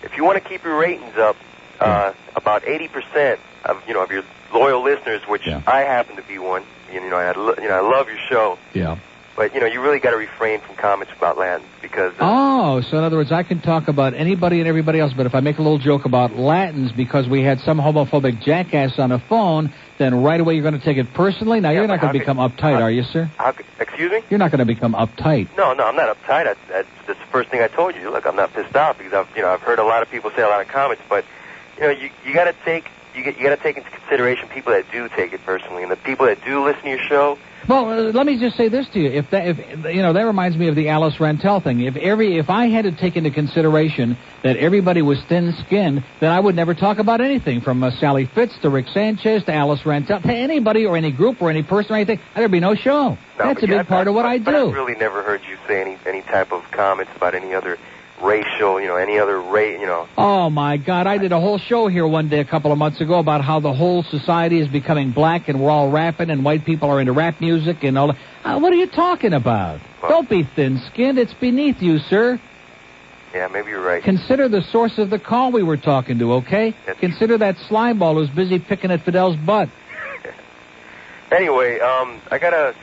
if you want to keep your ratings up, about 80% of your loyal listeners, which I happen to be one. I love your show. Yeah. But you really got to refrain from comments about Latins because. So in other words, I can talk about anybody and everybody else, but if I make a little joke about Latins because we had some homophobic jackass on the phone, then right away you're going to take it personally. Now you're not going to become uptight, are you, sir? Excuse me? You're not going to become uptight. No, I'm not uptight. That's the first thing I told you. Look, I'm not pissed off because I've heard a lot of people say a lot of comments, but you got to take. You got to take into consideration people that do take it personally, and the people that do listen to your show. Well, let me just say this to you. If that reminds me of the Alice Rantel thing. If I had to take into consideration that everybody was thin-skinned, then I would never talk about anything from Sally Fitz to Rick Sanchez to Alice Rantel to anybody or any group or any person or anything. There'd be no show. That's a big part of what I do. I've really never heard you say any type of comments about any other racial, any other race, Oh, my God. I did a whole show here one day a couple of months ago about how the whole society is becoming black and we're all rapping and white people are into rap music and all that. What are you talking about? Well, don't be thin-skinned. It's beneath you, sir. Yeah, maybe you're right. Consider the source of the call we were talking to, okay? Consider that slimeball who's busy picking at Fidel's butt. Anyway, I got a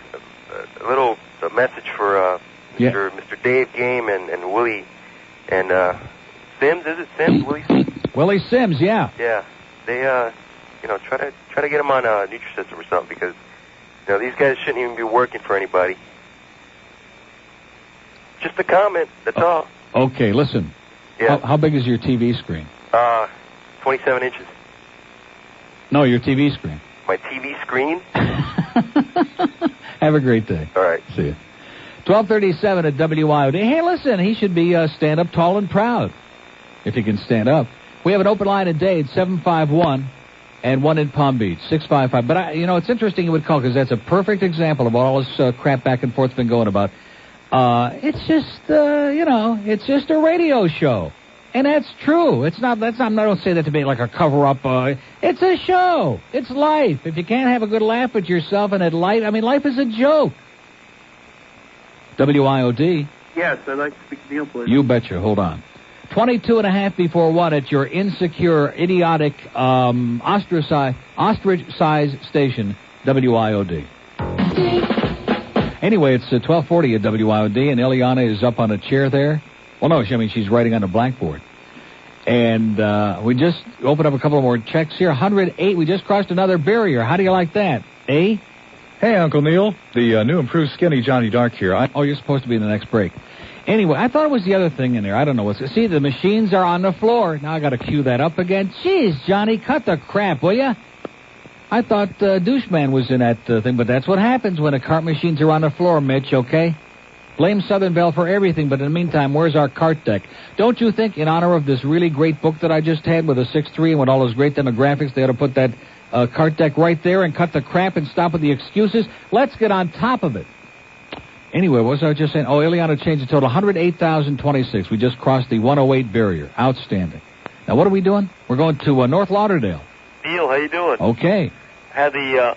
little message for Mr. Dave Game and Willie. And Sims, is it Sims? Willie Sims? Willie Sims, yeah. Yeah. They try to get him on a Nutrisystem or something because these guys shouldn't even be working for anybody. Just a comment, that's all. Okay, listen. Yeah. How big is your TV screen? 27 inches. No, your TV screen. My TV screen? Have a great day. All right. See you. 1237 at WIOD. Hey, listen, he should be stand up tall and proud, if he can stand up. We have an open line in Dade, 751, and one in Palm Beach, 655. But, it's interesting you would call, because that's a perfect example of all this crap back and forth been going about. It's just, it's just a radio show. And that's true. It's not, I don't say that to be like a cover-up. It's a show. It's life. If you can't have a good laugh at yourself and at life is a joke. WIOD. Yes, I'd like to speak to Neil, please. You betcha. Hold on. 22 and a half before 1 at your insecure, idiotic, ostrich-sized station, WIOD. Anyway, it's 1240 at WIOD, and Eliana is up on a chair there. Well, no, she's writing on a blackboard. And we just opened up a couple more checks here. 108, we just crossed another barrier. How do you like that? Eh? Hey, Uncle Neil. The new improved skinny Johnny Dark here. You're supposed to be in the next break. Anyway, I thought it was the other thing in there. I don't know what's... See, the machines are on the floor. Now I got to cue that up again. Jeez, Johnny, cut the crap, will ya? I thought Doucheman was in that thing, but that's what happens when the cart machines are on the floor, Mitch, okay? Blame Southern Belle for everything, but in the meantime, where's our cart deck? Don't you think, in honor of this really great book that I just had with a 6'3" and with all those great demographics, they ought to put that cart deck right there and cut the crap and stop with the excuses? Let's get on top of it. Anyway, what was I just saying? Eliana changed the total, 108,026. We just crossed the 108 barrier. Outstanding. Now, what are we doing? We're going to North Lauderdale. Neil, how you doing? Okay. Had the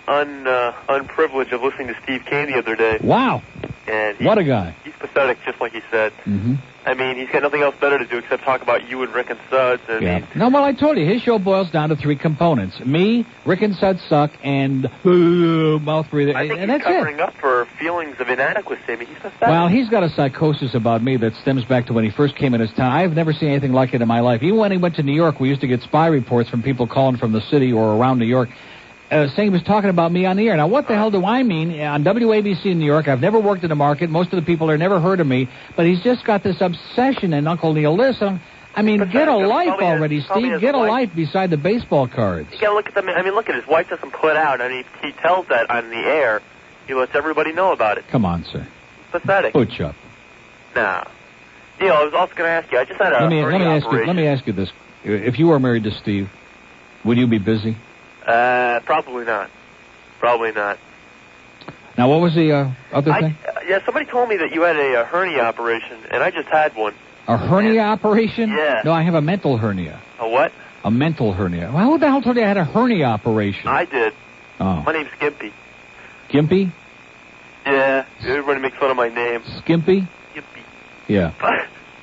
unprivilege of listening to Steve Kane the other day. Wow. And what a guy. He's pathetic, just like he said. Mm-hmm. I mean, he's got nothing else better to do except talk about you and Rick and Suds. I mean, No, well, I told you, his show boils down to 3 components. Me, Rick and Suds suck, and mouth breather. I think and he's that's covering up for feelings of inadequacy. I mean, he's pathetic. Well, he's got a psychosis about me that stems back to when he first came in his town. I've never seen anything like it in my life. Even when he went to New York, we used to get spy reports from people calling from the city or around New York, saying he was talking about me on the air. Now, what the hell do I mean? On WABC in New York, I've never worked in the market. Most of the people there never heard of me. But he's just got this obsession, and Uncle Neil, listen, I mean, get a life already, Steve. Get a life beside the baseball cards. You gotta look at them. I mean, look at his wife doesn't put out. I mean, he tells that on the air. He lets everybody know about it. Come on, sir. Pathetic. Put up. Nah. Neil, I was also going to ask you. I just had a Let me ask you this. If you were married to Steve, would you be busy? Probably not. Probably not. Now, what was the other thing? Yeah, somebody told me that you had a hernia operation, and I just had one. A hernia operation? Yeah. No, I have a mental hernia. A what? A mental hernia. Well, who the hell told you I had a hernia operation? I did. Oh. My name's Skimpy. Gimpy? Yeah, everybody makes fun of my name. Skimpy? Gimpy. Yeah.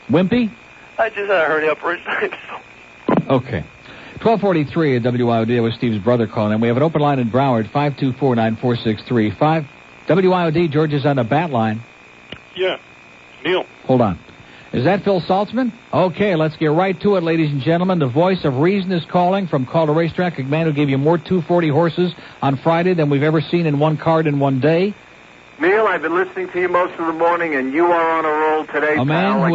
Wimpy? I just had a hernia operation. Okay. 1243 at WIOD with Steve's brother calling in. We have an open line in Broward, 524-9463. WIOD, George is on the bat line. Yeah. Neil. Hold on. Is that Phil Saltzman? Okay, let's get right to it, ladies and gentlemen. The voice of reason is calling from Call to Racetrack, a man who gave you more 240 horses on Friday than we've ever seen in one card in one day. Neil, I've been listening to you most of the morning, and you are on a roll today, A man who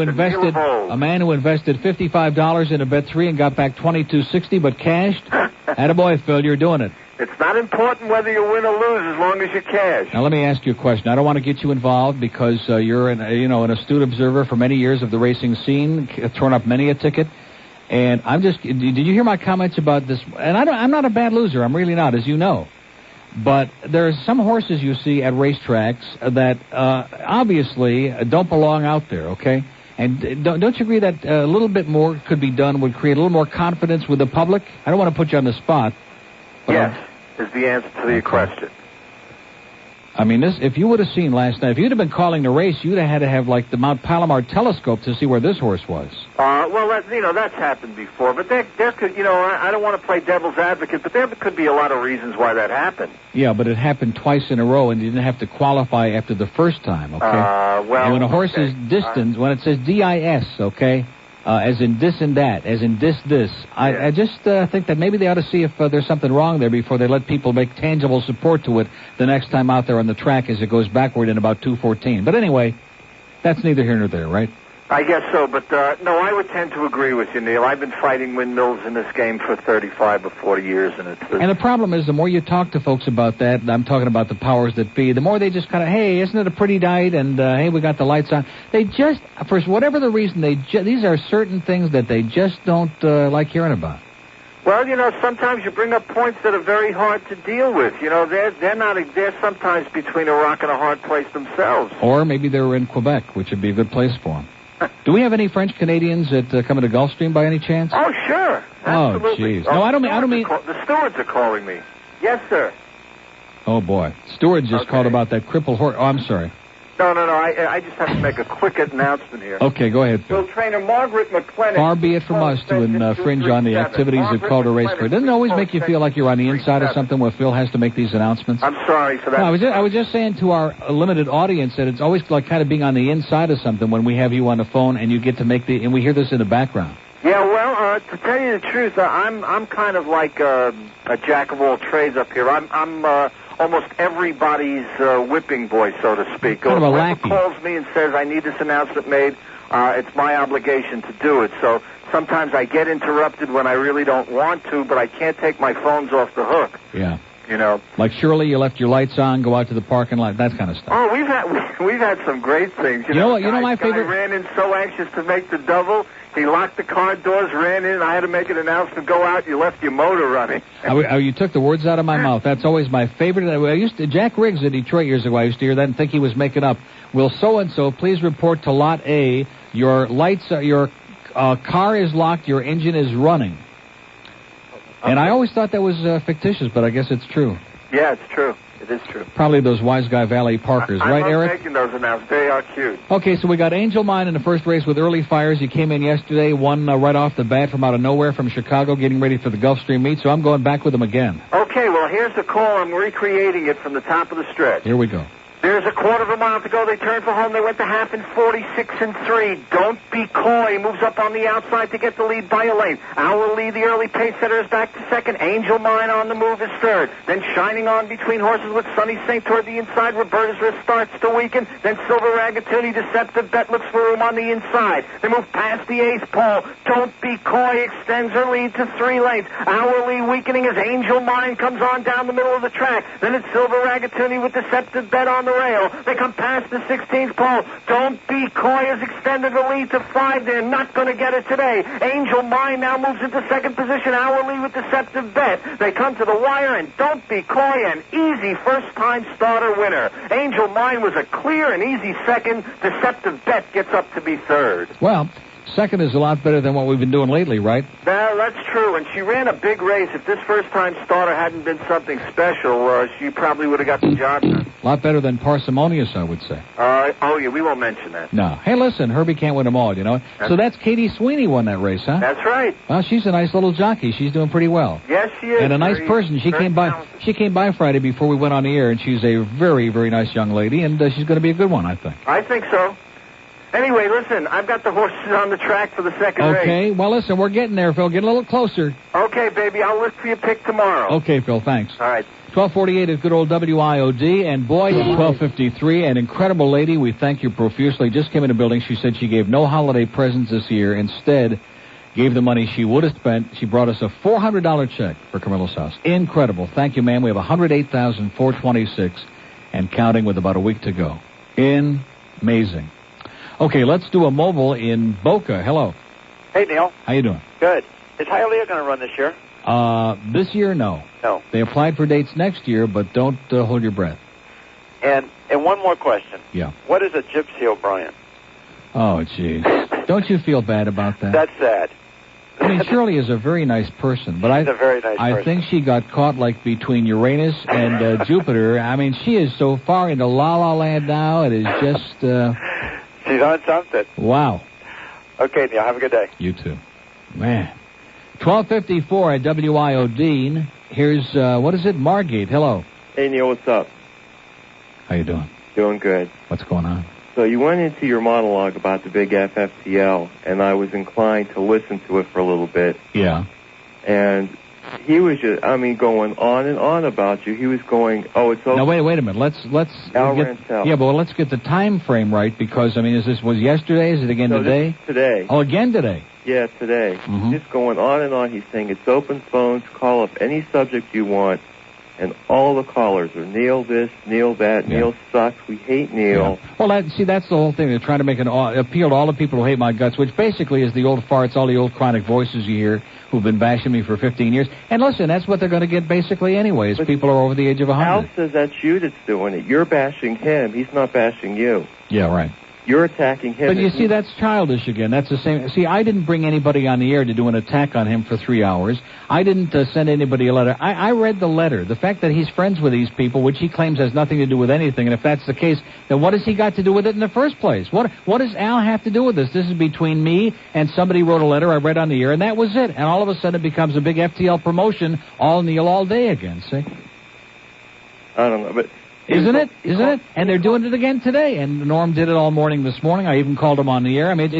invested $55 in a bet 3 and got back $22.60, but cashed. Attaboy, Phil, you're doing it. It's not important whether you win or lose as long as you cash. Now let me ask you a question. I don't want to get you involved because you're an astute observer for many years of the racing scene, torn up many a ticket. And did you hear my comments about this? And I'm not a bad loser. I'm really not, as you know. But there are some horses you see at racetracks that obviously don't belong out there, okay? And don't you agree that a little bit more could be done, would create a little more confidence with the public? I don't want to put you on the spot. Yes, is the answer to your question. I mean, if you would have seen last night, if you'd have been calling the race, you'd have had to have, like, the Mount Palomar telescope to see where this horse was. Well, that's happened before. But there could, I don't want to play devil's advocate, but there could be a lot of reasons why that happened. Yeah, but it happened twice in a row, and you didn't have to qualify after the first time, okay? And when a horse is distance, when it says DIS, okay, as in this and that, as in this, I just think that maybe they ought to see if there's something wrong there before they let people make tangible support to it the next time out there on the track as it goes backward in about 2:14. But anyway, that's neither here nor there, right? I guess so, but no, I would tend to agree with you, Neil. I've been fighting windmills in this game for 35 or 40 years, and it's... And the problem is, the more you talk to folks about that, and I'm talking about the powers that be, the more they just kind of, hey, isn't it a pretty night, and hey, we got the lights on. They just, for whatever the reason, these are certain things that they just don't like hearing about. Well, sometimes you bring up points that are very hard to deal with. They're sometimes between a rock and a hard place themselves. Or maybe they were in Quebec, which would be a good place for them. Do we have any French Canadians that come into Gulfstream by any chance? Oh, sure. Absolutely. Oh, jeez. No, I don't mean... The stewards are calling me. Yes, sir. Oh, boy. Stewards just called about that crippled horse. Oh, I'm sorry. No. I just have to make a quick announcement here. Okay, go ahead, Phil. Well, trainer Margaret McClennan... Far be it from us to infringe on the activities of Call to Racetrack. Doesn't it always make you feel like you're on the inside of something where Phil has to make these announcements? I'm sorry for that. No, I was just saying to our limited audience that it's always like kind of being on the inside of something when we have you on the phone and you get to make and we hear this in the background. Yeah, well, to tell you the truth, I'm kind of like a jack of all trades up here. I'm almost everybody's whipping boy, so to speak. Kind of a lackey. Whoever calls me and says, I need this announcement made, it's my obligation to do it. So sometimes I get interrupted when I really don't want to, but I can't take my phones off the hook. Yeah. Like Shirley, you left your lights on, go out to the parking lot, that kind of stuff. Oh, we've had some great things. You know my favorite... Guy ran in so anxious to make the double. He locked the car doors, ran in. I had to make an announcement, go out. You left your motor running. You took the words out of my mouth. That's always my favorite. Jack Riggs in Detroit years ago, I used to hear that and think he was making up. Will so-and-so please report to Lot A, your lights, your car is locked, your engine is running. And I always thought that was fictitious, but I guess it's true. Yeah, it's true. It is true. Probably those wise guy valet parkers, right, Eric? I'm making those announcements. They are cute. Okay, so we got Angel Mine in the first race with early fires. He came in yesterday, won right off the bat from out of nowhere from Chicago, getting ready for the Gulfstream meet, so I'm going back with him again. Okay, well, here's the call. I'm recreating it from the top of the stretch. Here we go. There's a quarter of a mile to go. They turn for home. They went to half in 46-3. Don't be coy. Moves up on the outside to get the lead by a lane. Our lead, the early pace setter, is back to second. Angel Mine on the move is third. Then shining on between horses with Sunny Saint toward the inside. Roberta's Wrist starts to weaken. Then Silver Ragatoonie, Deceptive Bet looks for room on the inside. They move past the eighth pole. Don't be coy extends her lead to 3 lengths. Our lead weakening as Angel Mine comes on down the middle of the track. Then it's Silver Ragatoonie with Deceptive Bet on the rail. They come past the 16th pole. Don't be coy has extended the lead to 5. They're not going to get it today. Angel Mine now moves into second position. Our lead with Deceptive Bet. They come to the wire, and Don't Be Coy, an easy first-time starter winner. Angel Mine was a clear and easy second. Deceptive Bet gets up to be third. Well, second is a lot better than what we've been doing lately, right? Well, that's true, and she ran a big race. If this first-time starter hadn't been something special, she probably would have got the job done. A lot better than Parsimonious, I would say. Oh, yeah, we won't mention that. No. Hey, listen, Herbie can't win them all, you know. So that's Katie Sweeney won that race, huh? That's right. Well, she's a nice little jockey. She's doing pretty well. Yes, she is. And a nice person. She came by Friday before we went on the air, and she's a very, very nice young lady, and she's going to be a good one, I think. I think so. Anyway, listen, I've got the horses on the track for the second race. Okay, well, listen, we're getting there, Phil. Get a little closer. Okay, baby, I'll look for your pick tomorrow. Okay, Phil, thanks. All right. 1248 is good old WIOD, and boy, at 1253, an incredible lady. We thank you profusely. Just came in the building. She said she gave no holiday presents this year. Instead, gave the money she would have spent. She brought us a $400 check for Camilla's house. Incredible. Thank you, ma'am. We have $108,426 and counting with about a week to go. Amazing. Okay, let's do a mobile in Boca. Hello. Hey, Neil. How you doing? Good. Is Hialeah going to run this year? This year, no. No. They applied for dates next year, but don't hold your breath. And one more question. Yeah. What is a Gypsy O'Brien? Oh, jeez. Don't you feel bad about that? That's sad. I mean, Shirley is a very nice person, but She's a very nice I person. think she got caught like between Uranus and Jupiter. I mean, she is so far into La La Land now. It is just. She's on something. Wow. Okay, Neil. Have a good day. You too, man. 1254 at WIOD. Here's what is it? Margate. Hello. Hey Neil, what's up? How you doing? Doing good. What's going on? So you went into your monologue about the big FFTL, and I was inclined to listen to it for a little bit. Yeah. And he was just, going on and on about you. He was going, oh, it's over. Now, wait a minute. Let's Rantel. Yeah, but let's get the time frame right, because, was yesterday? Is it again today? Today. Oh, again today? Yeah, today. Mm-hmm. Just going on and on. He's saying it's open phones, call up any subject you want, and all the callers are Neil this, Neil that, Neil sucks, we hate Neil. Yeah. Well, that's the whole thing. They're trying to make an appeal to all the people who hate my guts, which basically is the old farts, all the old chronic voices you hear who've been bashing me for 15 years. And listen, that's what they're going to get basically anyways. People are over the age of 100. Al says that's you that's doing it. You're bashing him. He's not bashing you. Yeah, right. You're attacking him. But you see, that's childish again. That's the same. See, I didn't bring anybody on the air to do an attack on him for 3 hours. I didn't send anybody a letter. I read the letter. The fact that he's friends with these people, which he claims has nothing to do with anything, and if that's the case, then what has he got to do with it in the first place? What does Al have to do with this? This is between me and somebody wrote a letter I read on the air, and that was it. And all of a sudden it becomes a big FTL promotion, all Neil all day again, see? I don't know, but... Isn't it? And they're doing it again today. And Norm did it all morning this morning. I even called him on the air. I mean,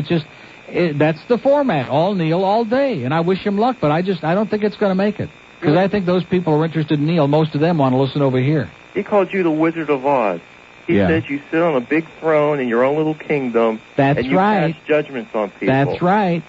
that's the format. All Neil, all day. And I wish him luck, but I don't think it's going to make it. Because I think those people are interested in Neil. Most of them want to listen over here. He called you the Wizard of Oz. He said you sit on a big throne in your own little kingdom. That's and you right. pass judgments on people. That's right.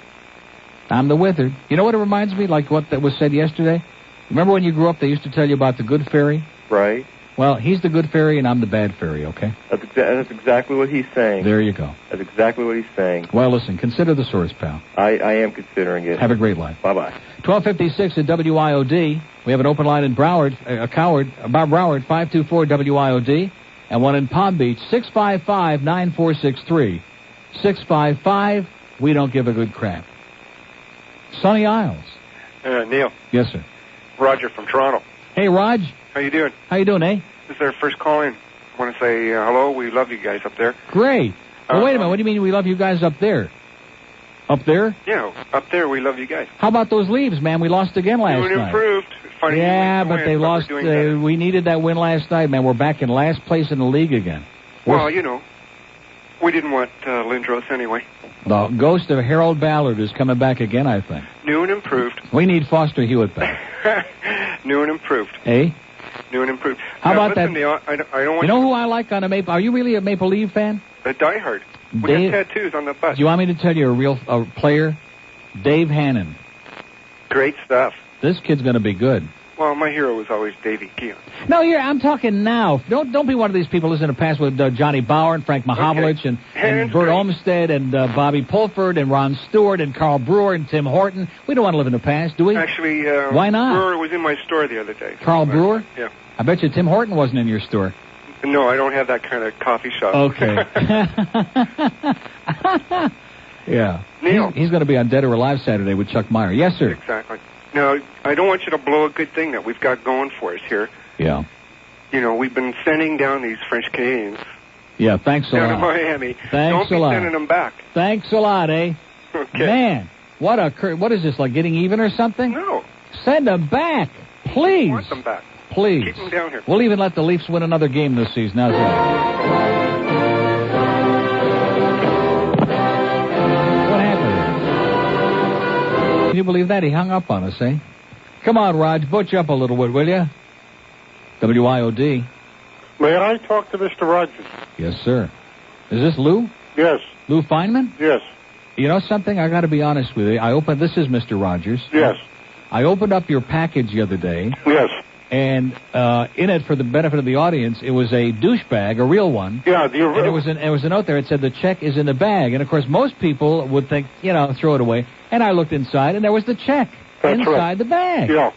I'm the wizard. You know what it reminds me? Like what that was said yesterday? Remember when you grew up, they used to tell you about the good fairy? Right. Well, he's the good fairy and I'm the bad fairy, okay? That's exactly what he's saying. There you go. That's exactly what he's saying. Well, listen, consider the source, pal. I am considering it. Have a great life. Bye-bye. 1256 at WIOD. We have an open line in Broward, Bob Broward, 524-WIOD, and one in Palm Beach, 655-9463. 655, we don't give a good crap. Sunny Isles. Neil. Yes, sir. Roger from Toronto. Hey, Raj. How you doing? How you doing, eh? This is our first call in. I want to say hello. We love you guys up there. Great. Well, wait a minute. What do you mean we love you guys up there? Up there? Yeah, up there we love you guys. How about those leaves, man? We lost again last Doing night. improved. Funny Yeah, but they lost. We needed that win last night, man. We're back in last place in the league again. Well, you know, we didn't want Lindros anyway. The ghost of Harold Ballard is coming back again, I think. New and improved. We need Foster Hewitt back. New and improved. Eh? New and improved. How Now, about listen, that? Neil, I don't want You know who I like on a Maple? Are you really a Maple Leaf fan? A diehard. We Dave- got tattoos on the bus. Do you want me to tell you a real player? Dave Hannon. Great stuff. This kid's going to be good. Well, my hero was always Davey Keon. No, I'm talking now. Don't be one of these people listening to past with Johnny Bauer and Frank Mahovlich and Bert Olmsted and Bobby Pulford and Ron Stewart and Carl Brewer and Tim Horton. We don't want to live in the past, do we? Actually, Why not? Brewer was in my store the other day. Carl Brewer? Yeah. I bet you Tim Horton wasn't in your store. No, I don't have that kind of coffee shop. Okay. Yeah. Neil. He's going to be on Dead or Alive Saturday with Chuck Meyer. Yes, sir. Exactly. Now, I don't want you to blow a good thing that we've got going for us here. Yeah. You know, we've been sending down these French Canadians Yeah, thanks a down to lot. Miami. Thanks Don't be a lot. sending them back. Thanks a lot, eh? Okay. Man, what is this, like getting even or something? No. Send them back, please. I want them back. Please. Keep them down here. We'll even let the Leafs win another game this season. How's that? What happened? Can you believe that? He hung up on us, eh? Come on, Raj, butch up a little bit, will you? WIOD. May I talk to Mr. Rogers? Yes, sir. Is this Lou? Yes. Lou Feynman? Yes. You know something? I got to be honest with you. This is Mr. Rogers. Yes. I opened up your package the other day. Yes. And in it, for the benefit of the audience, it was a douchebag, a real one. Yeah, and there was a note there. It said the check is in the bag. And of course, most people would think, throw it away. And I looked inside, and there was the check inside the bag. Yeah.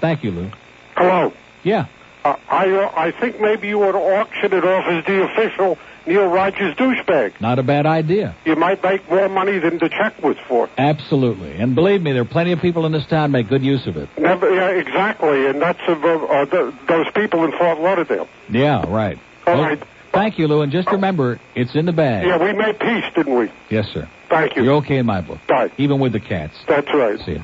Thank you, Lou. Hello. Yeah. I think maybe you ought to auction it off as the official Neil Rogers douchebag. Not a bad idea. You might make more money than the check was for. Absolutely. And believe me, there are plenty of people in this town make good use of it. Yeah, exactly. And that's those people in Fort Lauderdale. Yeah, right. All right. Thank you, Lou. And just remember, it's in the bag. Yeah, we made peace, didn't we? Yes, sir. Thank you. You're okay in my book. Right. Even with the cats. That's right. See ya.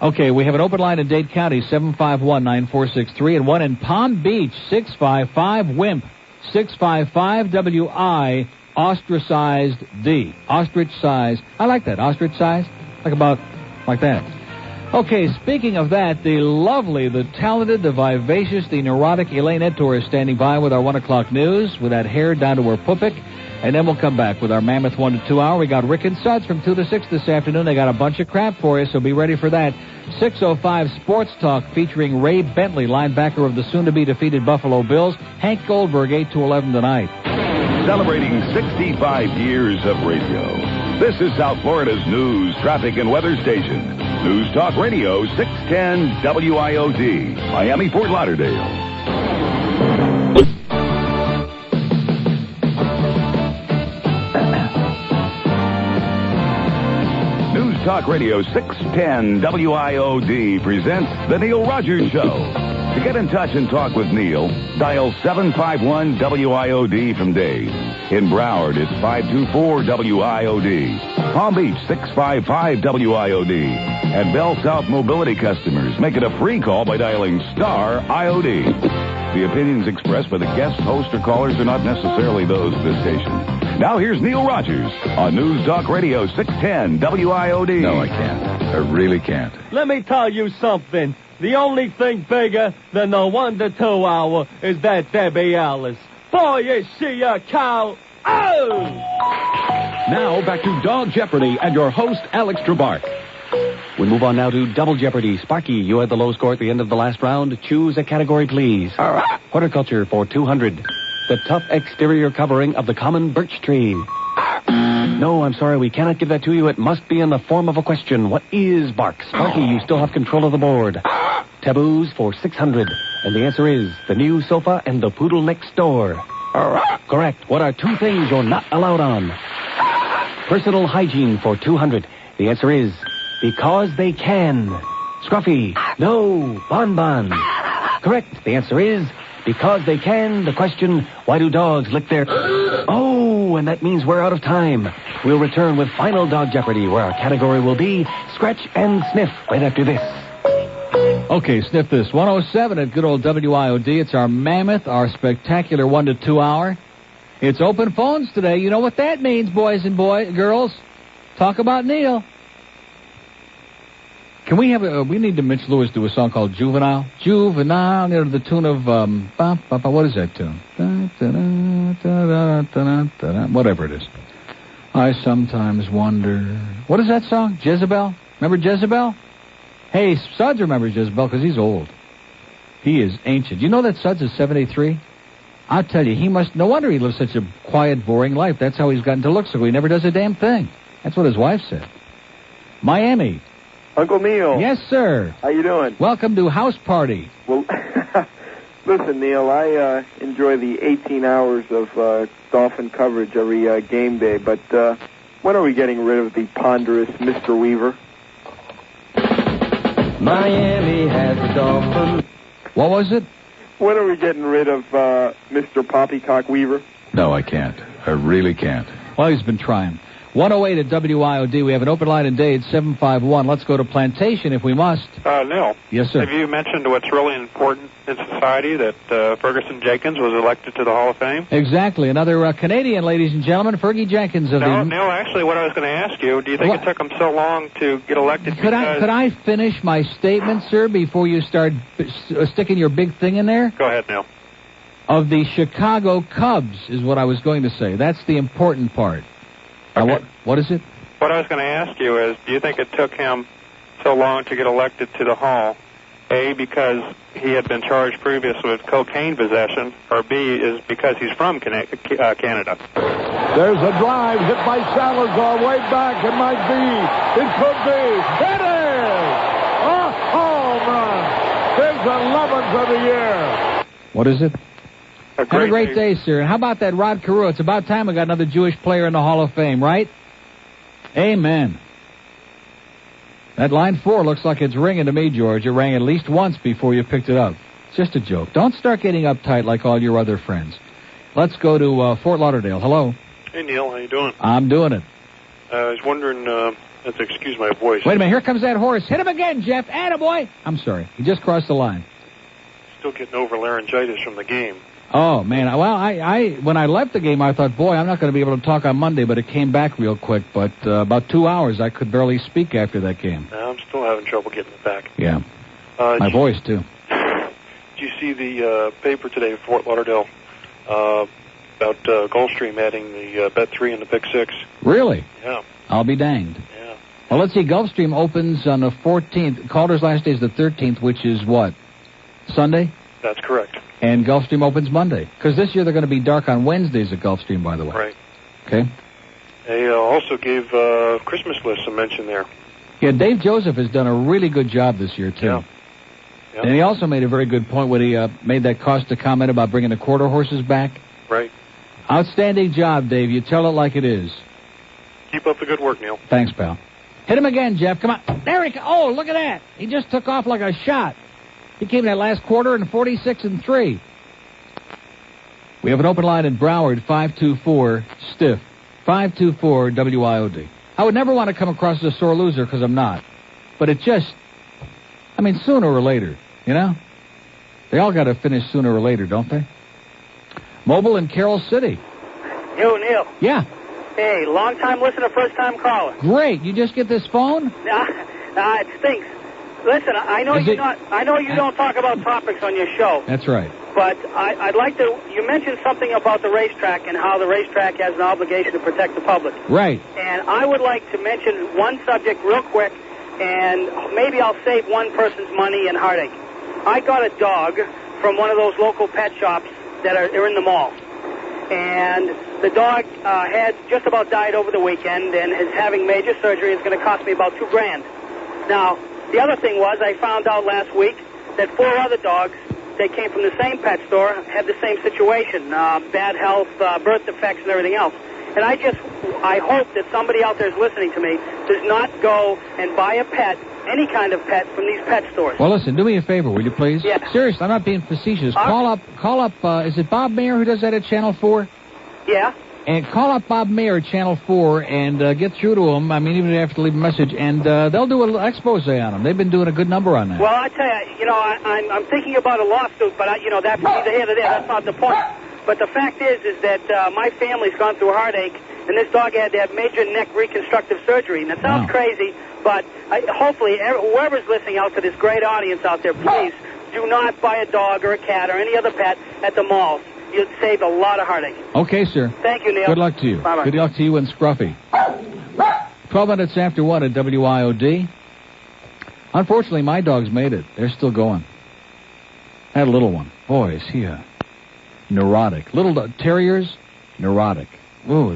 Okay, we have an open line in Dade County, 751-9463, and one in Palm Beach, 655-WIMP, 655-WI, ostracized D. Ostrich size. I like that, ostrich size. Like that. Okay, speaking of that, the lovely, the talented, the vivacious, the neurotic Elaine Etor is standing by with our 1 o'clock news, with that hair down to her pupik. And then we'll come back with our Mammoth 1 to 2 hour. We got Rick and Suds from 2 to 6 this afternoon. They got a bunch of crap for you, so be ready for that. 6:05 Sports Talk featuring Ray Bentley, linebacker of the soon-to-be-defeated Buffalo Bills. Hank Goldberg, 8 to 11 tonight. Celebrating 65 years of radio. This is South Florida's news, traffic, and weather station. News Talk Radio, 610 WIOD, Miami, Fort Lauderdale. Talk Radio 610 WIOD presents The Neil Rogers Show. To get in touch and talk with Neil, dial 751 WIOD from Dade. In Broward, it's 524 WIOD. Palm Beach, 655 WIOD. And Bell South Mobility customers, make it a free call by dialing star IOD. The opinions expressed by the guest, host, or callers are not necessarily those of this station. Now here's Neil Rogers on News Talk Radio 610 WIOD. No, I can't. I really can't. Let me tell you something. The only thing bigger than the 1 to 2 hour is that Debbie Ellis. Boy, is she a cow. Oh! Now back to Dog Jeopardy and your host, Alex Trebart. We move on now to Double Jeopardy. Sparky, you had the low score at the end of the last round. Choose a category, please. Horticulture for 200. The tough exterior covering of the common birch tree. No, I'm sorry, we cannot give that to you. It must be in the form of a question. What is bark? Sparky, you still have control of the board. Taboos for 600. And the answer is the new sofa and the poodle next door. Correct. What are 2 things you're not allowed on? Personal hygiene for 200. The answer is Because they can. Scruffy. No. Bonbon. Correct. The answer is because they can. The question, why do dogs lick their... Oh, and that means we're out of time. We'll return with Final Dog Jeopardy, where our category will be Scratch and Sniff right after this. Okay, sniff this. 107 at good old WIOD. It's our mammoth, our spectacular 1 to 2 hour. It's open phones today. You know what that means, boys and girls. Talk about Neil. Can we have we need to Mitch Lewis do a song called Juvenile? Juvenile, near the tune of, what is that tune? Whatever it is. I sometimes wonder. What is that song? Jezebel? Remember Jezebel? Hey, Suds remembers Jezebel because he's old. He is ancient. You know that Suds is 73? I'll tell you, no wonder he lives such a quiet, boring life. That's how he's gotten to look so good. He never does a damn thing. That's what his wife said. Miami. Uncle Neil. Yes, sir. How you doing? Welcome to House Party. Well, listen, Neil, I enjoy the 18 hours of Dolphin coverage every game day, but when are we getting rid of the ponderous Mr. Weaver? Miami has a Dolphin. What was it? When are we getting rid of Mr. Poppycock Weaver? No, I can't. I really can't. Well, he's been trying. 108 at WIOD. We have an open line in Dade, 751. Let's go to Plantation if we must. Neil. Yes, sir. Have you mentioned what's really important in society, that Ferguson Jenkins was elected to the Hall of Fame? Exactly. Another Canadian, ladies and gentlemen, Fergie Jenkins of No, Neil, actually, what I was going to ask you, do you think it took him so long to get elected? Could I finish my statement, sir, before you start sticking your big thing in there? Go ahead, Neil. Of the Chicago Cubs is what I was going to say. That's the important part. Okay. What is it? What I was going to ask you is, do you think it took him so long to get elected to the Hall? A, because he had been charged previously with cocaine possession, or B, is because he's from Canada. There's a drive hit by Salazar way back. It might be. It could be. It is! A home run! His 11th of the year. What is it? Have a great day, sir. And how about that Rod Carew? It's about time we got another Jewish player in the Hall of Fame, right? Amen. That line 4 looks like it's ringing to me, George. It rang at least once before you picked it up. It's just a joke. Don't start getting uptight like all your other friends. Let's go to Fort Lauderdale. Hello. Hey, Neil. How you doing? I'm doing it. I was wondering, excuse my voice. Wait a minute. Here comes that horse. Hit him again, Jeff. Attaboy. I'm sorry. He just crossed the line. Still getting over laryngitis from the game. Oh, man. Well, I when I left the game, I thought, boy, I'm not going to be able to talk on Monday, but it came back real quick. But about 2 hours, I could barely speak after that game. I'm still having trouble getting it back. Yeah. My voice, too. Did you see the paper today in Fort Lauderdale about Gulfstream adding the Bet 3 and the Pick 6? Really? Yeah. I'll be danged. Yeah. Well, let's see. Gulfstream opens on the 14th. Calder's last day is the 13th, which is what? Sunday? That's correct. And Gulfstream opens Monday. Because this year they're going to be dark on Wednesdays at Gulfstream, by the way. Right. Okay. They also gave Christmas list a mention there. Yeah, Dave Joseph has done a really good job this year, too. Yeah. Yeah. And he also made a very good point when he made that Costa comment about bringing the quarter horses back. Right. Outstanding job, Dave. You tell it like it is. Keep up the good work, Neil. Thanks, pal. Hit him again, Jeff. Come on. There he goes. Oh, look at that. He just took off like a shot. He came in that last quarter in 46-3. We have an open line in Broward, 524 stiff. 524 WIOD. I would never want to come across as a sore loser because I'm not. But it just, sooner or later, you know? They all got to finish sooner or later, don't they? Mobile in Carroll City. Yo, Neil. Yeah. Hey, long-time listener, first-time caller. Great. You just get this phone? It stinks. Listen, I know you don't talk about topics on your show. That's right. But I'd like to. You mentioned something about the racetrack and how the racetrack has an obligation to protect the public. Right. And I would like to mention one subject real quick, and maybe I'll save one person's money and heartache. I got a dog from one of those local pet shops that are in the mall, and the dog had just about died over the weekend and is having major surgery. It's going to cost me about $2,000. Now, the other thing was I found out last week that 4 other dogs that came from the same pet store had the same situation, bad health, birth defects, and everything else. And I hope that somebody out there is listening to me does not go and buy a pet, any kind of pet, from these pet stores. Well, listen, do me a favor, will you please? Yeah. Seriously, I'm not being facetious. Call up, is it Bob Mayer who does that at Channel 4? Yeah. And call up Bob Mayer at Channel 4 and get through to him. I mean, even if you have to leave a message, and they'll do an expose on him. They've been doing a good number on that. Well, I tell you, I'm thinking about a lawsuit, but, that's neither here nor there. That's not the point. But the fact is that my family's gone through a heartache, and this dog had to have major neck reconstructive surgery. And it sounds crazy, but hopefully whoever's listening out to this great audience out there, please do not buy a dog or a cat or any other pet at the malls. You'd save a lot of heartache. Okay, sir. Thank you, Neil. Good luck to you. Bye-bye. Good luck to you and Scruffy. 12 minutes after 1 at WIOD. Unfortunately, my dogs made it. They're still going. I had a little one. Boy, is he a neurotic. Little terriers, neurotic. Ooh,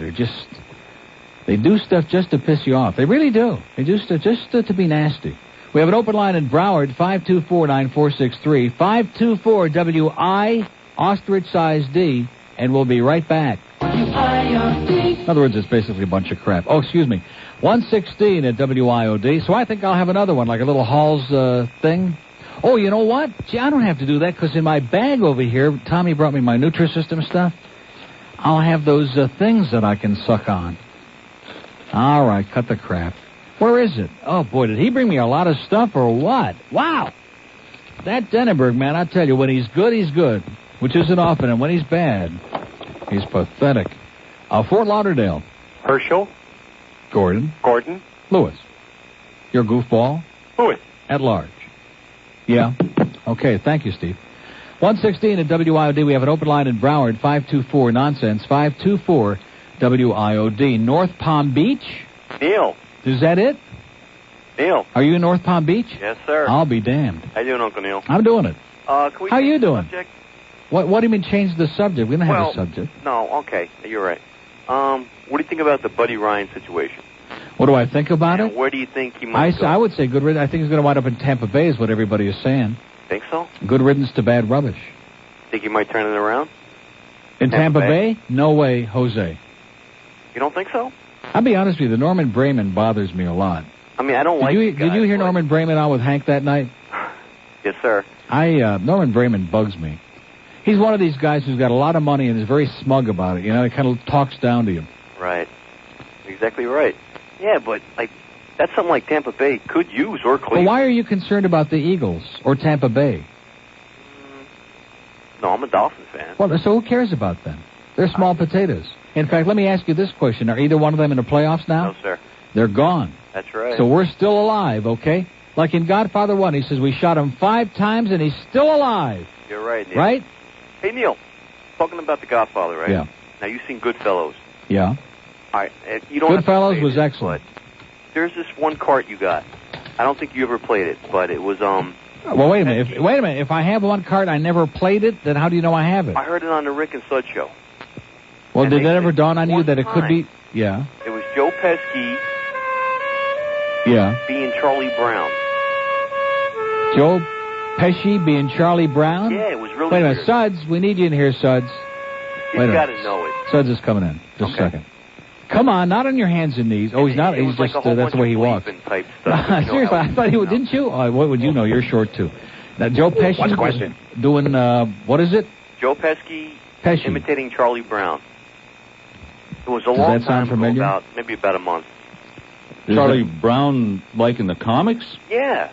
they do stuff just to piss you off. They really do. They do stuff just to be nasty. We have an open line in Broward, 524-9463, 524-WI, ostrich size D, and we'll be right back. In other words, it's basically a bunch of crap. Oh, excuse me. 116 at WIOD, so I think I'll have another one, like a little Hall's thing. Oh, you know what? Gee, I don't have to do that, because in my bag over here, Tommy brought me my Nutrisystem stuff. I'll have those things that I can suck on. All right, cut the crap. Where is it? Oh, boy, did he bring me a lot of stuff or what? Wow. That Denenberg, man, I tell you, when he's good, he's good, which isn't often, and when he's bad, he's pathetic. Fort Lauderdale. Herschel. Gordon. Lewis. Your goofball. Lewis. At large. Yeah. Okay, thank you, Steve. 116 at WIOD. We have an open line in Broward, 524-NONSENSE, 524-WIOD. North Palm Beach? Neil. Is that it? Neil. Are you in North Palm Beach? Yes, sir. I'll be damned. How you doing, Uncle Neil? I'm doing it. Can we How you doing? Subject? What do you mean change the subject? We don't have a subject. No, okay. You're right. What do you think about the Buddy Ryan situation? What do I think about it? Where do you think he might go? I would say good riddance. I think he's going to wind up in Tampa Bay is what everybody is saying. Think so? Good riddance to bad rubbish. Think he might turn it around? In Tampa Bay? No way, Jose. You don't think so? I'll be honest with you, the Norman Brayman bothers me a lot. I mean, I don't like the guy. Did you hear Norman Brayman out with Hank that night? Yes, sir. Norman Brayman bugs me. He's one of these guys who's got a lot of money and is very smug about it. You know, he kind of talks down to you. Right. Exactly right. Yeah, but, that's something like Tampa Bay could use or Cleveland. Well, why are you concerned about the Eagles or Tampa Bay? No, I'm a Dolphins fan. Well, so who cares about them? They're small potatoes. In fact, let me ask you this question. Are either one of them in the playoffs now? No, sir. They're gone. That's right. So we're still alive, okay? Like in Godfather 1, he says we shot him 5 times and he's still alive. You're right, Neil. Right? Hey, Neil, talking about The Godfather, right? Yeah. Now, you've seen Goodfellas. Yeah. All right. You don't Goodfellas was excellent. There's this one cart you got. I don't think you ever played it, but it was, Well, wait a minute. If I have one card, I never played it, then how do you know I have it? I heard it on the Rick and Sud show. Well, did that ever dawn on you that it could be? Yeah. It was Joe Pesci. Yeah. Being Charlie Brown. Joe Pesci being Charlie Brown? Yeah, it was really Wait a minute, weird. Suds, we need you in here, Suds. You've got to know it. Suds is coming in. Just a second. Come on, not on your hands and knees. Oh, he's not. He's just, that's the way he walks. Type stuff, Seriously, I thought he would, didn't you? What would you know? You're short, too. Now, Joe Pesci. What's the question? Doing, what is it? Joe Pesci Pesci. imitating Charlie Brown. It was a Does long that sound time familiar? ago, maybe about a month. Charlie Brown, like in the comics? Yeah.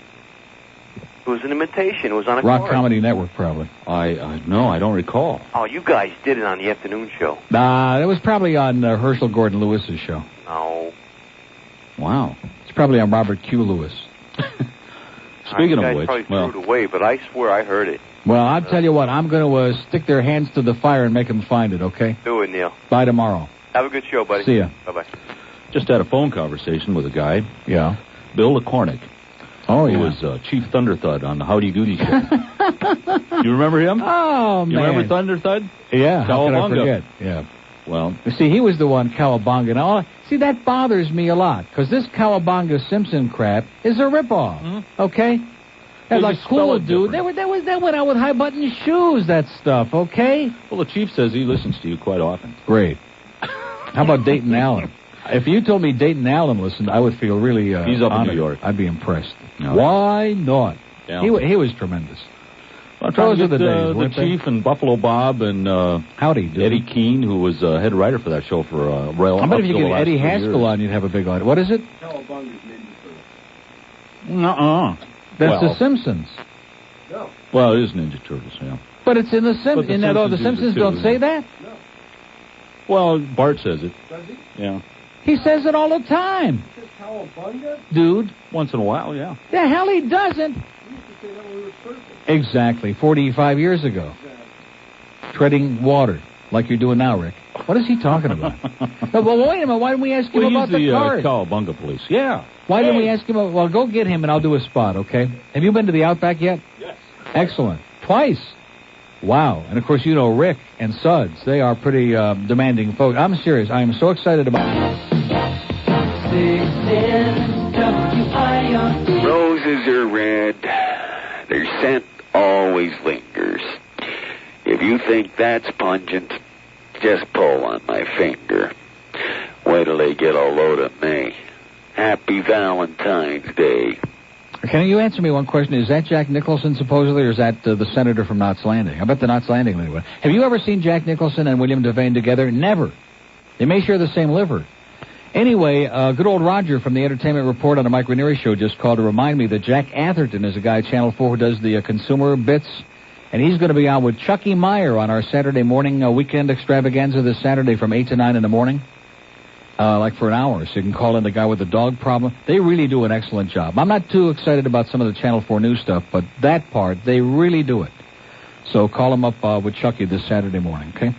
It was an imitation. It was on a Rock card. Comedy Network, probably. No, I don't recall. Oh, you guys did it on the afternoon show. Nah, that was probably on Herschel Gordon Lewis's show. No. Wow. It's probably on Robert Q. Lewis. Speaking you of guys which, probably threw it away, but I swear I heard it. Well, I'll tell you what. I'm going to stick their hands to the fire and make them find it, okay? Do it, Neil. Bye tomorrow. Have a good show, buddy. See ya. Bye-bye. just had a phone conversation with a guy. Yeah. Bill LaCornick. Oh, yeah. Who was Chief Thunderthud on the Howdy Doody show. You remember him? Oh, man. You remember Thunderthud? Yeah. How could I Cowabunga. forget? Yeah. Well, see, he was the one, Cowabunga. Now, see, that bothers me a lot, because this Cowabunga Simpson crap is a ripoff, okay? That's like cool, dude. That went out with high-button shoes, that stuff, okay? Well, the chief says he listens to you quite often. Great. How about Dayton Allen? If you told me Dayton Allen listened, I would feel really He's up honored. in New York. I'd be impressed. No. Why not? Yeah. He was tremendous. I'm trying Those to are get the days, the weren't they? Chief and Buffalo Bob and Howdy, dude. Eddie Keene, who was head writer for that show for Rail. I bet if you get Eddie Haskell on, you'd have a big audience. What is it? Nuh-uh. That's The Simpsons. No. Well, it is Ninja Turtles, yeah. But it's in The Simpsons. The The Simpsons Simpsons use it, don't too. say that? No. Well, Bart says it. Does he? Yeah. He says it all the time. He says cowabunga? Dude. Once in a while, yeah. The hell he doesn't. We used to say that when we were surfing. Exactly. 45 years ago. Treading water, like you're doing now, Rick. What is he talking about? No, well, wait a minute. Why didn't we ask him about he's the card? Cowabunga police. Yeah. Why didn't we ask him? Well, go get him, and I'll do a spot, okay? Have you been to the Outback yet? Yes. Excellent. Twice. Wow. And, of course, you know Rick and Suds. They are pretty demanding folks. I'm serious. I am so excited about it. Roses are red. Their scent always lingers. If you think that's pungent, just pull on my finger. Wait till they get a load of me. Happy Valentine's Day. Can you answer me one question? Is that Jack Nicholson, supposedly, or is that the senator from Knots Landing? I bet the Knots Landing anyway. Have you ever seen Jack Nicholson and William Devane together? Never. They may share the same liver. Anyway, good old Roger from the Entertainment Report on the Mike Ranieri Show just called to remind me that Jack Atherton is a guy at Channel 4 who does the consumer bits, and he's going to be on with Chucky Meyer on our Saturday morning weekend extravaganza this Saturday from 8 to 9 in the morning, like for an hour, so you can call in the guy with the dog problem. They really do an excellent job. I'm not too excited about some of the Channel 4 news stuff, but that part, they really do it. So call him up with Chucky this Saturday morning, okay?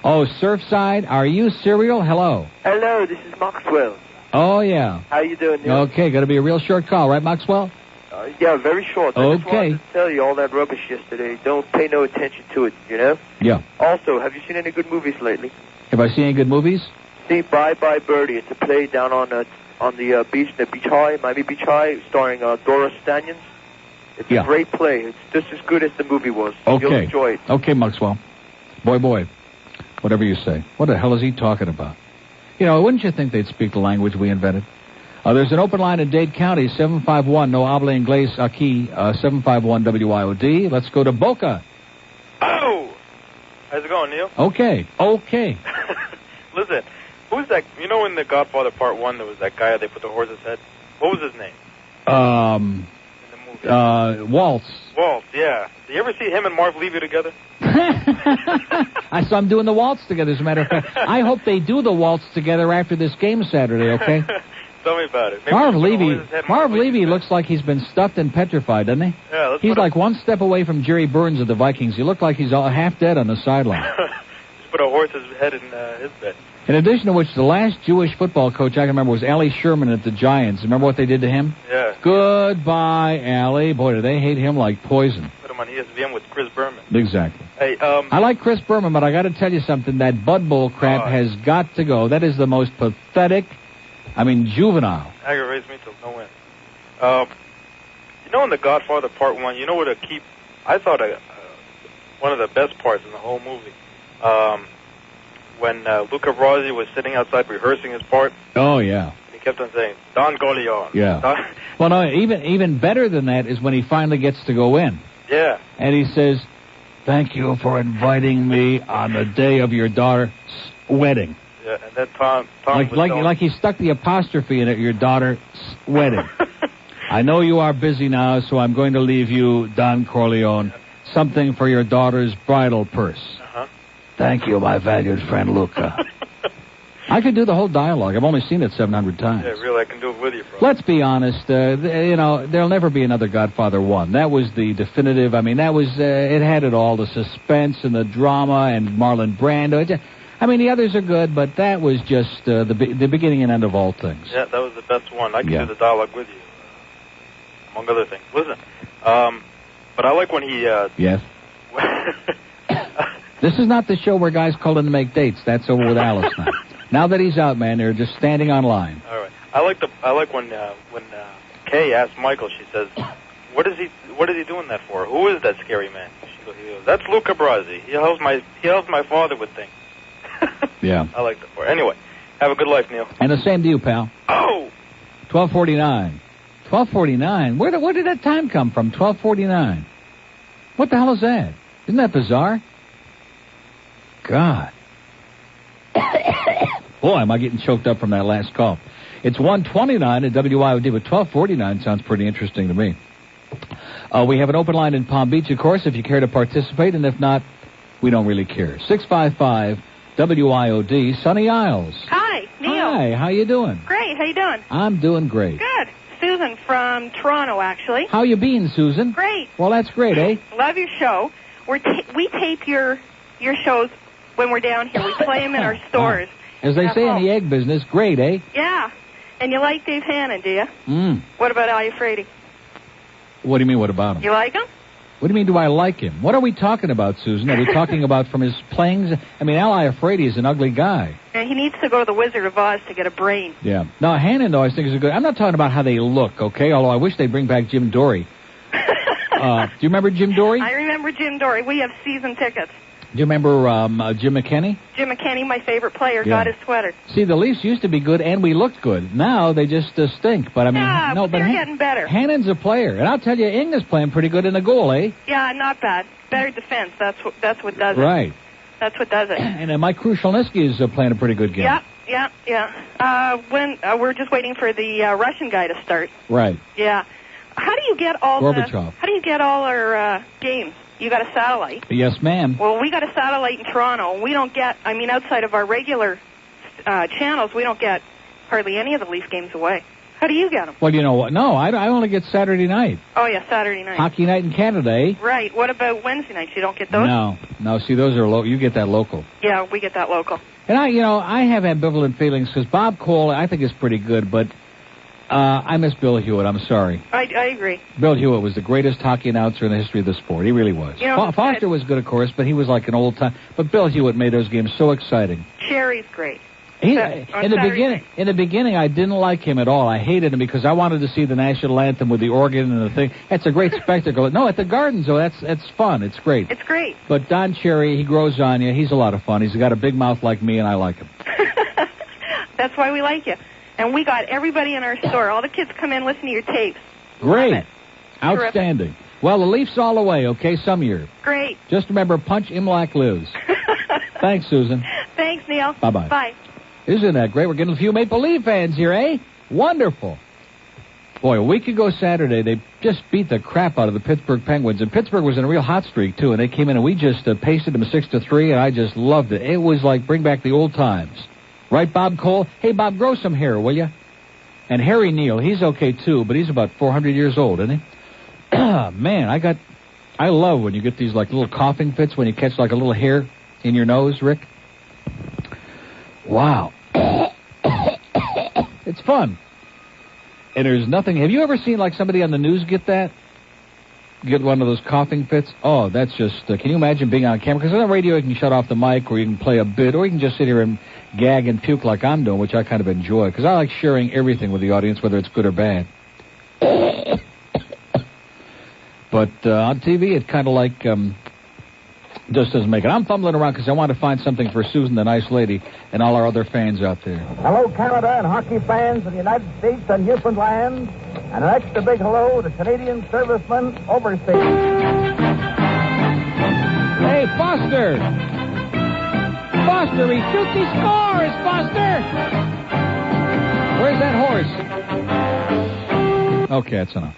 Oh, Surfside, are you serial? Hello. Hello, this is Maxwell. Oh, yeah. How you doing, Neil? Okay, got to be a real short call, right, Maxwell? Yeah, very short. I just Okay. wanted to tell you all that rubbish yesterday. Don't pay no attention to it, you know? Yeah. Also, have you seen any good movies lately? Have I seen any good movies? See Bye Bye Birdie. It's a play down on the beach, the Beach High, Miami Beach High, starring Dora Stanions. It's a great play. It's just as good as the movie was. Okay. You'll enjoy it. Okay, Maxwell. Boy. Whatever you say. What the hell is he talking about? You know, wouldn't you think they'd speak the language we invented? There's an open line in Dade County, 751, no habla inglés aquí, 751 WIOD. Let's go to Boca. Oh! How's it going, Neil? Okay. Listen, who's that? You know in The Godfather Part 1 there was that guy they put the horse's head? What was his name? Waltz. Waltz, yeah. Did you ever see him and Marv Levy together? I saw them doing the waltz together, as a matter of fact. I hope they do the waltz together after this game Saturday, okay? Tell me about it. Maybe Marv Levy looks like he's been stuffed and petrified, doesn't he? Yeah, he's like one step away from Jerry Burns of the Vikings. He looked like he's all half dead on the sideline. Just put a horse's head in his bed. In addition to which, the last Jewish football coach I can remember was Allie Sherman at the Giants. Remember what they did to him? Yeah. Goodbye, Allie. Boy, do they hate him like poison. Put him on ESPN with Chris Berman. Exactly. Hey, I like Chris Berman, but I got to tell you something. That Bud Bowl crap has got to go. That is the most pathetic, juvenile. Aggravates me till no end. You know in The Godfather Part 1, you know what I thought one of the best parts in the whole movie, when Luca Brasi was sitting outside rehearsing his part. Oh, yeah. He kept on saying, Don Corleone. Yeah. Well, no, even better than that is when he finally gets to go in. Yeah. And he says, thank you for inviting me on the day of your daughter's wedding. Yeah, and then Tom like he stuck the apostrophe in it, your daughter's wedding. I know you are busy now, so I'm going to leave you, Don Corleone, something for your daughter's bridal purse. Uh-huh. Thank you, my valued friend Luca. I could do the whole dialogue. I've only seen it 700 times. Yeah, really, I can do it with you, bro. Let's be honest. There'll never be another Godfather 1. That was the definitive. That was, it had it all, the suspense and the drama and Marlon Brando. The others are good, but that was just the beginning and end of all things. Yeah, that was the best one. I can do the dialogue with you, among other things. Listen, but I like when he... Yes? This is not the show where guys call in to make dates. That's over with Alice now. Now that he's out, man, they're just standing on line. All right. I like when Kay asked Michael, she says, what is he doing that for? Who is that scary man? He goes, that's Luca Brasi. He helps my father with things. Yeah. I like that part. Anyway, Have a good life, Neil. And the same to you, pal. Oh! 12:49. 12:49? Where did that time come from, 12:49? What the hell is that? Isn't that bizarre? God. Boy, am I getting choked up from that last call. It's 1:29 at WIOD, but 12:49 sounds pretty interesting to me. We have an open line in Palm Beach, of course, if you care to participate, and if not, we don't really care. 655 WIOD, Sunny Isles. Hi, Neil. Hi, how you doing? Great, how you doing? I'm doing great. Good. Susan from Toronto, actually. How you been, Susan? Great. Well, that's great, eh? Love your show. We tape your shows when we're down here. We play them in our stores. As they say in the egg business, great, eh? Yeah. And you like Dave Hannon, do you? Mm. What about Al Frady? What do you mean, what about him? You like him? What do you mean, do I like him? What are we talking about, Susan? Are we talking about from his playings? I mean, Al Iafrate is an ugly guy. And he needs to go to the Wizard of Oz to get a brain. Yeah. Now, Hannon, though, I think is a good... I'm not talking about how they look, okay? Although I wish they'd bring back Jim Dory. Do you remember Jim Dory? I remember Jim Dory. We have season tickets. Do you remember Jim McKinney? Jim McKinney, my favorite player, Yeah. got his sweater. See, the Leafs used to be good, and we looked good. Now they just stink. But I mean, Yeah, no, but they're getting better. Hannon's a player, and I'll tell you, Inga's playing pretty good in the goal, eh? Yeah, not bad. Better defense. That's what does it. Right. That's what does it. And then Mike Krushelnyski is playing a pretty good game. Yeah. When we're just waiting for the Russian guy to start. Right. Yeah. How do you get all Gorbachev. How do you get all our games? You got a satellite. Yes, ma'am. Well, we got a satellite in Toronto, and we don't get. I mean, outside of our regular channels, we don't get hardly any of the Leaf games away. How do you get them? Well, you know what? No, I only get Saturday night. Oh yeah, Saturday night. Hockey night in Canada, eh? Right. What about Wednesday nights? You don't get those? No. See, those are you get that local. Yeah, we get that local. And I have ambivalent feelings because Bob Cole, I think, is pretty good, but I miss Bill Hewitt. I'm sorry. I agree. Bill Hewitt was the greatest hockey announcer in the history of the sport. He really was. You know, Foster was good, of course, but he was like an old time. But Bill Hewitt made those games so exciting. Cherry's great. In the beginning, I didn't like him at all. I hated him because I wanted to see the national anthem with the organ and the thing. That's a great spectacle. No, at the Gardens, though, that's fun. It's great. It's great. But Don Cherry, he grows on you. He's a lot of fun. He's got a big mouth like me, and I like him. That's why we like you. And we got everybody in our store. All the kids come in, listen to your tapes. Great. Outstanding. Well, the Leafs all the way, okay, some year. Great. Just remember, Punch Imlach lives. Thanks, Susan. Thanks, Neil. Bye-bye. Bye. Isn't that great? We're getting a few Maple Leaf fans here, eh? Wonderful. Boy, a week ago Saturday, they just beat the crap out of the Pittsburgh Penguins. And Pittsburgh was in a real hot streak, too. And they came in and we just pasted them 6-3, and I just loved it. It was like bring back the old times. Right, Bob Cole? Hey, Bob, grow some hair, will you? And Harry Neal, he's okay, too, but he's about 400 years old, isn't he? Man, I love when you get these, like, little coughing fits when you catch, like, a little hair in your nose, Rick. Wow. It's fun. And there's nothing... Have you ever seen, like, somebody on the news get that? Get one of those coughing fits? Oh, that's just... can you imagine being on camera? Because on the radio, you can shut off the mic, or you can play a bit, or you can just sit here and gag and puke like I'm doing, which I kind of enjoy. Because I like sharing everything with the audience, whether it's good or bad. But on TV, it kind of like... just doesn't make it. I'm fumbling around because I want to find something for Susan, the nice lady, and all our other fans out there. Hello, Canada and hockey fans of the United States and Newfoundland, and an extra big hello to Canadian servicemen overseas. Hey, Foster! Foster, he shoots, he scores! Foster! Where's that horse? Okay, that's enough.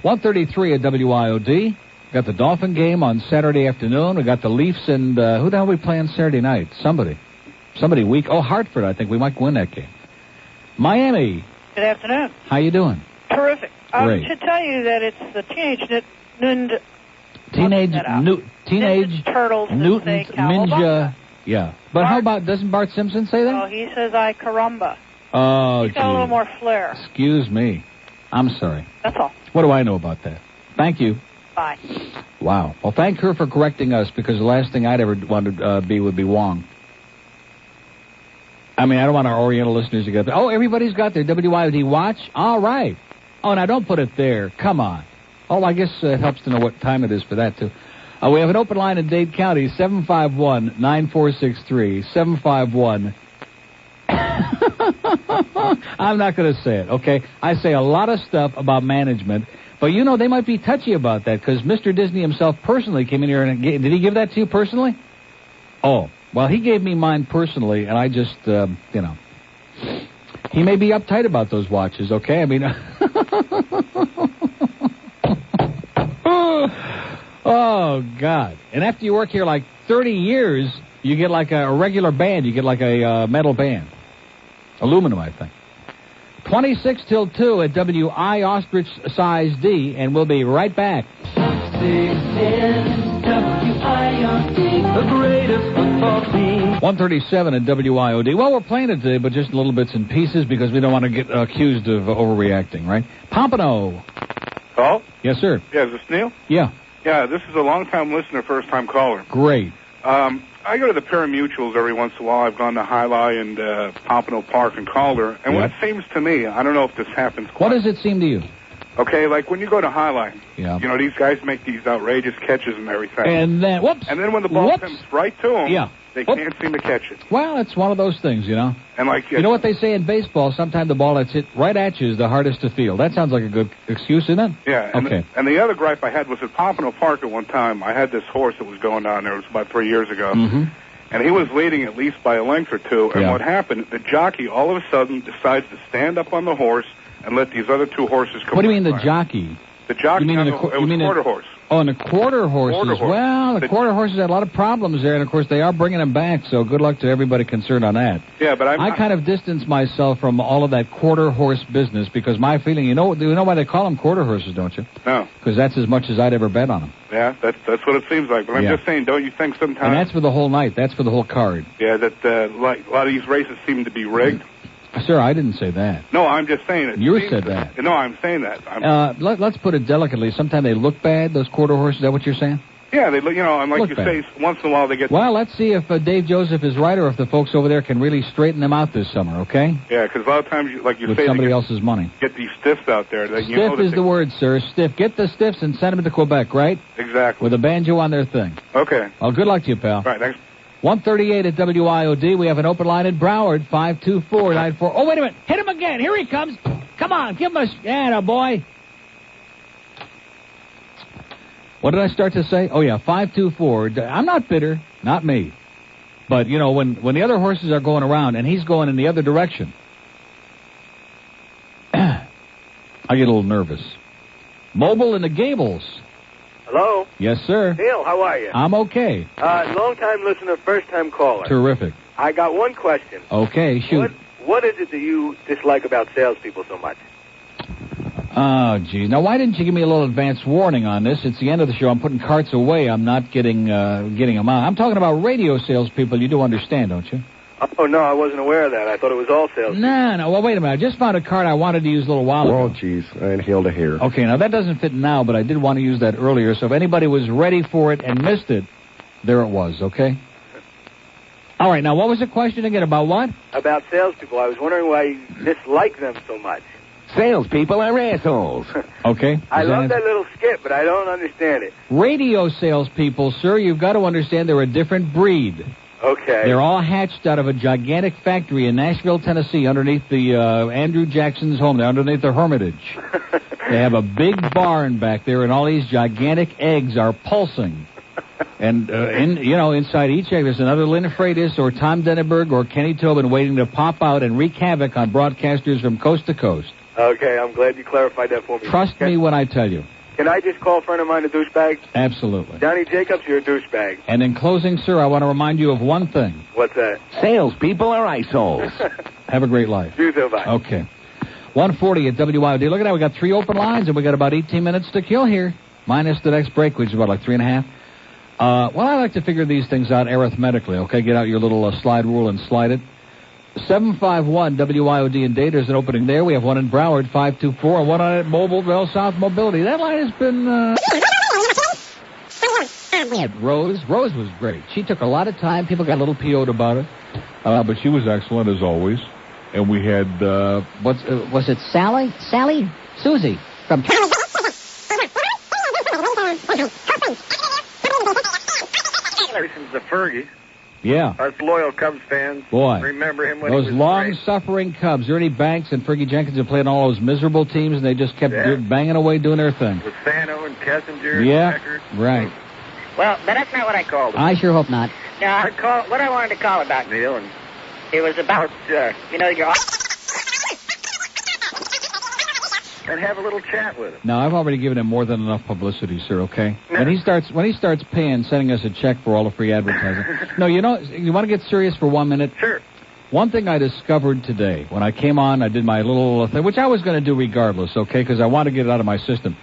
1:33 at WIOD. Got the Dolphin game on Saturday afternoon. We got the Leafs and who the hell are we playing Saturday night? Somebody weak. Oh, Hartford, I think. We might win that game. Miami. Good afternoon. How you doing? Terrific. Great. I should tell you that it's the Teenage Turtles Mutant Ninja. Yeah. But how about, doesn't Bart Simpson say that? Oh, he says I caramba. Oh, He's got a little more flair. Excuse me. I'm sorry. That's all. What do I know about that? Thank you. Bye. Wow. Well, thank her for correcting us, because the last thing I'd ever want to be would be Wong. I mean, I don't want our Oriental listeners to get there. Oh, everybody's got their WIOD watch? All right. Oh, now don't put it there. Come on. Oh, I guess it helps to know what time it is for that, too. We have an open line in Dade County, 751-9463, 751 I'm not going to say it, okay? I say a lot of stuff about management, but you know, they might be touchy about that because Mr. Disney himself personally came in here and did he give that to you personally? Oh, well, he gave me mine personally, and I just, you know, he may be uptight about those watches, okay? I mean, oh, God. And after you work here like 30 years, you get like a regular band. You get like a metal band. Aluminum, I think. 26 till 2 at WI Ostrich Size D, and we'll be right back. 610 WIOD, the greatest football team. 137 at WIOD. Well, we're playing it today, but just little bits and pieces because we don't want to get accused of overreacting, right? Pompano. Hello? Yes, sir. Yeah, is this Neil? Yeah. Yeah, this is a long-time listener, first-time caller. Great. I go to the pari-mutuels every once in a while. I've gone to Highlight and Pompano Park and Calder. And what it seems to me, I don't know if this happens quite. What does it seem to you? Okay, like when you go to Highlight, yeah. You know, these guys make these outrageous catches and everything. And then, whoops. And then when the ball comes right to them, they can't seem to catch it. Well, it's one of those things, you know. And like you know what they say in baseball? Sometimes the ball that's hit right at you is the hardest to field. That sounds like a good excuse, isn't it? Yeah. And okay. And the other gripe I had was at Pompano Park at one time. I had this horse that was going down there. It was about 3 years ago. Mm-hmm. And he was leading at least by a length or two. And what happened, the jockey all of a sudden decides to stand up on the horse and let these other two horses come. What do you mean the jockey? The jockey, you mean it was quarter horse. Oh, and the quarter horses. Quarter horse. Well, the quarter horses had a lot of problems there, and of course they are bringing them back, so good luck to everybody concerned on that. Yeah, but I kind of distance myself from all of that quarter horse business because my feeling, you know why they call them quarter horses, don't you? No. Because that's as much as I'd ever bet on them. Yeah, that's what it seems like. But I'm just saying, don't you think sometimes... And that's for the whole night. That's for the whole card. Yeah, that like a lot of these races seem to be rigged. Sir, I didn't say that. No, I'm just saying it. You said that. No, I'm saying that. Let's put it delicately. Sometimes they look bad, those quarter horses. Is that what you're saying? Yeah, they look, you know, and like look you bad. say, once in a while they get... Well, let's see if Dave Joseph is right or if the folks over there can really straighten them out this summer, okay? Yeah, because a lot of times, like you with say... somebody else's money. Get these stiffs out there. That, Stiff is the word, sir. Stiff. Get the stiffs and send them to Quebec, right? Exactly. With a banjo on their thing. Okay. Well, good luck to you, pal. All right, thanks. 138 at WIOD. We have an open line in Broward, 524-94. Oh, wait a minute. Hit him again. Here he comes. Come on. Give him a... Yeah, boy. What did I start to say? Oh, yeah, 524. I'm not bitter. Not me. But, you know, when the other horses are going around and he's going in the other direction, I get a little nervous. Mobile in the Gables. Hello? Yes, sir. Neil, how are you? I'm okay. Long-time listener, first-time caller. Terrific. I got one question. Okay, shoot. What is it that you dislike about salespeople so much? Oh, gee. Now, why didn't you give me a little advance warning on this? It's the end of the show. I'm putting carts away. I'm not getting them out. I'm talking about radio salespeople. You do understand, don't you? Oh, no, I wasn't aware of that. I thought it was all salespeople. No. Well, wait a minute. I just found a card I wanted to use a little while ago. Oh, jeez. I inhaled a hair. Okay, now that doesn't fit now, but I did want to use that earlier. So if anybody was ready for it and missed it, there it was, okay? All right, now what was the question again? About what? About salespeople. I was wondering why you dislike them so much. Salespeople are assholes. Okay. I love that little skit, but I don't understand it. Radio salespeople, sir, you've got to understand they're a different breed. Okay. They're all hatched out of a gigantic factory in Nashville, Tennessee, underneath the Andrew Jackson's home. They're underneath the Hermitage. They have a big barn back there, and all these gigantic eggs are pulsing. And, inside each egg, there's another Lynn Freitas or Tom Denneberg or Kenny Tobin waiting to pop out and wreak havoc on broadcasters from coast to coast. Okay, I'm glad you clarified that for me. Trust me when I tell you. Can I just call a friend of mine a douchebag? Absolutely. Johnny Jacobs, you're a douchebag. And in closing, sir, I want to remind you of one thing. What's that? Salespeople are assholes. Have a great life. You too, bye. Okay. 140 at WIOD. Look at that. We got 3 open lines, and we got about 18 minutes to kill here, minus the next break, which is about like 3.5. Well, I like to figure these things out arithmetically, okay? Get out your little slide rule and slide it. 751 WIOD in Dade. There's an opening there. We have one in Broward, 524, and one on at Mobile, Bell South Mobility. That line has been... Rose was great. She took a lot of time. People got a little PO'd about it. But she was excellent as always. And we had, was it Sally? Sally? Susie. From... Listen to Fergie. Yeah. Us loyal Cubs fans. Boy. Remember him when those he was long-suffering Cubs. Ernie Banks and Fergie Jenkins have played on all those miserable teams, and they just kept banging away doing their thing. with Sano and Kessinger Yeah, and Becker. right. Well, but that's not what I called him. I sure hope not. No, what I wanted to call about, Neil, and it was about, your... and have a little chat with him. No, I've already given him more than enough publicity, sir, okay? When he starts sending us a check for all the free advertising. No, you want to get serious for 1 minute? Sure. One thing I discovered today, when I came on, I did my little thing, which I was going to do regardless, okay, because I want to get it out of my system.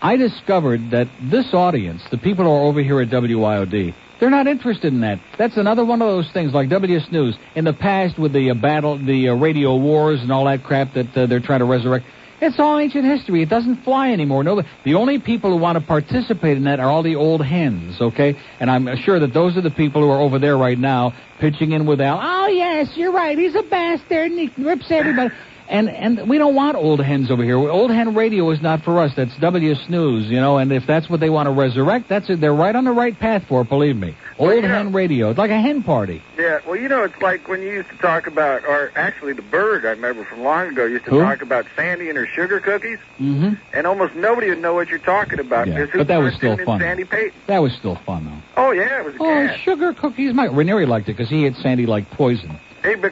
I discovered that this audience, the people who are over here at WIOD, they're not interested in that. That's another one of those things, like WS News. In the past, with the radio wars and all that crap that they're trying to resurrect, it's all ancient history. It doesn't fly anymore. No, the only people who want to participate in that are all the old hens, okay? And I'm sure that those are the people who are over there right now pitching in with Al. Oh, yes, you're right. He's a bastard, and he rips everybody. And we don't want old hens over here. Old hen radio is not for us. That's WS News, and if that's what they want to resurrect, that's it. They're right on the right path for it, believe me. Old hen radio. It's like a hen party. Yeah, well, it's like when you used to talk about, or actually the Bird, I remember from long ago, used to talk about Sandy and her sugar cookies, and almost nobody would know what you're talking about. Yeah, but that was still fun. Sandy Payton. That was still fun, though. Oh, yeah, it was a cat. Sugar cookies. Ranieri liked it because he hates Sandy like poison. Hey, but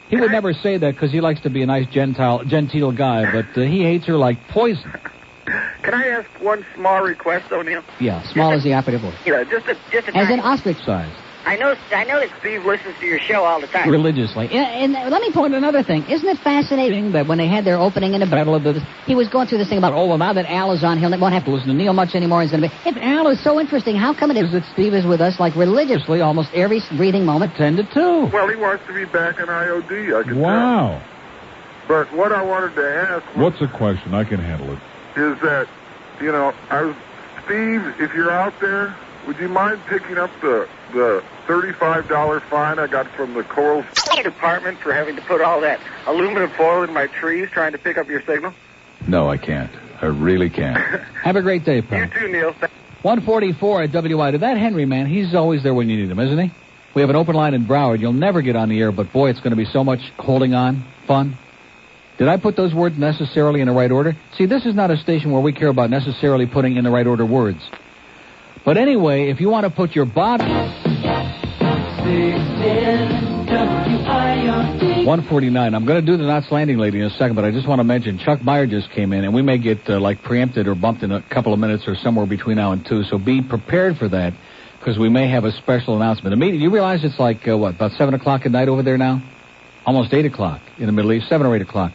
He would never say that because he likes to be a nice genteel guy, but he hates her like poison. Can I ask one small request, O'Neill? Yeah, small as the operative word. Yeah, just a As in ostrich size. I know that Steve listens to your show all the time. Religiously. And let me point out another thing. Isn't it fascinating that when they had their opening in the Battle of the... He was going through this thing about, now that Al is on, he won't have to listen to Neil much anymore. He's going to be... If Al is so interesting, how come it is that Steve is with us, like, religiously almost every breathing moment? 10 to 2. Well, he wants to be back in IOD, I can Wow. tell. But what I wanted to ask... What's the question? I can handle it. Is that, Steve, if you're out there, would you mind picking up the $35 fine I got from the Coral Department for having to put all that aluminum foil in my trees trying to pick up your signal? No, I can't. I really can't. Have a great day, pal. You too, Neil. 144 at WIOD. That Henry, man, he's always there when you need him, isn't he? We have an open line in Broward. You'll never get on the air, but boy, it's going to be so much holding on, fun. Did I put those words necessarily in the right order? See, this is not a station where we care about necessarily putting in the right order words. But anyway, if you want to put your body... 149. I'm going to do the Knots Landing lady in a second, but I just want to mention Chuck Meyer just came in, and we may get, preempted or bumped in a couple of minutes or somewhere between now and 2, so be prepared for that, because we may have a special announcement. Immediately, you realize it's like, about 7 o'clock at night over there now? Almost 8 o'clock in the Middle East, 7 or 8 o'clock.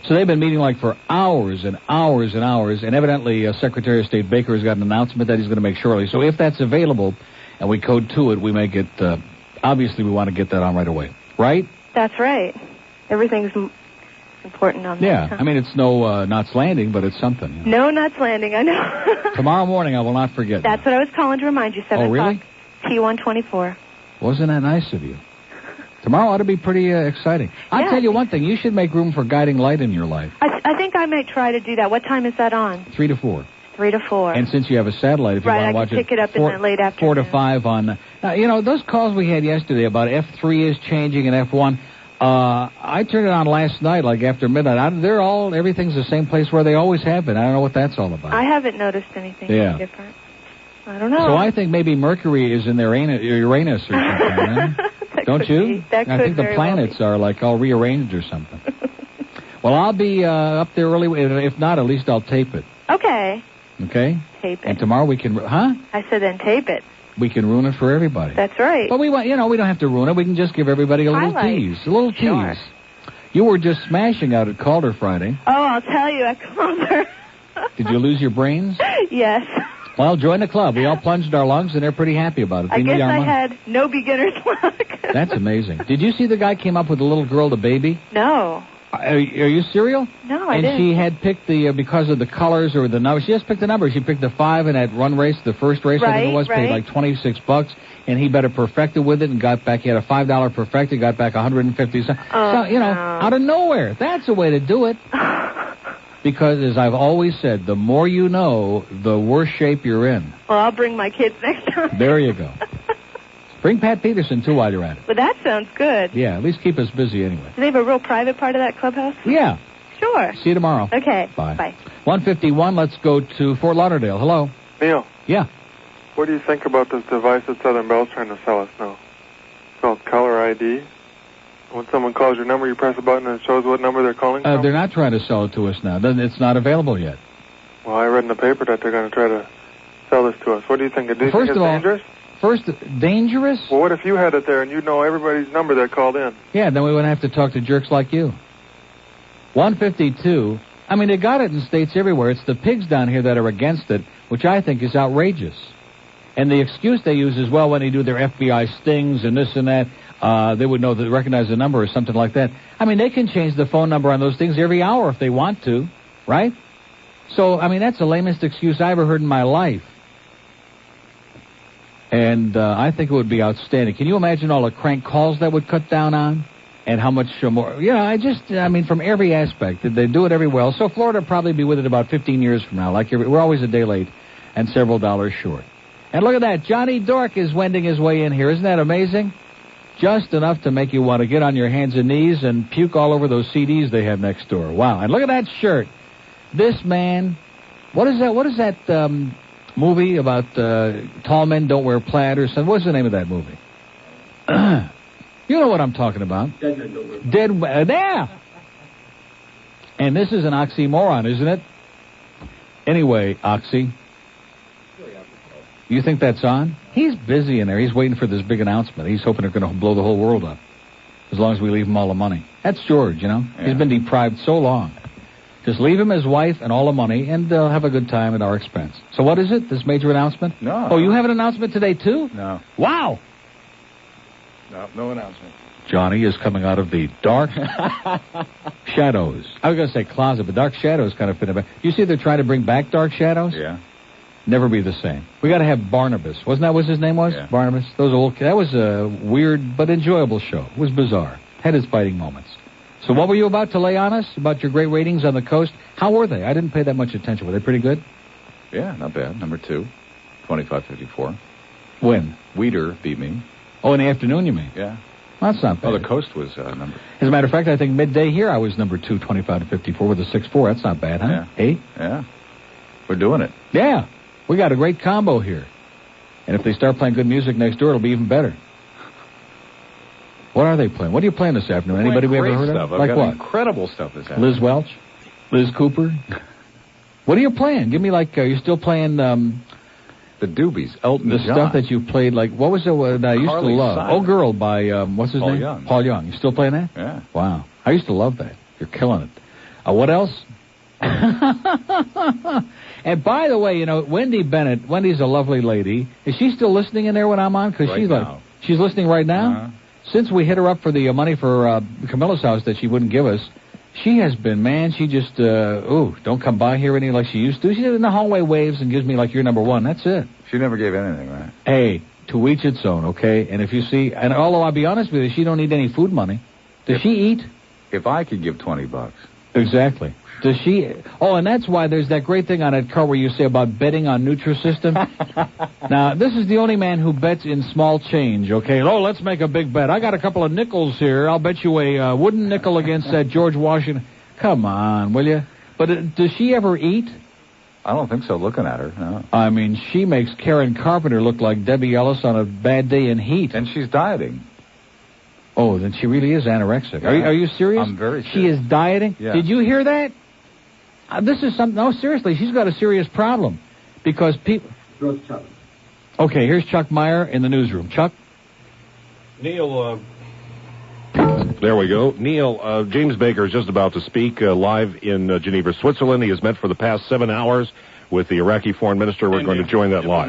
So they've been meeting for hours and hours and hours, and evidently Secretary of State Baker has got an announcement that he's going to make shortly. So if that's available and we code to it, we may get, obviously we want to get that on right away. Right? That's right. Everything's important on that. Yeah, I mean, it's no Knots Landing, but it's something. No Knots Landing, I know. Tomorrow morning, I will not forget. That's what I was calling to remind you, 7 o'clock. Oh, really? T124. Wasn't that nice of you? Tomorrow ought to be pretty exciting. I'll tell you one thing. You should make room for guiding light in your life. I think I might try to do that. What time is that on? 3 to 4. 3 to 4. And since you have a satellite, if you want to watch I can pick it up in the late afternoon. 4 to 5 on... those calls we had yesterday about F3 is changing and F1, I turned it on last night, like after midnight. Everything's the same place where they always have been. I don't know what that's all about. I haven't noticed anything different. I don't know. So I think maybe Mercury is in their Uranus or something. Don't you? I think the planets are all rearranged or something. Well, I'll be up there early. If not, at least I'll tape it. Okay. Okay? Tape it. And tomorrow we can... Huh? I said then tape it. We can ruin it for everybody. That's right. But we want, we don't have to ruin it. We can just give everybody a little tease. A little tease. You were just smashing out at Calder Friday. Oh, I'll tell you, at Calder. Did you lose your brains? Yes. Well, join the club. We all plunged our lungs, and they're pretty happy about it. I guess I had no beginner's luck. That's amazing. Did you see the guy came up with a little girl, the baby? No. Are you serial? No, I didn't. And she had picked because of the colors or the number. She just picked a number. She picked the 5 in that run race, the first race, I think it was, paid like $26, and he better perfected with it and got back. He had a $5 perfected, got back $150. Out of nowhere. That's a way to do it. Because, as I've always said, the more you know, the worse shape you're in. Well, I'll bring my kids next time. There you go. It's Bring Pat Peterson, too, while you're at it. Well, that sounds good. Yeah, at least keep us busy anyway. Do they have a real private part of that clubhouse? Yeah. Sure. See you tomorrow. Okay. Bye. Bye. 151, let's go to Fort Lauderdale. Hello. Neil. Yeah. What do you think about this device that Southern Bell's trying to sell us now? It's called Caller ID. When someone calls your number, you press a button and it shows what number they're calling from? They're not trying to sell it to us now. It's not available yet. Well, I read in the paper that they're going to try to sell this to us. What do you think? Do you think it's dangerous? Dangerous? Well, what if you had it there and you'd know everybody's number that called in? Yeah, then we wouldn't have to talk to jerks like you. 152. I mean, they got it in states everywhere. It's the pigs down here that are against it, which I think is outrageous. And the excuse they use is, well, when they do their FBI stings and this and that, they would recognize the number or something like that. I mean, they can change the phone number on those things every hour if they want to, right? So, I mean, that's the lamest excuse I ever heard in my life. And I think it would be outstanding. Can you imagine all the crank calls that would cut down on? And how much more? I mean, from every aspect. They do it everywhere else. So Florida will probably be with it about 15 years from now. We're always a day late and several dollars short. And look at that. Johnny Dork is wending his way in here. Isn't that amazing? Just enough to make you want to get on your hands and knees and puke all over those CDs they have next door. Wow. And look at that shirt. This man, what is that movie about tall men don't wear plaid or something? What's the name of that movie? You know what I'm talking about. There! And this is an oxymoron, isn't it? Anyway, Oxy. You think that's on? He's busy in there. He's waiting for this big announcement. He's hoping they're going to blow the whole world up. As long as we leave him all the money. That's George, you know. Yeah. He's been deprived so long. Just leave him his wife and all the money, and they'll have a good time at our expense. So what is it, this major announcement? No. Oh, you have an announcement today, too? No. Wow. No announcement. Johnny is coming out of the dark shadows. I was going to say closet, but dark shadows kind of fit in. You see they're trying to bring back dark shadows? Yeah. Never be the same. We got to have Barnabas. Wasn't that what his name was? Yeah. Barnabas? That was a weird but enjoyable show. It was bizarre. Had its biting moments. So what were you about to lay on us about your great ratings on the coast? How were they? I didn't pay that much attention. Were they pretty good? Yeah, not bad. Number 2, 2554. When? Weeder beat me. Oh, in the afternoon, you mean? Yeah. Well, that's not bad. Oh, the coast was number. As a matter of fact, I think midday here I was number 2, 25-54 with a 6-4. That's not bad, huh? Yeah. Hey? Yeah. We're doing it. Yeah. We got a great combo here. And if they start playing good music next door, it'll be even better. What are they playing? What are you playing this afternoon? Anybody we ever heard stuff. of? Like got what? Incredible stuff this afternoon. Liz Welch? Liz Cooper? What are you playing? Give me are you still playing the Doobies, Elton the John. stuff that you played, like, what was it that I used Carly to love? Simon. Oh Girl by, what's his Paul name? Young. Paul Young. You still playing that? Yeah. Wow. I used to love that. You're killing it. What else? And by the way, Wendy Bennett, Wendy's a lovely lady. Is she still listening in there when I'm on? Because she's listening right now? Uh-huh. Since we hit her up for the money for Camilla's house that she wouldn't give us, she has been, man, she just, don't come by here any like she used to. She in the hallway waves and gives me like, you're number one. That's it. She never gave anything, right? Hey, to each its own, okay? And if you see, and although I'll be honest with you, she don't need any food money. Does she eat? If I could give $20. Exactly. Does she? Oh, and that's why there's that great thing on that car where you say about betting on Nutrisystem. Now, this is the only man who bets in small change, okay? Oh, let's make a big bet. I got a couple of nickels here. I'll bet you a wooden nickel against that George Washington. Come on, will you? But does she ever eat? I don't think so, looking at her, no. I mean, she makes Karen Carpenter look like Debbie Ellis on a bad day in heat. And she's dieting. Oh, then she really is anorexic. Yeah. Are you serious? I'm very serious. She is dieting? Yeah. Did you hear that? This is something... No, seriously, she's got a serious problem. Because people... Okay, here's Chuck Meyer in the newsroom. Chuck? Neil, there we go. Neil, James Baker is just about to speak live in Geneva, Switzerland. He has met for the past 7 hours with the Iraqi foreign minister. We're going to join that live.